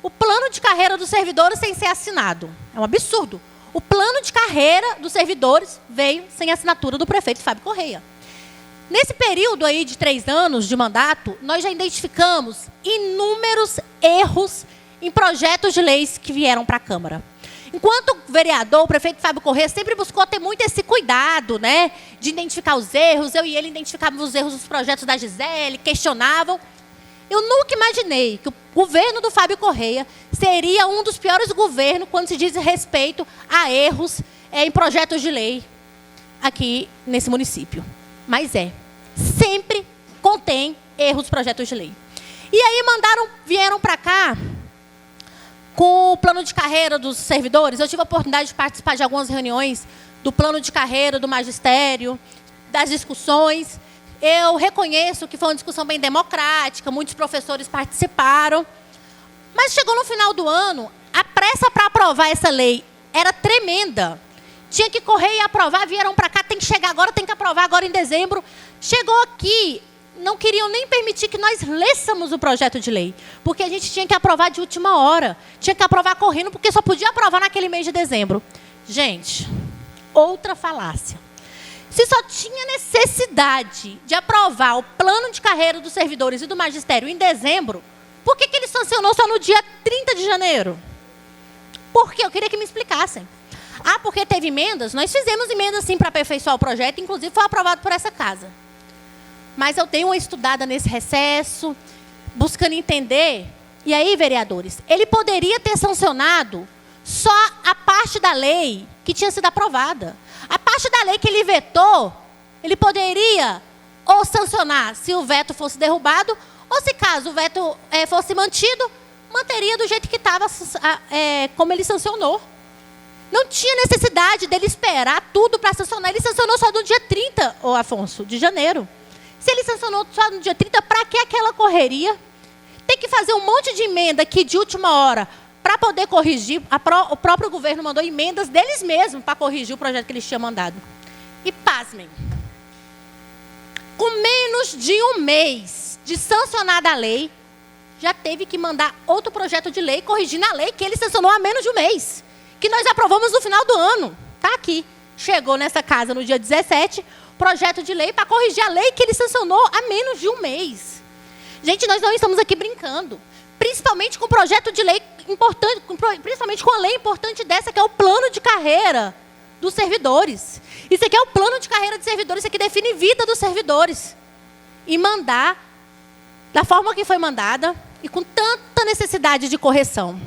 S2: o plano de carreira dos servidores sem ser assinado. É um absurdo. O plano de carreira dos servidores veio sem assinatura do prefeito Fábio Correia. Nesse período aí de 3 anos de mandato, nós já identificamos inúmeros erros em projetos de leis que vieram para a Câmara. Enquanto vereador, o prefeito Fábio Correia sempre buscou ter muito esse cuidado, né, de identificar os erros. Eu e ele identificávamos os erros dos projetos da Gisele, questionavam. Eu nunca imaginei que o governo do Fábio Correia seria um dos piores governos quando se diz respeito a erros em projetos de lei aqui nesse município. Mas sempre contém erros dos projetos de lei. E aí vieram para cá com o plano de carreira dos servidores. Eu tive a oportunidade de participar de algumas reuniões do plano de carreira do magistério, das discussões. Eu reconheço que foi uma discussão bem democrática, muitos professores participaram. Mas chegou no final do ano, a pressa para aprovar essa lei era tremenda. Tinha que correr e aprovar, vieram para cá, tem que chegar agora, tem que aprovar agora em dezembro. Chegou aqui, não queriam nem permitir que nós lêssemos o projeto de lei, porque a gente tinha que aprovar de última hora, tinha que aprovar correndo, porque só podia aprovar naquele mês de dezembro. Gente, outra falácia. Se só tinha necessidade de aprovar o plano de carreira dos servidores e do magistério em dezembro, por que ele sancionou só no dia 30 de janeiro? Por quê? Eu queria que me explicassem. Porque teve emendas? Nós fizemos emendas sim para aperfeiçoar o projeto, inclusive foi aprovado por essa casa. Mas eu dei uma estudada nesse recesso, buscando entender. E aí, vereadores, ele poderia ter sancionado só a parte da lei que tinha sido aprovada. A parte da lei que ele vetou, ele poderia ou sancionar se o veto fosse derrubado, ou se caso o veto fosse mantido, manteria do jeito que estava, como ele sancionou. Não tinha necessidade dele esperar tudo para sancionar. Ele sancionou só no dia 30, Afonso, de janeiro. Se ele sancionou só no dia 30, para que aquela correria? Tem que fazer um monte de emenda aqui de última hora para poder corrigir. O próprio governo mandou emendas deles mesmos para corrigir o projeto que eles tinham mandado. E pasmem, com menos de um mês de sancionada a lei, já teve que mandar outro projeto de lei corrigindo a lei que ele sancionou há menos de um mês, que nós aprovamos no final do ano. Está aqui. Chegou nessa casa no dia 17, projeto de lei para corrigir a lei que ele sancionou há menos de um mês. Gente, nós não estamos aqui brincando. Principalmente com projeto de lei importante, principalmente com a lei importante dessa, que é o plano de carreira dos servidores. Isso aqui é o plano de carreira de servidores, isso aqui define vida dos servidores. E mandar da forma que foi mandada e com tanta necessidade de correção.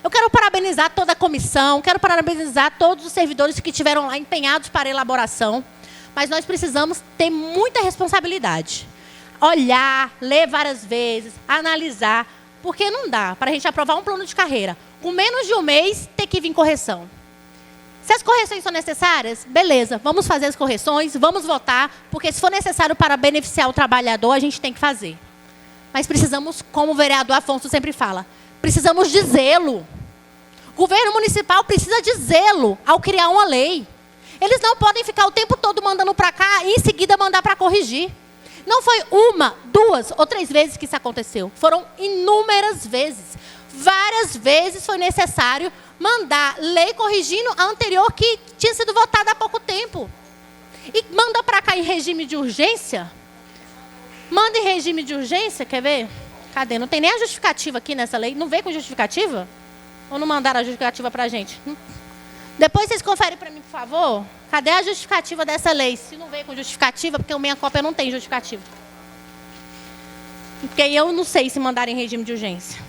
S2: Eu quero parabenizar toda a comissão, quero parabenizar todos os servidores que estiveram lá empenhados para a elaboração, mas nós precisamos ter muita responsabilidade. Olhar, ler várias vezes, analisar, porque não dá para a gente aprovar um plano de carreira. Com menos de um mês, ter que vir correção. Se as correções são necessárias, beleza, vamos fazer as correções, vamos votar, porque se for necessário para beneficiar o trabalhador, a gente tem que fazer. Mas precisamos, como o vereador Afonso sempre fala, precisamos de zelo. O governo municipal precisa de zelo ao criar uma lei. Eles não podem ficar o tempo todo mandando para cá e em seguida mandar para corrigir. Não foi uma, 2 ou 3 vezes que isso aconteceu. Foram inúmeras vezes. Várias vezes foi necessário mandar lei corrigindo a anterior que tinha sido votada há pouco tempo. E manda para cá em regime de urgência. Manda em regime de urgência, quer ver? Cadê? Não tem nem a justificativa aqui nessa lei. Não veio com justificativa? Ou não mandaram a justificativa para a gente? Depois vocês conferem para mim, por favor. Cadê a justificativa dessa lei? Se não veio com justificativa, porque o minha cópia não tem justificativa. Porque eu não sei se mandaram em regime de urgência.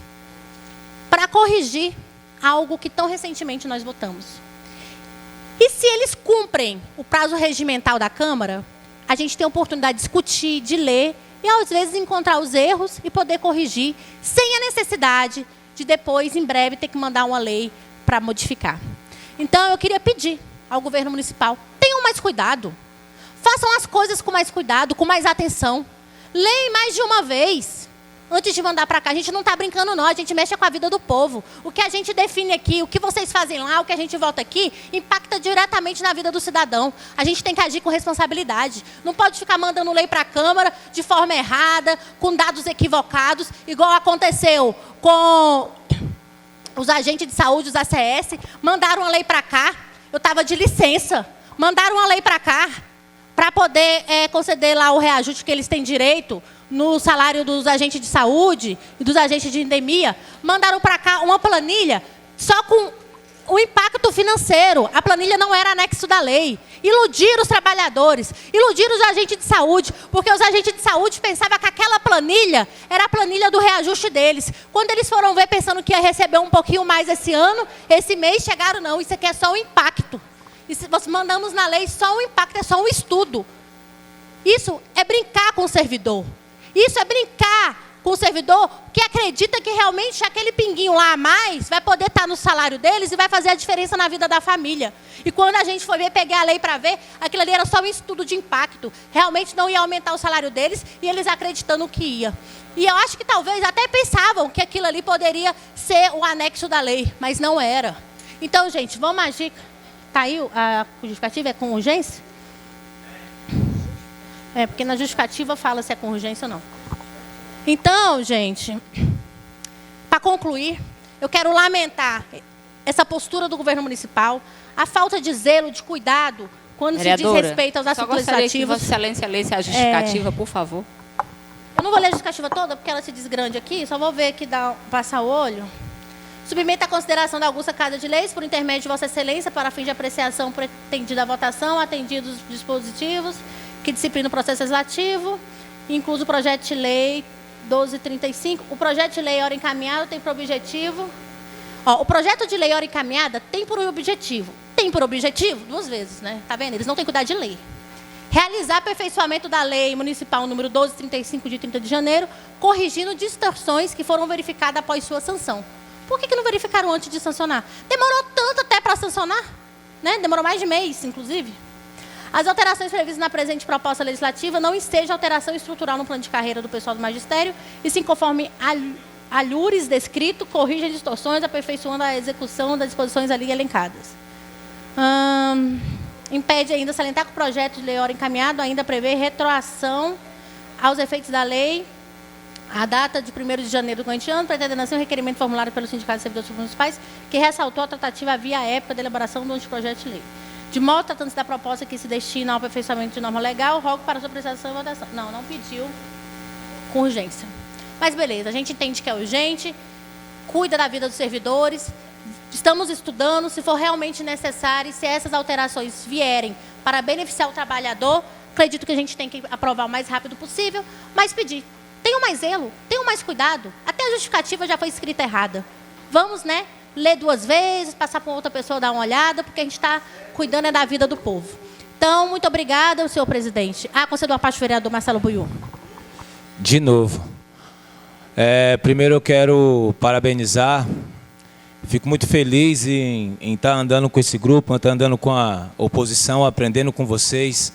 S2: Para corrigir algo que tão recentemente nós votamos. E se eles cumprem o prazo regimental da Câmara, a gente tem a oportunidade de discutir, de ler, e às vezes encontrar os erros e poder corrigir, sem a necessidade de depois, em breve, ter que mandar uma lei para modificar. Então, eu queria pedir ao governo municipal, tenham mais cuidado. Façam as coisas com mais cuidado, com mais atenção. Leem mais de uma vez, antes de mandar para cá. A gente não está brincando, não. A gente mexe com a vida do povo. O que a gente define aqui, o que vocês fazem lá, o que a gente vota aqui, impacta diretamente na vida do cidadão. A gente tem que agir com responsabilidade. Não pode ficar mandando lei para a Câmara de forma errada, com dados equivocados, igual aconteceu com os agentes de saúde, os ACS, mandaram uma lei para cá. Eu estava de licença. Mandaram uma lei para cá para poder conceder lá o reajuste que eles têm direito no salário dos agentes de saúde e dos agentes de endemia. Mandaram para cá uma planilha só com o impacto financeiro. A planilha não era anexo da lei. Iludiram os trabalhadores, iludiram os agentes de saúde, porque os agentes de saúde pensavam que aquela planilha era a planilha do reajuste deles. Quando eles foram ver pensando que ia receber um pouquinho mais esse ano, esse mês, chegaram, não, isso aqui é só um impacto. E se nós mandamos na lei só um impacto, é só um estudo. Isso é brincar com o servidor. Isso é brincar com o servidor que acredita que realmente aquele pinguinho lá a mais vai poder estar no salário deles e vai fazer a diferença na vida da família. E quando a gente foi ver, peguei a lei para ver, aquilo ali era só um estudo de impacto. Realmente não ia aumentar o salário deles e eles acreditando que ia. E eu acho que talvez até pensavam que aquilo ali poderia ser o anexo da lei, mas não era. Então, gente, vamos agir. Está aí a justificativa? É com urgência? É, porque na justificativa fala se é com urgência ou não. Então, gente, para concluir, eu quero lamentar essa postura do governo municipal, a falta de zelo, de cuidado, quando
S11: Vereadora,
S2: se diz respeito aos assuntos legislativos.
S11: Que Vossa Excelência lesse a justificativa, por favor.
S2: Eu não vou ler a justificativa toda, porque ela se diz grande aqui, só vou ver aqui, passar o olho. Submeta à consideração da augusta Casa de Leis, por intermédio de Vossa Excelência, para fim de apreciação pretendida à votação, atendidos os dispositivos que disciplinam o processo legislativo, incluso o projeto de lei 1235. O projeto de lei hora encaminhada tem por objetivo... o projeto de lei hora encaminhada tem por objetivo... Tem por objetivo? 2 vezes, né? Tá vendo? Eles não têm cuidado de ler. Realizar aperfeiçoamento da lei municipal número 1235, de 30 de janeiro, corrigindo distorções que foram verificadas após sua sanção. Por que não verificaram antes de sancionar? Demorou tanto até para sancionar, né? Demorou mais de mês, inclusive. As alterações previstas na presente proposta legislativa não estejam alteração estrutural no plano de carreira do pessoal do magistério, e sim conforme alhures descrito, corrigem distorções, aperfeiçoando a execução das disposições ali elencadas. Impede ainda salientar que o projeto de lei hora encaminhado ainda prevê retroação aos efeitos da lei, a data de 1º de janeiro do corrente ano, pretendendo assim um requerimento formulado pelo Sindicato de Servidores Municipais, que ressaltou a tratativa havia época da elaboração do projeto de lei. De modo, tratando-se da proposta que se destina ao aperfeiçoamento de norma legal, rogo para a sua apreciação e votação. Não pediu com urgência. Mas beleza, a gente entende que é urgente, cuida da vida dos servidores, estamos estudando, se for realmente necessário, se essas alterações vierem para beneficiar o trabalhador, acredito que a gente tem que aprovar o mais rápido possível, mas pedir, tenham mais zelo, tenham mais cuidado, até a justificativa já foi escrita errada. Vamos, né? Ler 2 vezes, passar para outra pessoa dar uma olhada, porque a gente está cuidando da vida do povo. Então, muito obrigada, senhor presidente. Concedo a parte do vereador Marcelo Buiú.
S9: De novo. Primeiro eu quero parabenizar. Fico muito feliz em estar andando com esse grupo, estar andando com a oposição, aprendendo com vocês.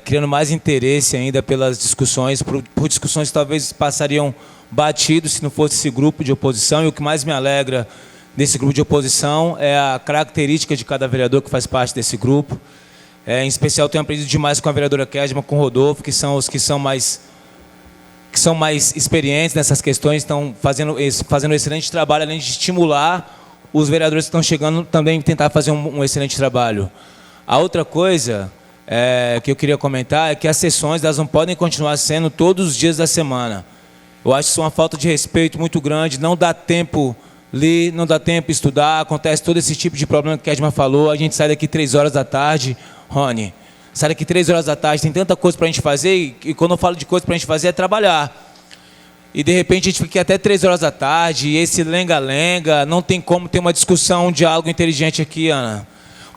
S9: criando mais interesse ainda pelas discussões, por discussões que talvez passariam batidos se não fosse esse grupo de oposição. E o que mais me alegra desse grupo de oposição é a característica de cada vereador que faz parte desse grupo. Em especial, tenho aprendido demais com a vereadora Kedma, com o Rodolfo, que são os que são mais experientes nessas questões, estão fazendo um excelente trabalho, além de estimular os vereadores que estão chegando também tentar fazer um excelente trabalho. A outra coisa que eu queria comentar é que as sessões elas não podem continuar sendo todos os dias da semana. Eu acho isso uma falta de respeito muito grande, não dá tempo ler, não dá tempo estudar, acontece todo esse tipo de problema que a Kedma falou, a gente sai daqui 3 horas da tarde, Rony, sai daqui 3 horas da tarde, tem tanta coisa para a gente fazer, e quando eu falo de coisa para a gente fazer é trabalhar. E de repente a gente fica até 3 horas da tarde, e esse lenga-lenga, não tem como ter uma discussão, um diálogo inteligente aqui, Ana.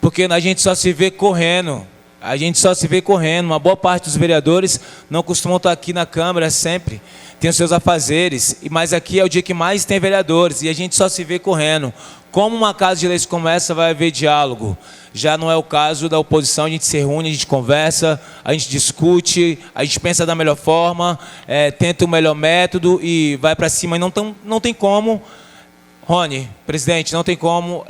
S9: Porque a gente só se vê correndo. A gente só se vê correndo. Uma boa parte dos vereadores não costumam estar aqui na Câmara sempre. Tem os seus afazeres. Mas aqui é o dia que mais tem vereadores. E a gente só se vê correndo. Como uma casa de leis como essa vai haver diálogo? Já não é o caso da oposição. A gente se reúne, a gente conversa, a gente discute, a gente pensa da melhor forma, tenta o melhor método e vai para cima. E não tem como... Rony, presidente, não tem como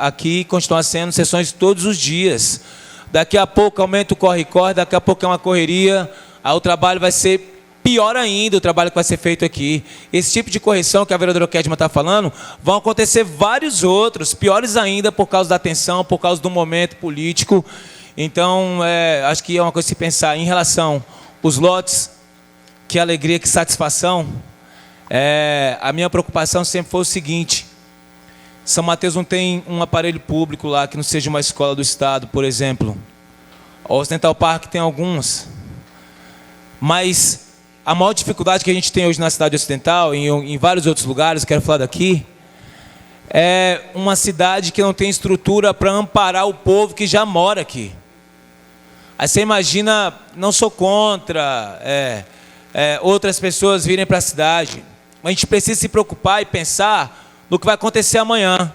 S9: aqui continuar sendo sessões todos os dias. Daqui a pouco aumenta o corre-corre, daqui a pouco é uma correria, aí o trabalho vai ser pior ainda, o trabalho que vai ser feito aqui. Esse tipo de correção que a vereadora Kedma está falando, vão acontecer vários outros, piores ainda por causa da tensão, por causa do momento político. Então, acho que é uma coisa a se pensar em relação aos lotes, que alegria, que satisfação. A minha preocupação sempre foi o seguinte: São Mateus não tem um aparelho público lá que não seja uma escola do Estado, por exemplo. O Ocidental Park tem alguns. Mas a maior dificuldade que a gente tem hoje na cidade ocidental, e em vários outros lugares, quero falar daqui, é uma cidade que não tem estrutura para amparar o povo que já mora aqui. Aí você imagina, não sou contra outras pessoas virem para a cidade. A gente precisa se preocupar e pensar no que vai acontecer amanhã.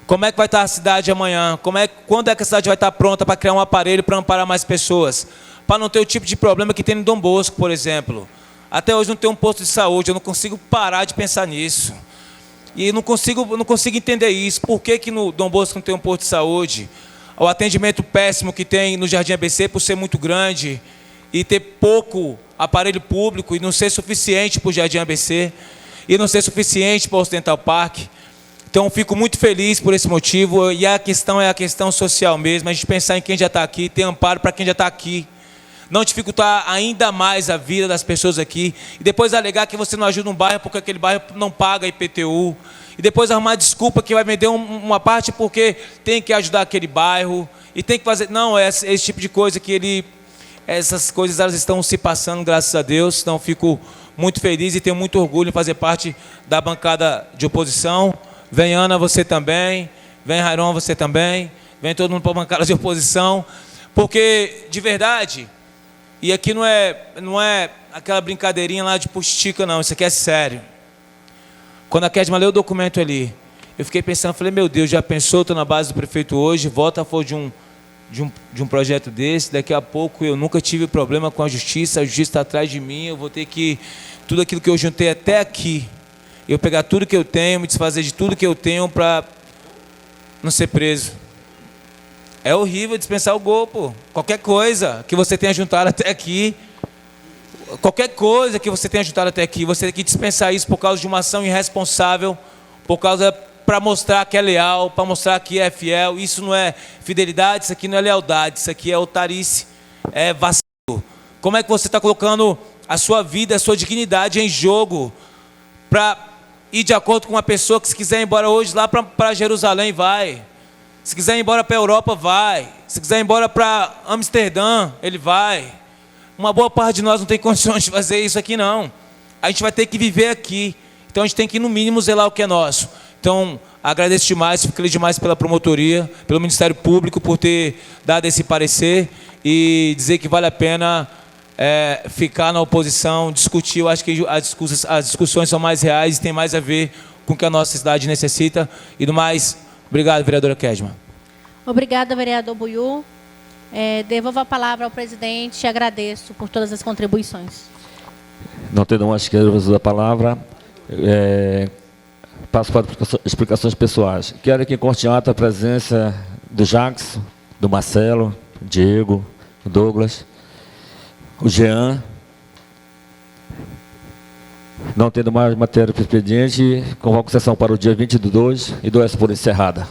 S9: Como é que vai estar a cidade amanhã? Quando é que a cidade vai estar pronta para criar um aparelho para amparar mais pessoas? Para não ter o tipo de problema que tem no Dom Bosco, por exemplo. Até hoje não tem um posto de saúde, eu não consigo parar de pensar nisso. E não consigo entender isso. Por que no Dom Bosco não tem um posto de saúde? O atendimento péssimo que tem no Jardim ABC por ser muito grande e ter pouco aparelho público e não ser suficiente para o Jardim ABC e não ser suficiente para o Ocidental Park. Então, fico muito feliz por esse motivo, e a questão é a questão social mesmo, a gente pensar em quem já está aqui, ter amparo para quem já está aqui, não dificultar ainda mais a vida das pessoas aqui, e depois alegar que você não ajuda um bairro porque aquele bairro não paga IPTU, e depois arrumar desculpa que vai vender uma parte porque tem que ajudar aquele bairro, e tem que fazer... Não, é esse tipo de coisa que essas coisas elas estão se passando, graças a Deus. Então, fico muito feliz e tenho muito orgulho em fazer parte da bancada de oposição. Vem Ana, você também. Vem Rairon, você também. Vem todo mundo para a bancada de oposição. Porque, de verdade, e aqui não é aquela brincadeirinha lá de puxtica, não. Isso aqui é sério. Quando a Kedma leu o documento ali, eu fiquei pensando, falei, meu Deus, já pensou, estou na base do prefeito hoje, vota a favor de um projeto desse, daqui a pouco eu nunca tive problema com a justiça está atrás de mim, eu vou ter que, tudo aquilo que eu juntei até aqui, eu pegar tudo que eu tenho, me desfazer de tudo que eu tenho para não ser preso. É horrível dispensar o gol, pô. Qualquer coisa que você tenha juntado até aqui, qualquer coisa que você tenha juntado até aqui, você tem que dispensar isso por causa de uma ação irresponsável, por causa... para mostrar que é leal, para mostrar que é fiel. Isso não é fidelidade, isso aqui não é lealdade, isso aqui é otarice, é vacilo. Como é que você está colocando a sua vida, a sua dignidade em jogo para ir de acordo com uma pessoa que, se quiser ir embora hoje lá para Jerusalém, vai. Se quiser ir embora para a Europa, vai. Se quiser ir embora para Amsterdã, ele vai. Uma boa parte de nós não tem condições de fazer isso aqui, não. A gente vai ter que viver aqui. Então, a gente tem que, no mínimo, zelar o que é nosso. Então, agradeço demais, fico feliz demais pela promotoria, pelo Ministério Público, por ter dado esse parecer e dizer que vale a pena ficar na oposição, discutir. Eu acho que as discussões são mais reais e tem mais a ver com o que a nossa cidade necessita. E do mais, obrigado, vereadora Kedma.
S2: Obrigada, vereador Buiú. Devolvo a palavra ao presidente e agradeço por todas as contribuições.
S1: Não tendo mais que uso a palavra, passo para explicações pessoais. Quero aqui corte em ata a presença do Jackson, do Marcelo, Diego, Douglas, o Jean. Não tendo mais matéria para o expediente, convoco a sessão para o dia 20/2 e dou essa por encerrada.